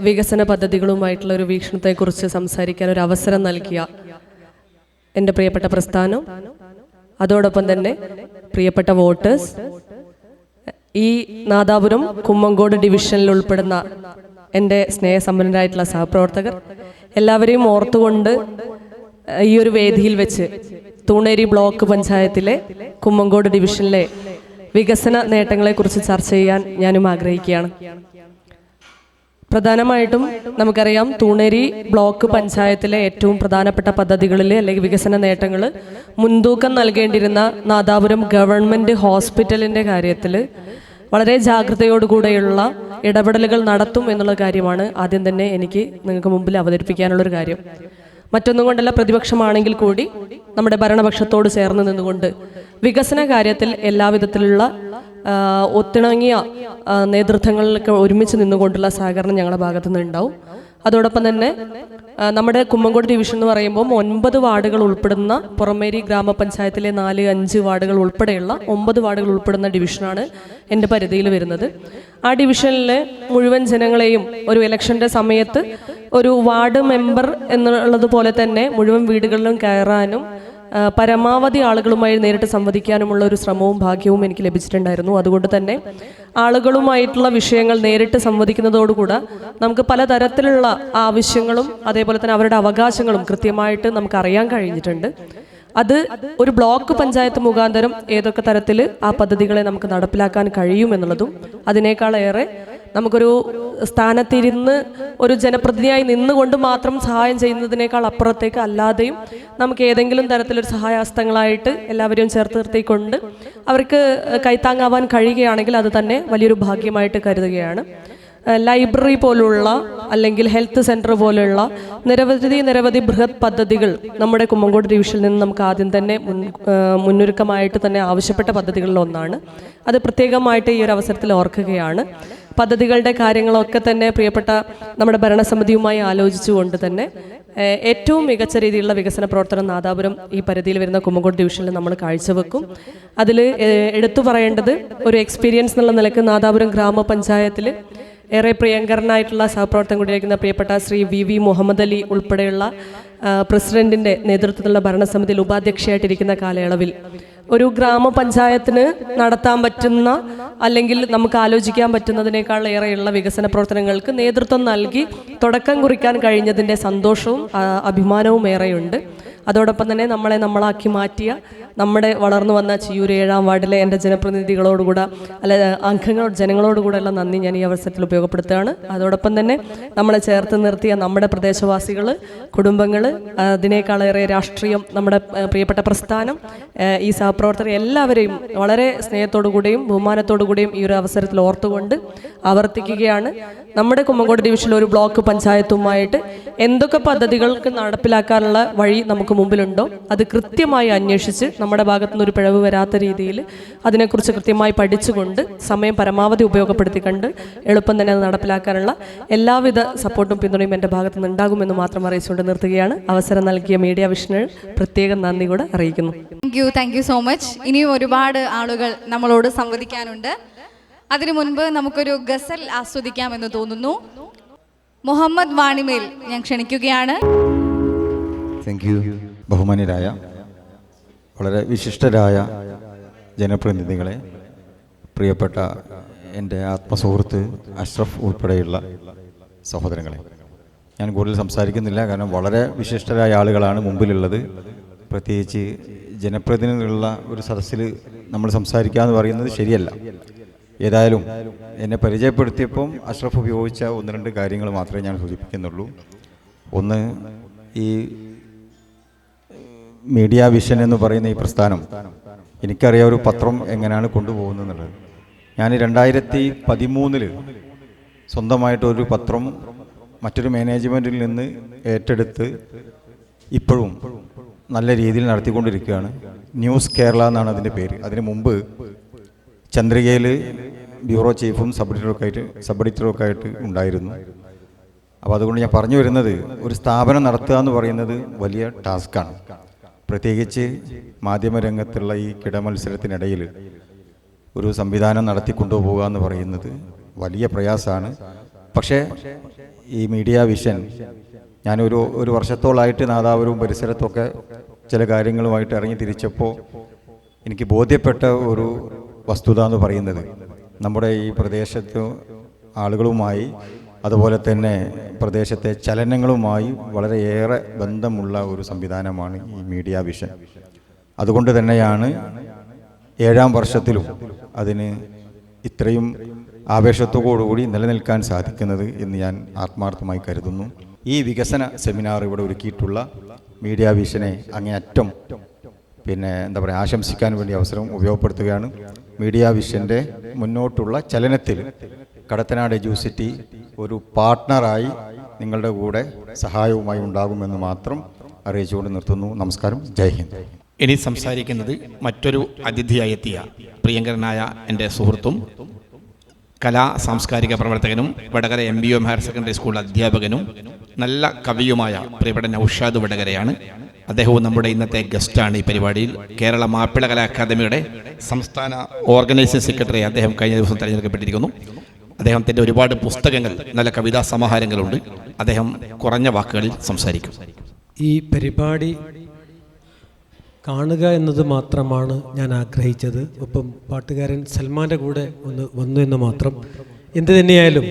വികസന പദ്ധതികളുമായിട്ടുള്ള ഒരു വീക്ഷണത്തെക്കുറിച്ച് സംസാരിക്കാൻ ഒരു അവസരം നൽകിയ എൻ്റെ പ്രിയപ്പെട്ട പ്രസ്ഥാനം, അതോടൊപ്പം തന്നെ പ്രിയപ്പെട്ട വോട്ടേഴ്സ്, ഈ നാദാപുരം കുമ്മങ്കോട് ഡിവിഷനിൽ ഉൾപ്പെടുന്ന എൻ്റെ സ്നേഹസമ്പന്നരായിട്ടുള്ള സഹപ്രവർത്തകർ എല്ലാവരെയും ഓർത്തുകൊണ്ട് ഈ ഒരു വേദിയിൽ വെച്ച് തൂണേരി ബ്ലോക്ക് പഞ്ചായത്തിലെ കുമ്മങ്കോട് ഡിവിഷനിലെ വികസന നേട്ടങ്ങളെക്കുറിച്ച് ചർച്ച ചെയ്യാൻ ഞാനും ആഗ്രഹിക്കുകയാണ്. പ്രധാനമായിട്ടും നമുക്കറിയാം, തൂണേരി ബ്ലോക്ക് പഞ്ചായത്തിലെ ഏറ്റവും പ്രധാനപ്പെട്ട പദ്ധതികളിൽ അല്ലെങ്കിൽ വികസന നേട്ടങ്ങൾ മുൻതൂക്കം നൽകേണ്ടിരുന്ന നാദാപുരം ഗവൺമെൻറ് ഹോസ്പിറ്റലിൻ്റെ കാര്യത്തിൽ വളരെ ജാഗ്രതയോടുകൂടെയുള്ള ഇടപെടലുകൾ നടത്തും എന്നുള്ള കാര്യമാണ് ആദ്യം തന്നെ എനിക്ക് നിങ്ങൾക്ക് മുമ്പിൽ അവതരിപ്പിക്കാനുള്ളൊരു കാര്യം. മറ്റൊന്നും കൊണ്ടല്ല, പ്രതിപക്ഷമാണെങ്കിൽ കൂടി നമ്മുടെ ഭരണപക്ഷത്തോട് ചേർന്ന് നിന്നുകൊണ്ട് വികസന കാര്യത്തിൽ എല്ലാവിധത്തിലുള്ള ഒത്തിണങ്ങിയ നേതൃത്വങ്ങളിലൊക്കെ ഒരുമിച്ച് നിന്നുകൊണ്ടുള്ള സഹകരണം ഞങ്ങളുടെ ഭാഗത്തു നിന്ന് ഉണ്ടാവും. അതോടൊപ്പം തന്നെ നമ്മുടെ കുമ്മങ്കോട് ഡിവിഷൻ എന്ന് പറയുമ്പോൾ 9 വാർഡുകൾ ഉൾപ്പെടുന്ന പുറമേരി ഗ്രാമപഞ്ചായത്തിലെ 4-5 വാർഡുകൾ ഉൾപ്പെടെയുള്ള 9 വാർഡുകൾ ഉൾപ്പെടുന്ന ഡിവിഷനാണ് എൻ്റെ പരിധിയിൽ വരുന്നത്. ആ ഡിവിഷനിലെ മുഴുവൻ ജനങ്ങളെയും ഒരു ഇലക്ഷൻ്റെ സമയത്ത് ഒരു വാർഡ് മെമ്പർ എന്നുള്ളതുപോലെ തന്നെ മുഴുവൻ വീടുകളിലും കയറാനും പരമാവധി ആളുകളുമായി നേരിട്ട് സംവദിക്കാനുമുള്ള ഒരു ശ്രമവും ഭാഗ്യവും എനിക്ക് ലഭിച്ചിട്ടുണ്ടായിരുന്നു. അതുകൊണ്ട് തന്നെ ആളുകളുമായിട്ടുള്ള വിഷയങ്ങൾ നേരിട്ട് സംവദിക്കുന്നതോടുകൂടെ നമുക്ക് പലതരത്തിലുള്ള ആവശ്യങ്ങളും അതേപോലെ തന്നെ അവരുടെ അവകാശങ്ങളും കൃത്യമായിട്ട് നമുക്ക് അറിയാൻ കഴിഞ്ഞിട്ടുണ്ട്. അത് ഒരു ബ്ലോക്ക് പഞ്ചായത്ത് മുഖാന്തരം ഏതൊക്കെ തരത്തിൽ ആ പദ്ധതികളെ നമുക്ക് നടപ്പിലാക്കാൻ കഴിയുമെന്നുള്ളതും, അതിനേക്കാളേറെ നമുക്കൊരു സ്ഥാനത്തിരുന്ന് ഒരു ജനപ്രതിനിധിയായി നിന്നുകൊണ്ട് മാത്രം സഹായം ചെയ്യുന്നതിനേക്കാൾ അപ്പുറത്തേക്ക് അല്ലാതെയും നമുക്ക് ഏതെങ്കിലും തരത്തിലൊരു സഹായഹസ്തങ്ങളായിട്ട് എല്ലാവരെയും ചേർത്ത് നിർത്തിക്കൊണ്ട് അവർക്ക് കൈത്താങ്ങാവാൻ കഴിയുകയാണെങ്കിൽ അത് തന്നെ വലിയൊരു ഭാഗ്യമായിട്ട് കരുതുകയാണ്. ലൈബ്രറി പോലുള്ള അല്ലെങ്കിൽ ഹെൽത്ത് സെൻറ്റർ പോലെയുള്ള നിരവധി ബൃഹത് പദ്ധതികൾ നമ്മുടെ കുമ്മങ്കോട് ഡിവിഷനിൽ നിന്ന് നമുക്ക് ആദ്യം തന്നെ മുന്നൊരുക്കമായിട്ട് തന്നെ ആവശ്യപ്പെട്ട പദ്ധതികളിൽ ഒന്നാണ്. അത് പ്രത്യേകമായിട്ട് ഈ ഒരു അവസരത്തിൽ ഓർക്കുകയാണ്. പദ്ധതികളുടെ കാര്യങ്ങളൊക്കെ തന്നെ പ്രിയപ്പെട്ട നമ്മുടെ ഭരണസമിതിയുമായി ആലോചിച്ചുകൊണ്ട് തന്നെ ഏറ്റവും മികച്ച രീതിയിലുള്ള വികസന പ്രവർത്തനം നാദാപുരം ഈ പരിധിയിൽ വരുന്ന കുമ്മങ്കോട് ഡിവിഷനിൽ നമ്മൾ കാഴ്ചവെക്കും. അതിൽ എടുത്തു പറയേണ്ടത്, ഒരു എക്സ്പീരിയൻസ് എന്നുള്ള നിലയ്ക്ക് നാദാപുരം ഗ്രാമപഞ്ചായത്തിൽ ഏറെ പ്രിയങ്കരനായിട്ടുള്ള സഹപ്രവർത്തനം കൂടിയായിരിക്കുന്ന പ്രിയപ്പെട്ട ശ്രീ വി മുഹമ്മദ് അലി ഉൾപ്പെടെയുള്ള പ്രസിഡന്റിൻ്റെ നേതൃത്വത്തിലുള്ള ഭരണസമിതിയിൽ ഉപാധ്യക്ഷയായിട്ടിരിക്കുന്ന കാലയളവിൽ ഒരു ഗ്രാമപഞ്ചായത്തിന് നടത്താൻ പറ്റുന്ന അല്ലെങ്കിൽ നമുക്ക് ആലോചിക്കാൻ പറ്റുന്നതിനേക്കാൾ ഏറെയുള്ള വികസന പ്രവർത്തനങ്ങൾക്ക് നേതൃത്വം നൽകി തുടക്കം കുറിക്കാൻ കഴിഞ്ഞതിൻ്റെ സന്തോഷവും അഭിമാനവും ഏറെയുണ്ട്. അതോടൊപ്പം തന്നെ നമ്മളാക്കി മാറ്റിയ നമ്മുടെ വളർന്നു വന്ന ചിയൂർ 7-ാം വാർഡിലെ എൻ്റെ ജനപ്രതിനിധികളോടുകൂടെ ജനങ്ങളോടുകൂടെയുള്ള നന്ദി ഞാൻ ഈ അവസരത്തിൽ ഉപയോഗപ്പെടുത്തുകയാണ്. അതോടൊപ്പം തന്നെ നമ്മളെ ചേർത്ത് നിർത്തിയ നമ്മുടെ പ്രദേശവാസികൾ, കുടുംബങ്ങൾ, അതിനേക്കാളേറെ രാഷ്ട്രീയം, നമ്മുടെ പ്രിയപ്പെട്ട പ്രസ്ഥാനം, ഈ സഹപ്രവർത്തകർ എല്ലാവരെയും വളരെ സ്നേഹത്തോടുകൂടിയും ബഹുമാനത്തോടുകൂടിയും ഈ ഒരു അവസരത്തിൽ ഓർത്തുകൊണ്ട് ആവർത്തിക്കുകയാണ്. നമ്മുടെ കുമ്മങ്കോട് ഡിവിഷനിൽ ഒരു ബ്ലോക്ക് പഞ്ചായത്തുമായിട്ട് എന്തൊക്കെ പദ്ധതികൾക്ക് നടപ്പിലാക്കാനുള്ള വഴി നമുക്ക് മുമ്പിലുണ്ടോ അത് കൃത്യമായി അന്വേഷിച്ച് നമ്മുടെ ഭാഗത്തുനിന്ന് ഒരു പിഴവ് വരാത്ത രീതിയിൽ അതിനെക്കുറിച്ച് കൃത്യമായി പഠിച്ചുകൊണ്ട് സമയം പരമാവധി ഉപയോഗപ്പെടുത്തിക്കൊണ്ട് എളുപ്പം തന്നെ അത് നടപ്പിലാക്കാനുള്ള എല്ലാവിധ സപ്പോർട്ടും പിന്തുണയും എൻ്റെ ഭാഗത്തു നിന്ന് ഉണ്ടാകുമെന്ന് മാത്രം അറിയിച്ചുകൊണ്ട് നിർത്തുകയാണ്. അവസരം നൽകിയ മീഡിയ വിഷന് പ്രത്യേകം നന്ദി കൂടെ അറിയിക്കുന്നു. Thank you so much. ഇനിയും ഒരുപാട് ആളുകൾ നമ്മളോട് സംവദിക്കാനുണ്ട്. അതിനു മുൻപ് നമുക്കൊരു ഗസൽ ആസ്വദിക്കാമെന്ന് തോന്നുന്നു. മുഹമ്മദ് വാണിമേൽ ഞാൻ ക്ഷണിക്കുകയാണ്. Thank you. ബഹുമാന്യരായ വളരെ വിശിഷ്ടരായ ജനപ്രതിനിധികളെ, പ്രിയപ്പെട്ട എൻ്റെ ആത്മസുഹൃത്ത് അഷ്റഫ് ഉൾപ്പെടെയുള്ള സഹോദരങ്ങളെ, ഞാൻ കൂടുതൽ സംസാരിക്കുന്നില്ല. കാരണം വളരെ വിശിഷ്ടരായ ആളുകളാണ് മുമ്പിലുള്ളത്. പ്രത്യേകിച്ച് ജനപ്രതിനിധികളുള്ള ഒരു സദസ്സിൽ നമ്മൾ സംസാരിക്കുക എന്ന് പറയുന്നത് ശരിയല്ല. ഏതായാലും എന്നെ പരിചയപ്പെടുത്തിയപ്പം അഷ്റഫ് ഉപയോഗിച്ച 1-2 കാര്യങ്ങൾ മാത്രമേ ഞാൻ സൂചിപ്പിക്കുന്നുള്ളൂ. ഒന്ന്, ഈ മീഡിയ വിഷൻ എന്ന് പറയുന്ന ഈ പ്രസ്ഥാനം, എനിക്കറിയാം ഒരു പത്രം എങ്ങനെയാണ് കൊണ്ടുപോകുന്നതെന്നുള്ളത്. ഞാൻ 2013 സ്വന്തമായിട്ടൊരു പത്രം മറ്റൊരു മാനേജ്മെൻറ്റിൽ നിന്ന് ഏറ്റെടുത്ത് ഇപ്പോഴും നല്ല രീതിയിൽ നടത്തിക്കൊണ്ടിരിക്കുകയാണ്. ന്യൂസ് കേരള എന്നാണ് അതിൻ്റെ പേര്. അതിന് മുമ്പ് ചന്ദ്രികയിൽ ബ്യൂറോ ചീഫും സബ് എഡിറ്ററൊക്കെ ആയിട്ട് ഉണ്ടായിരുന്നു. അപ്പോൾ അതുകൊണ്ട് ഞാൻ പറഞ്ഞു വരുന്നത്, ഒരു സ്ഥാപനം നടത്തുക എന്ന് പറയുന്നത് വലിയ ടാസ്ക്കാണ്. പ്രത്യേകിച്ച് മാധ്യമരംഗത്തുള്ള ഈ കിടമത്സരത്തിനിടയിൽ ഒരു സംവിധാനം നടത്തിക്കൊണ്ടുപോകുക എന്ന് പറയുന്നത് വലിയ പ്രയാസമാണ്. പക്ഷേ ഈ മീഡിയ വിഷൻ ഞാനൊരു വർഷത്തോളമായിട്ട് നാദാപുരവും പരിസരത്തൊക്കെ ചില കാര്യങ്ങളുമായിട്ട് ഇറങ്ങി തിരിച്ചപ്പോൾ എനിക്ക് ബോധ്യപ്പെട്ട ഒരു വസ്തുത എന്ന് പറയുന്നത്, നമ്മുടെ ഈ പ്രദേശത്ത് ആളുകളുമായി അതുപോലെ തന്നെ പ്രദേശത്തെ ചലനങ്ങളുമായി വളരെയേറെ ബന്ധമുള്ള ഒരു സംവിധാനമാണ് ഈ മീഡിയ വിഷൻ. അതുകൊണ്ട് തന്നെയാണ് 7ാം വർഷത്തിലും അതിന് ഇത്രയും ആവേശത്തോടുകൂടി നിലനിൽക്കാൻ സാധിക്കുന്നത് എന്ന് ഞാൻ ആത്മാർത്ഥമായി കരുതുന്നു. ഈ വികസന സെമിനാർ ഇവിടെ ഒരുക്കിയിട്ടുള്ള മീഡിയ വിഷനെ അങ്ങേയറ്റം എന്താ പറയുക, ആശംസിക്കാൻ വേണ്ടി അവസരം ഉപയോഗപ്പെടുത്തുകയാണ്. മീഡിയ വിഷൻ്റെ മുന്നോട്ടുള്ള ചലനത്തിൽ കടത്തനാട് എഡ്യൂസിറ്റി ഒരു പാർട്ട്ണറായി നിങ്ങളുടെ കൂടെ സഹായവുമായി ഉണ്ടാകുമെന്ന് മാത്രം അറിയിച്ചുകൊണ്ട് നിർത്തുന്നു. നമസ്കാരം. ജയ് ഹിന്ദ്. ഇനി സംസാരിക്കുന്നത് മറ്റൊരു അതിഥിയായി എത്തിയ പ്രിയങ്കരനായ എൻ്റെ സുഹൃത്തും കലാ സാംസ്കാരിക പ്രവർത്തകനും Vadakara MBM higher secondary school അധ്യാപകനും നല്ല കവിയുമായ പ്രിയപ്പെട്ട നൗഷാദ് വടകരയാണ്. അദ്ദേഹവും നമ്മുടെ ഇന്നത്തെ ഗസ്റ്റാണ് ഈ പരിപാടിയിൽ. കേരള മാപ്പിള കലാ അക്കാദമിയുടെ സംസ്ഥാന ഓർഗനൈസിംഗ് സെക്രട്ടറി അദ്ദേഹം കഴിഞ്ഞ ദിവസം തിരഞ്ഞെടുക്കപ്പെട്ടിരിക്കുന്നു. അദ്ദേഹത്തിൻ്റെ ഒരുപാട് പുസ്തകങ്ങൾ, നല്ല കവിതാ സമാഹാരങ്ങളുണ്ട്. അദ്ദേഹം കുറഞ്ഞ വാക്കുകളിൽ സംസാരിക്കും. ഈ പരിപാടി കാണുക എന്നത് മാത്രമാണ് ഞാൻ ആഗ്രഹിച്ചത്. ഒപ്പം പാട്ടുകാരൻ സൽമാൻ്റെ കൂടെ ഒന്ന് വന്നു എന്ന് മാത്രം. എന്തു തന്നെയായാലും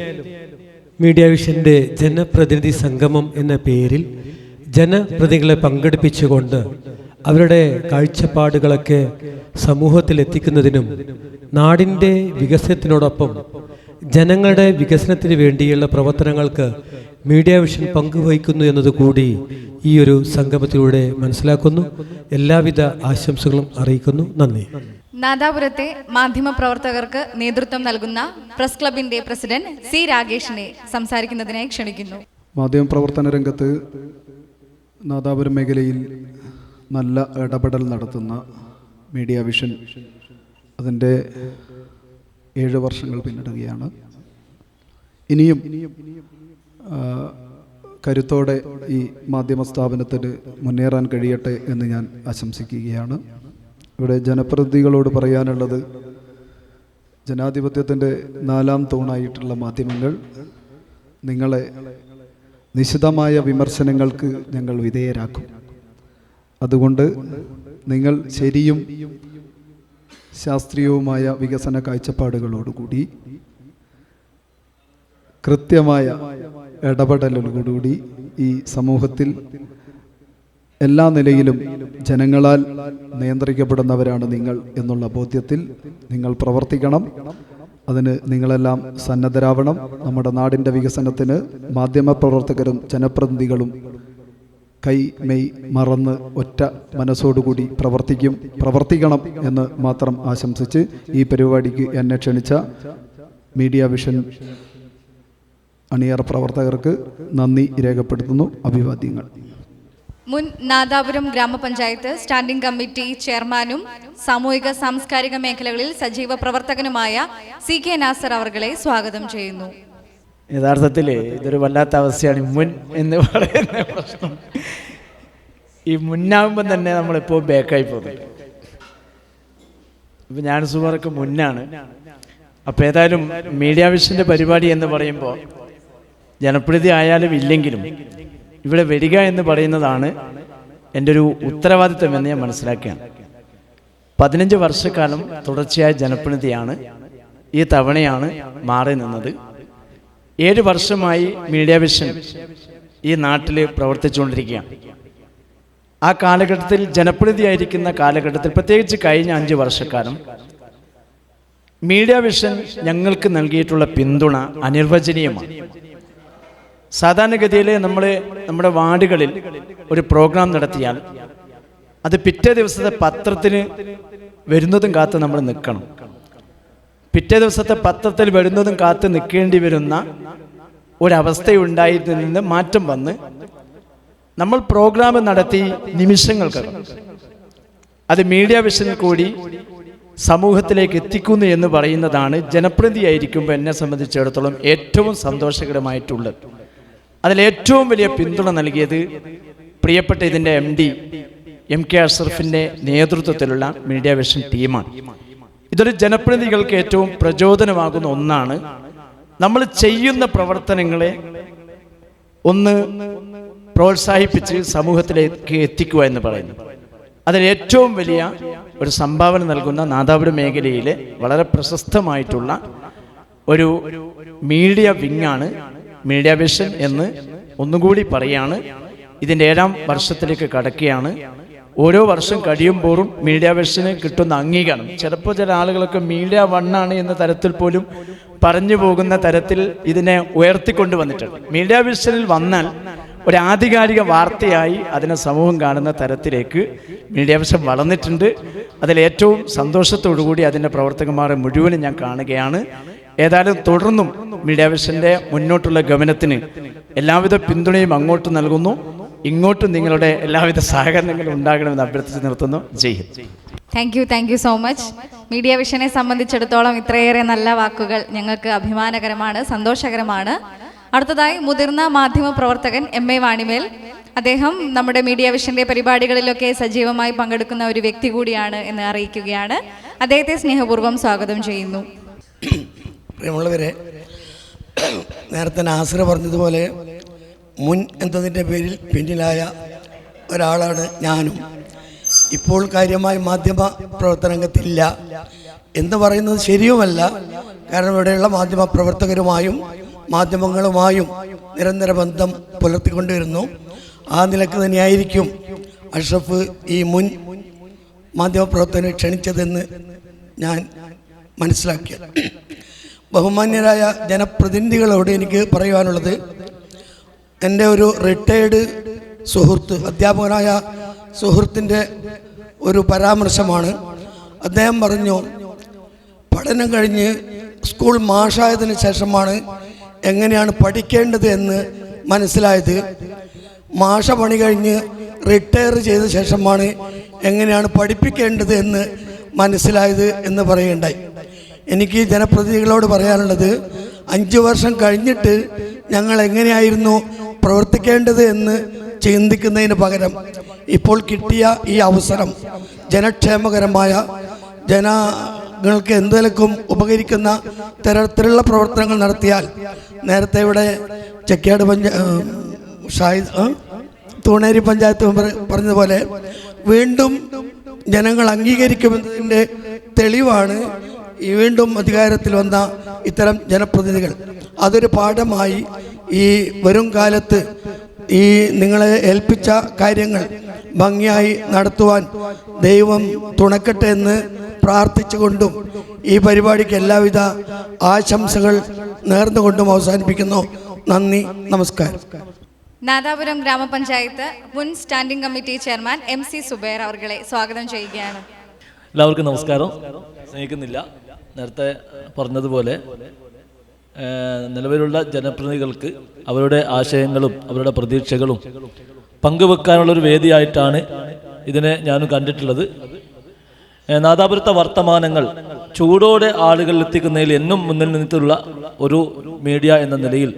മീഡിയ വിഷൻ്റെ ജനപ്രതിനിധി സംഗമം എന്ന പേരിൽ ജനപ്രതിനിധികളെ പങ്കെടുപ്പിച്ചുകൊണ്ട് അവരുടെ കാഴ്ചപ്പാടുകളൊക്കെ സമൂഹത്തിൽ എത്തിക്കുന്നതിനും നാടിൻ്റെ വികസനത്തിനോടൊപ്പം ജനങ്ങളുടെ വികസനത്തിന് വേണ്ടിയുള്ള പ്രവർത്തനങ്ങൾക്ക് മീഡിയ വിഷൻ പങ്കുവഹിക്കുന്നു എന്നതുകൂടി ഈ ഒരു സംഗമത്തിലൂടെ മനസ്സിലാക്കുന്നു. എല്ലാവിധ ആശംസകളും അറിയിക്കുന്നു. നന്ദി. നാദാപുരത്തെ മാധ്യമപ്രവർത്തകർക്ക് നേതൃത്വം നൽകുന്ന പ്രസ് ക്ലബിന്റെ പ്രസിഡന്റ് C. രാഗേഷിനെ സംസാരിക്കുന്നതിനായി ക്ഷണിക്കുന്നു. മാധ്യമപ്രവർത്തന രംഗത്ത് നാദാപുരം മേഖലയിൽ നല്ല ഇടപെടൽ നടത്തുന്ന മീഡിയ വിഷൻ അതിൻ്റെ 7 വർഷങ്ങൾ പിന്നിടുകയാണ്. ഇനിയും കരുത്തോടെ ഈ മാധ്യമ സ്ഥാപനത്തിന് മുന്നേറാൻ കഴിയട്ടെ എന്ന് ഞാൻ ആശംസിക്കുകയാണ്. ഇവിടെ ജനപ്രതിനിധികളോട് പറയാനുള്ളത്, ജനാധിപത്യത്തിൻ്റെ 4ാം തൂണായിട്ടുള്ള മാധ്യമങ്ങൾ, നിങ്ങളെ നിശിതമായ വിമർശനങ്ങൾക്ക് ഞങ്ങൾ വിധേയരാക്കും. അതുകൊണ്ട് നിങ്ങൾ ശരിയും ശാസ്ത്രീയവുമായ വികസന കാഴ്ചപ്പാടുകളോടുകൂടി കൃത്യമായ ഇടപെടലോടുകൂടി ഈ സമൂഹത്തിൽ എല്ലാ നിലയിലും ജനങ്ങളാൽ നിയന്ത്രിക്കപ്പെടുന്നവരാണ് നിങ്ങൾ എന്നുള്ള ബോധ്യത്തിൽ നിങ്ങൾ പ്രവർത്തിക്കണം. അതിന് നിങ്ങളെല്ലാം സന്നദ്ധരാവണം. നമ്മുടെ നാടിൻ്റെ വികസനത്തിന് മാധ്യമപ്രവർത്തകരും ജനപ്രതിനിധികളും മെയ് മറന്ന് ഒറ്റ മനസ്സോടുകൂടി പ്രവർത്തിക്കണം എന്ന് മാത്രം ആശംസിച്ച് ഈ പരിപാടിക്ക് എന്നെ ക്ഷണിച്ച മീഡിയ വിഷൻ അണിയറ പ്രവർത്തകർക്ക് നന്ദി രേഖപ്പെടുത്തുന്നു. അഭിവാദ്യങ്ങൾ. മുൻ നാദാപുരം ഗ്രാമപഞ്ചായത്ത് സ്റ്റാൻഡിംഗ് കമ്മിറ്റി ചെയർമാനും സാമൂഹിക സാംസ്കാരിക മേഖലകളിൽ സജീവ പ്രവർത്തകനുമായ CK നാസർ അവർകളെ സ്വാഗതം ചെയ്യുന്നു. യഥാർത്ഥത്തിൽ ഇതൊരു വല്ലാത്ത അവസ്ഥയാണ്. മുൻ എന്ന് പറയുന്ന പ്രശ്നം, ഈ മുന്നാകുമ്പം തന്നെ നമ്മളിപ്പോൾ ബാക്കായി പോകുന്നുണ്ട്. ഇപ്പം ഞാൻ സുമാർക്ക് മുന്നാണ്. അപ്പോൾ ഏതായാലും മീഡിയ വിഷൻ്റെ പരിപാടി എന്ന് പറയുമ്പോൾ ജനപ്രതിനിധി ആയാലും ഇല്ലെങ്കിലും ഇവിടെ വരിക എന്ന് പറയുന്നതാണ് എൻ്റെ ഒരു ഉത്തരവാദിത്വമെന്ന് ഞാൻ മനസ്സിലാക്കുകയാണ്. 15 വർഷക്കാലം തുടർച്ചയായ ജനപ്രതിനിധിയാണ്. ഈ തവണയാണ് മാറി നിന്നത്. 7 വർഷമായി മീഡിയ വിഷൻ ഈ നാട്ടിൽ പ്രവർത്തിച്ചുകൊണ്ടിരിക്കുകയാണ്. ആ കാലഘട്ടത്തിൽ ജനപ്രതിനിധിയായിരിക്കുന്ന കാലഘട്ടത്തിൽ, പ്രത്യേകിച്ച് കഴിഞ്ഞ 5 വർഷക്കാലം മീഡിയ വിഷൻ ഞങ്ങൾക്ക് നൽകിയിട്ടുള്ള പിന്തുണ അനിർവചനീയമാണ്. സാധാരണഗതിയിൽ നമ്മുടെ വാർഡുകളിൽ ഒരു പ്രോഗ്രാം നടത്തിയാൽ അത് പിറ്റേ ദിവസത്തെ പത്രത്തിന് വരുന്നതും കാത്ത് നമ്മൾ നിൽക്കണം. പിറ്റേ ദിവസത്തെ പത്രത്തിൽ വരുന്നതും കാത്ത് നിൽക്കേണ്ടി വരുന്ന ഒരവസ്ഥയുണ്ടായതിൽ നിന്ന് മാറ്റം വന്ന് നമ്മൾ പ്രോഗ്രാം നടത്തി നിമിഷങ്ങൾക്കകം അത് മീഡിയ വിഷനിൽ കൂടി സമൂഹത്തിലേക്ക് എത്തിക്കുന്നു എന്ന് പറയുന്നതാണ് ജനപ്രതിനിധിയായിരിക്കുമ്പോൾ എന്നെ സംബന്ധിച്ചിടത്തോളം ഏറ്റവും സന്തോഷകരമായിട്ടുള്ളത്. അതിലേറ്റവും വലിയ പിന്തുണ നൽകിയത് പ്രിയപ്പെട്ട ഇതിൻ്റെ MD MK അഷ്റഫിൻ്റെ നേതൃത്വത്തിലുള്ള മീഡിയ വിഷൻ ടീമാണ്. ഇതൊരു ജനപ്രതിനിധികൾക്ക് ഏറ്റവും പ്രചോദനമാകുന്ന ഒന്നാണ്. നമ്മൾ ചെയ്യുന്ന പ്രവർത്തനങ്ങളെ ഒന്ന് പ്രോത്സാഹിപ്പിച്ച് സമൂഹത്തിലേക്ക് എത്തിക്കുക എന്ന് പറയുന്നു. അതിൽ ഏറ്റവും വലിയ ഒരു സംഭാവന നൽകുന്ന നാദാപുരം മേഖലയിലെ വളരെ പ്രശസ്തമായിട്ടുള്ള ഒരു മീഡിയ വിങ്ങാണ് മീഡിയ വിഷൻ എന്ന് ഒന്നുകൂടി പറയാണ്. ഇതിൻ്റെ 7ാം വർഷത്തിലേക്ക് കടക്കുകയാണ്. ഓരോ വർഷം കഴിയുമ്പോഴും മീഡിയ വിഷന് കിട്ടുന്ന അംഗീകാരം, ചിലപ്പോൾ ചില ആളുകളൊക്കെ മീഡിയ 1 എന്ന തരത്തിൽ പോലും പറഞ്ഞു പോകുന്ന തരത്തിൽ ഇതിനെ ഉയർത്തിക്കൊണ്ടു വന്നിട്ടുണ്ട്. മീഡിയ വിഷനിൽ വന്നാൽ ഒരു ആധികാരിക വാർത്തയായി അതിനെ സമൂഹം കാണുന്ന തരത്തിലേക്ക് മീഡിയ വിഷൻ വളർന്നിട്ടുണ്ട്. അതിലേറ്റവും സന്തോഷത്തോടു കൂടി അതിൻ്റെ പ്രവർത്തകന്മാരെ മുഴുവനും ഞാൻ കാണുകയാണ്. ഏതായാലും തുടർന്നും മീഡിയ വിഷൻ്റെ മുന്നോട്ടുള്ള ഗമനത്തിന് എല്ലാവിധ പിന്തുണയും അങ്ങോട്ട് നൽകുന്നു. ഇങ്ങോട്ടും നിങ്ങളുടെ എല്ലാവിധ സഹകരണങ്ങളും ഉണ്ടാകണമെന്ന് അഭ്യർത്ഥിച്ച് നിർത്തുന്നു. ജയ് Hind. Thank you so much. Media വിഷനെ സംബന്ധിച്ചിടത്തോളം ഇത്രയേറെ നല്ല വാക്കുകൾ ഞങ്ങൾക്ക് അഭിമാനകരമാണ്, സന്തോഷകരമാണ്. അടുത്തതായി മുതിർന്ന മാധ്യമ പ്രവർത്തകൻ MA വാണിമേൽ. അദ്ദേഹം നമ്മുടെ മീഡിയ വിഷന്റെ പരിപാടികളിലൊക്കെ സജീവമായി പങ്കെടുക്കുന്ന ഒരു വ്യക്തി കൂടിയാണ് എന്ന് അറിയിക്കുകയാണ്. അദ്ദേഹത്തെ സ്നേഹപൂർവ്വം സ്വാഗതം ചെയ്യുന്നു. പ്രിയമുള്ളവരെ, നേരത്തെ നാസർ പറഞ്ഞതുപോലെ മുൻ എന്നതിൻ്റെ പേരിൽ പിന്നിലായ ഒരാളാണ് ഞാനും. ഇപ്പോൾ കാര്യമായി മാധ്യമ പ്രവർത്തനരംഗത്തില്ല എന്ന് പറയുന്നത് ശരിയുമല്ല. കാരണം ഇവിടെയുള്ള മാധ്യമ പ്രവർത്തകരുമായും മാധ്യമങ്ങളുമായും നിരന്തര ബന്ധം പുലർത്തിക്കൊണ്ടിരുന്നു. ആ നിലക്ക് തന്നെയായിരിക്കും അഷ്റഫ് ഈ മുൻ മാധ്യമപ്രവർത്തകനെ ക്ഷണിച്ചതെന്ന് ഞാൻ മനസ്സിലാക്കിയത്. ബഹുമാന്യരായ ജനപ്രതിനിധികളോട് എനിക്ക് പറയുവാനുള്ളത്, എൻ്റെ ഒരു റിട്ടയേർഡ് സുഹൃത്ത്, അധ്യാപകനായ സുഹൃത്തിൻ്റെ ഒരു പരാമർശമാണ്. അദ്ദേഹം പറഞ്ഞു, പഠനം കഴിഞ്ഞ് സ്കൂൾ മാഷായതിനു ശേഷമാണ് എങ്ങനെയാണ് പഠിക്കേണ്ടത് എന്ന് മനസ്സിലായത്. മാഷ പണി കഴിഞ്ഞ് റിട്ടയർ ചെയ്ത ശേഷമാണ് എങ്ങനെയാണ് പഠിപ്പിക്കേണ്ടത് എന്ന് മനസ്സിലായത് എന്ന് പറയുകയുണ്ടായി. എനിക്ക് ജനപ്രതിനിധികളോട് പറയാനുള്ളത്, 5 വർഷം കഴിഞ്ഞിട്ട് ഞങ്ങൾ എങ്ങനെയായിരുന്നു പ്രവർത്തിക്കേണ്ടത് എന്ന് ചിന്തിക്കുന്നതിന് പകരം ഇപ്പോൾ കിട്ടിയ ഈ അവസരം ജനക്ഷേമകരമായ ജനങ്ങൾക്ക് എന്തെങ്കിലും ഉപകരിക്കുന്ന തരത്തിലുള്ള പ്രവർത്തനങ്ങൾ നടത്തിയാൽ, നേരത്തെ ഇവിടെ ചെക്കാട് തൂണേരി പഞ്ചായത്ത് മെമ്പർ പറഞ്ഞതുപോലെ വീണ്ടും ജനങ്ങൾ അംഗീകരിക്കുമെന്നതിൻ്റെ തെളിവാണ് ഈ വീണ്ടും അധികാരത്തിൽ വന്ന ഇത്തരം ജനപ്രതിനിധികൾ. അതൊരു പാഠമായി ഈ വരും കാലത്ത് ഈ നിങ്ങളെ ഏൽപ്പിച്ച കാര്യങ്ങൾ ഭംഗിയായി നടത്തുവാൻ ദൈവം തുണക്കട്ടെ എന്ന് പ്രാർത്ഥിച്ചുകൊണ്ടും ഈ പരിപാടിക്ക് എല്ലാവിധ ആശംസകൾ നേർന്നുകൊണ്ടും അവസാനിപ്പിക്കുന്നു. നന്ദി, നമസ്കാരം. നാദാപുരം ഗ്രാമപഞ്ചായത്ത് മുൻ standing committee chairman MC Zubair അവർകളെ സ്വാഗതം ചെയ്യുകയാണ്. എല്ലാവർക്കും നമസ്കാരം. സ്നേഹിക്കുന്നില്ല, നേരത്തെ പറഞ്ഞതുപോലെ നിലവിലുള്ള ജനപ്രതിനിധികൾക്ക് അവരുടെ ആശയങ്ങളും അവരുടെ പ്രതീക്ഷകളും പങ്കുവെക്കാനുള്ളൊരു വേദിയായിട്ടാണ് ഇതിനെ ഞാനും കണ്ടിട്ടുള്ളത്. നാദാപുരത്തെ വർത്തമാനങ്ങൾ ചൂടോടെ ആളുകളിൽ എത്തിക്കുന്നതിൽ എന്നും മുന്നിൽ നിന്നിട്ടുള്ള ഒരു മീഡിയ എന്ന നിലയിൽ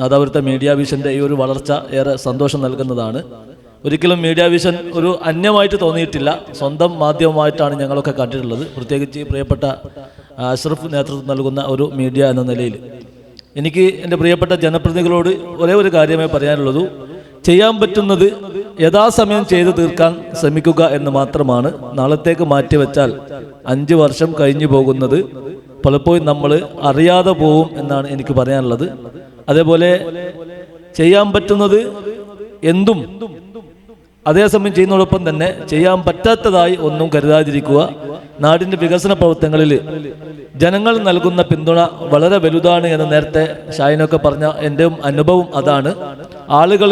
നാദാപുരത്തെ മീഡിയ വിഷൻ്റെ ഈ ഒരു വളർച്ച ഏറെ സന്തോഷം നൽകുന്നതാണ്. ഒരിക്കലും മീഡിയ വിഷൻ ഒരു അന്യമായിട്ട് തോന്നിയിട്ടില്ല, സ്വന്തം മാധ്യമമായിട്ടാണ് ഞങ്ങളൊക്കെ കണ്ടിട്ടുള്ളത്. പ്രത്യേകിച്ച് പ്രിയപ്പെട്ട അഷ്റഫ് നേതൃത്വം നൽകുന്ന ഒരു മീഡിയ എന്ന നിലയിൽ എനിക്ക് എൻ്റെ പ്രിയപ്പെട്ട ജനപ്രതിനിധികളോട് ഒരേ ഒരു കാര്യമേ പറയാനുള്ളൂ. ചെയ്യാൻ പറ്റുന്നത് യഥാസമയം ചെയ്തു തീർക്കാൻ ശ്രമിക്കുക എന്ന് മാത്രമാണ്. നാളത്തേക്ക് മാറ്റിവെച്ചാൽ 5 വർഷം കഴിഞ്ഞു പോകുന്നത് പലപ്പോഴും നമ്മൾ അറിയാതെ പോവും എന്നാണ് എനിക്ക് പറയാനുള്ളത്. അതേപോലെ ചെയ്യാൻ പറ്റുന്നത് എന്തും അതേസമയം ചെയ്യുന്നതോടൊപ്പം തന്നെ ചെയ്യാൻ പറ്റാത്തതായി ഒന്നും കരുതാതിരിക്കുക. നാടിൻ്റെ വികസന പ്രവർത്തനങ്ങളിൽ ജനങ്ങൾ നൽകുന്ന പിന്തുണ വളരെ വലുതാണ് എന്ന് നേരത്തെ ഷാഹിനൊക്കെ പറഞ്ഞ എൻ്റെ അനുഭവം അതാണ്. ആളുകൾ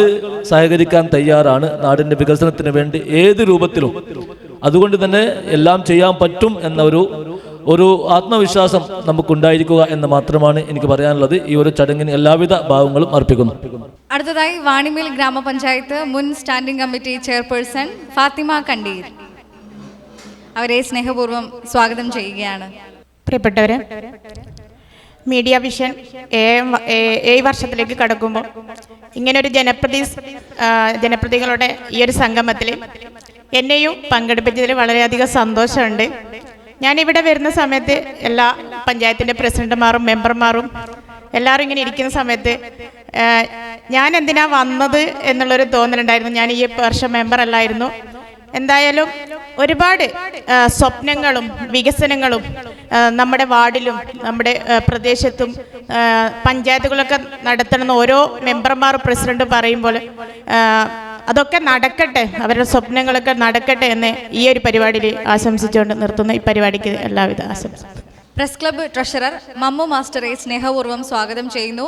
സഹകരിക്കാൻ തയ്യാറാണ് നാടിൻ്റെ വികസനത്തിന് വേണ്ടി ഏത് രൂപത്തിലും. അതുകൊണ്ട് തന്നെ എല്ലാം ചെയ്യാൻ പറ്റും എന്ന ഒരു ആത്മവിശ്വാസം നമുക്കുണ്ടായിരിക്കുക എന്ന് മാത്രമാണ് എനിക്ക് പറയാനുള്ളത്. ഈ ഒരു ചടങ്ങിന് എല്ലാവിധ ഭാവങ്ങളും അർപ്പിക്കുന്നു. അടുത്തതായി വാണിമേൽ ഗ്രാമപഞ്ചായത്ത് മുൻ സ്റ്റാൻഡിംഗ് കമ്മിറ്റി ചെയർപേഴ്സൺ ഫാത്തിമ കണ്ടീർ, അവരെ സ്നേഹപൂർവ്വം സ്വാഗതം ചെയ്യുകയാണ്. പ്രിയപ്പെട്ടവരെ, മീഡിയ വിഷൻ 7 വർഷത്തിലേക്ക് കടക്കുമ്പോൾ ഇങ്ങനൊരു ജനപ്രതികളുടെ ഈ ഒരു സംഗമത്തിൽ എന്നെയും പങ്കെടുപ്പിച്ചതിൽ വളരെയധികം സന്തോഷമുണ്ട്. ഞാനിവിടെ വരുന്ന സമയത്ത് എല്ലാ പഞ്ചായത്തിൻ്റെ പ്രസിഡന്റുമാരും മെമ്പർമാരും എല്ലാവരും ഇങ്ങനെ ഇരിക്കുന്ന സമയത്ത് ഞാൻ എന്തിനാ വന്നത് എന്നുള്ളൊരു തോന്നലുണ്ടായിരുന്നു. ഞാൻ ഈ വർഷം മെമ്പർ അല്ലായിരുന്നു. എന്തായാലും ഒരുപാട് സ്വപ്നങ്ങളും വികസനങ്ങളും നമ്മുടെ വാർഡിലും നമ്മുടെ പ്രദേശത്തും പഞ്ചായത്തുകളൊക്കെ നടത്തണമെന്ന് ഓരോ മെമ്പർമാർ പ്രസിഡന്റ് പറയുമ്പോൾ അതൊക്കെ നടക്കട്ടെ, അവരുടെ സ്വപ്നങ്ങളൊക്കെ നടക്കട്ടെ എന്ന് ഈ ഒരു പരിപാടിയിൽ ആശംസിച്ചുകൊണ്ട് നിർത്തുന്നു. ഈ പരിപാടിക്ക് എല്ലാവിധ ആശംസകളും. പ്രസ് ക്ലബ്ബ് ട്രഷറർ മമ്മു മാസ്റ്ററെ സ്നേഹപൂർവ്വം സ്വാഗതം ചെയ്യുന്നു.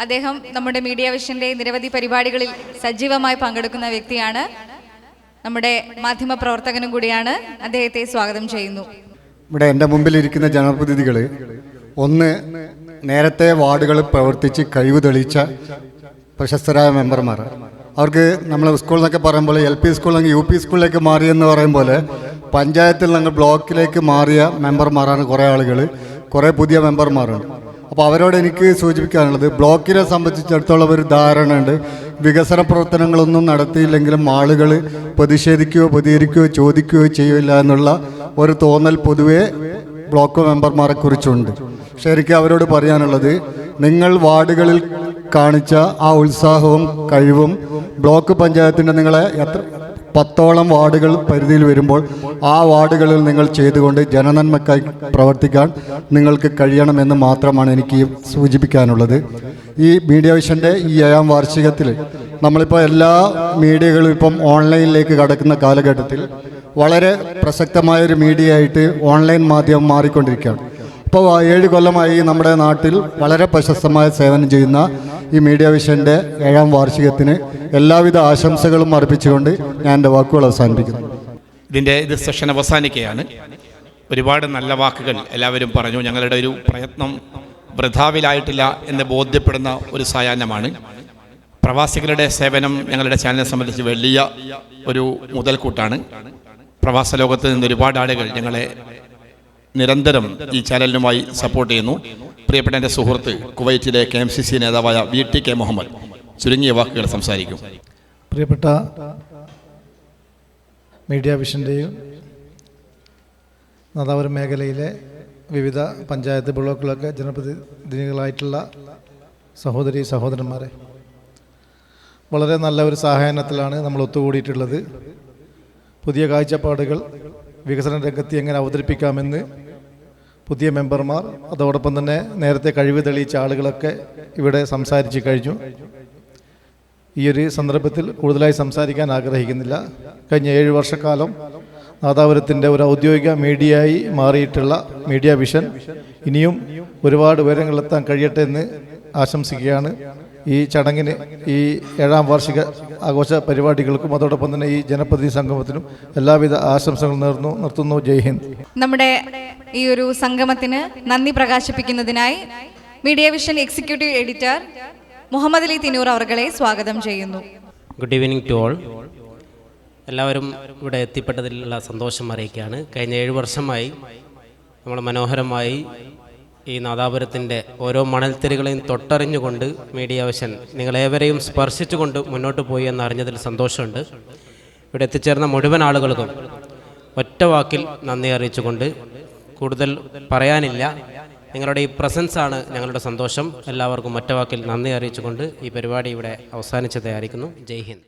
അദ്ദേഹം നമ്മുടെ മീഡിയ വിഷൻ്റെ നിരവധി പരിപാടികളിൽ സജീവമായി പങ്കെടുക്കുന്ന വ്യക്തിയാണ്, നമ്മുടെ മാധ്യമ പ്രവർത്തകനും കൂടിയാണ്. അദ്ദേഹത്തെ സ്വാഗതം ചെയ്യുന്നു. ഇവിടെ എൻ്റെ മുമ്പിലിരിക്കുന്ന ജനപ്രതിനിധികൾ, ഒന്ന് നേരത്തെ വാർഡുകളിൽ പ്രവർത്തിച്ച് കഴിവ് തെളിയിച്ച പ്രശസ്തരായ മെമ്പർമാർ. അവർക്ക് നമ്മൾ സ്കൂളിൽ നിന്നൊക്കെ പറയുമ്പോൾ LP സ്കൂളിൽ നിന്ന് UP സ്കൂളിലേക്ക് മാറിയെന്ന് പറയുമ്പോൾ പഞ്ചായത്തിൽ നിന്ന് ബ്ലോക്കിലേക്ക് മാറിയ മെമ്പർമാരാണ് കുറേ ആളുകൾ, കുറേ പുതിയ മെമ്പർമാരുണ്ട്. അപ്പോൾ അവരോട് എനിക്ക് സൂചിപ്പിക്കാനുള്ളത്, ബ്ലോക്കിനെ സംബന്ധിച്ചിടത്തോളം ഒരു ധാരണയുണ്ട്, വികസന പ്രവർത്തനങ്ങളൊന്നും നടത്തിയില്ലെങ്കിലും ആളുകൾ പ്രതികരിക്കുകയോ ചോദിക്കുകയോ ചെയ്യില്ല എന്നുള്ള ഒരു തോന്നൽ പൊതുവേ ബ്ലോക്ക് മെമ്പർമാരെ കുറിച്ചുണ്ട്. ശരിക്കും അവരോട് പറയാനുള്ളത്, നിങ്ങൾ വാർഡുകളിൽ കാണിച്ച ആ ഉത്സാഹവും കഴിവും ബ്ലോക്ക് പഞ്ചായത്തിൻ്റെ നിങ്ങളെ 10ഓളം വാർഡുകൾ പരിധിയിൽ വരുമ്പോൾ ആ വാർഡുകളിൽ നിങ്ങൾ ചെയ്തുകൊണ്ട് ജനനന്മക്കായി പ്രവർത്തിക്കാൻ നിങ്ങൾക്ക് കഴിയണമെന്ന് മാത്രമാണ് എനിക്ക് സൂചിപ്പിക്കാനുള്ളത്. ഈ മീഡിയ വിഷൻ്റെ ഈ 7ാം വാർഷികത്തിൽ നമ്മളിപ്പോൾ എല്ലാ മീഡിയകളും ഇപ്പം ഓൺലൈനിലേക്ക് കടക്കുന്ന കാലഘട്ടത്തിൽ വളരെ പ്രസക്തമായൊരു മീഡിയ ആയിട്ട് ഓൺലൈൻ മാധ്യമം മാറിക്കൊണ്ടിരിക്കുകയാണ്. ഇപ്പോൾ 7 കൊല്ലമായി നമ്മുടെ നാട്ടിൽ വളരെ പ്രശസ്തമായ സേവനം ചെയ്യുന്ന ഈ മീഡിയ വിഷൻ്റെ 7ാം വാർഷികത്തിന് എല്ലാവിധ ആശംസകളും അർപ്പിച്ചുകൊണ്ട് ഞാൻ എൻ്റെ വാക്കുകൾ അവസാനിപ്പിക്കുന്നു. ഇത് സെഷൻ അവസാനിക്കുകയാണ്. ഒരുപാട് നല്ല വാക്കുകൾ എല്ലാവരും പറഞ്ഞു. ഞങ്ങളുടെ ഒരു പ്രയത്നം വൃഥാവിലായിട്ടില്ല എന്ന് ബോധ്യപ്പെടുന്ന ഒരു സായാഹ്നമാണ്. പ്രവാസികളുടെ സേവനം ഞങ്ങളുടെ ചാനലിനെ സംബന്ധിച്ച് വലിയ ഒരു മുതൽക്കൂട്ടാണ്. പ്രവാസ ലോകത്ത് നിന്ന് ഒരുപാട് ആളുകൾ ഞങ്ങളെ നിരന്തരം ഈ ചാനലിനുമായി സപ്പോർട്ട് ചെയ്യുന്നു. പ്രിയപ്പെട്ട എൻ്റെ സുഹൃത്ത് കുവൈറ്റിലെ KMCC നേതാവായ VTK മുഹമ്മദ് ചുരുങ്ങിയ വാക്കുകൾ സംസാരിക്കും. പ്രിയപ്പെട്ട മീഡിയ വിഷൻ്റെയും നാദാപുരം മേഖലയിലെ വിവിധ പഞ്ചായത്ത് ബ്ലോക്കുകളൊക്കെ ജനപ്രതിനിധികളായിട്ടുള്ള സഹോദരന്മാരെ, വളരെ നല്ല ഒരു സായാഹ്നത്തിലാണ് നമ്മൾ ഒത്തുകൂടിയിട്ടുള്ളത്. പുതിയ കാഴ്ചപ്പാടുകൾ വികസന രംഗത്ത് എങ്ങനെ അവതരിപ്പിക്കാമെന്ന് പുതിയ മെമ്പർമാർ, അതോടൊപ്പം തന്നെ നേരത്തെ കഴിവ് തെളിയിച്ച ആളുകളൊക്കെ ഇവിടെ സംസാരിച്ചു കഴിഞ്ഞു. ഈ ഒരു സന്ദർഭത്തിൽ കൂടുതലായി സംസാരിക്കാൻ ആഗ്രഹിക്കുന്നില്ല. കഴിഞ്ഞ 7 വർഷക്കാലം നാദാപുരത്തിൻ്റെ ഒരു ഔദ്യോഗിക മീഡിയയായി മാറിയിട്ടുള്ള മീഡിയ വിഷൻ ഇനിയും ഒരുപാട് ഉയരങ്ങളിലെത്താൻ കഴിയട്ടെ എന്ന് ആശംസിക്കുകയാണ്. ഈ ചടങ്ങിന്, ഈ 7ാം വാർഷിക ആഘോഷ പരിപാടികൾക്കും അതോടൊപ്പം തന്നെ ഈ ജനപ്രതിനിധി സംഗമത്തിനും എല്ലാവിധ ആശംസകൾ നിർത്തുന്നു. ജയ് ഹിന്ദ്. നമ്മുടെ ഈ ഒരു സംഗമത്തിന് നന്ദി പ്രകാശിപ്പിക്കുന്നതിനായി media vision executive editor Muhammad Ali Thinoor അവർകളെ സ്വാഗതം ചെയ്യുന്നു. Good evening to all. എല്ലാവരും ഇവിടെ എത്തിപ്പെട്ടതിലുള്ള സന്തോഷം അറിയിക്കുകയാണ്. കഴിഞ്ഞ 7 വർഷമായി നമ്മൾ മനോഹരമായി ഈ നാദാപുരത്തിൻ്റെ ഓരോ മണൽത്തിരികളെയും തൊട്ടറിഞ്ഞുകൊണ്ട് മീഡിയ വിഷൻ നിങ്ങളേവരെയും സ്പർശിച്ചുകൊണ്ട് മുന്നോട്ട് പോയി എന്നറിഞ്ഞതിൽ സന്തോഷമുണ്ട്. ഇവിടെ എത്തിച്ചേർന്ന മുഴുവൻ ആളുകൾക്കും ഒറ്റ വാക്കിൽ നന്ദി അറിയിച്ചുകൊണ്ട് കൂടുതൽ പറയാനില്ല. നിങ്ങളുടെ ഈ പ്രസൻസ് ആണ് ഞങ്ങളുടെ സന്തോഷം. എല്ലാവർക്കും ഒറ്റവാക്കിൽ നന്ദി അറിയിച്ചുകൊണ്ട് ഈ പരിപാടി ഇവിടെ അവസാനിച്ചതായിരിക്കുന്നു. ജയ് ഹിന്ദ്.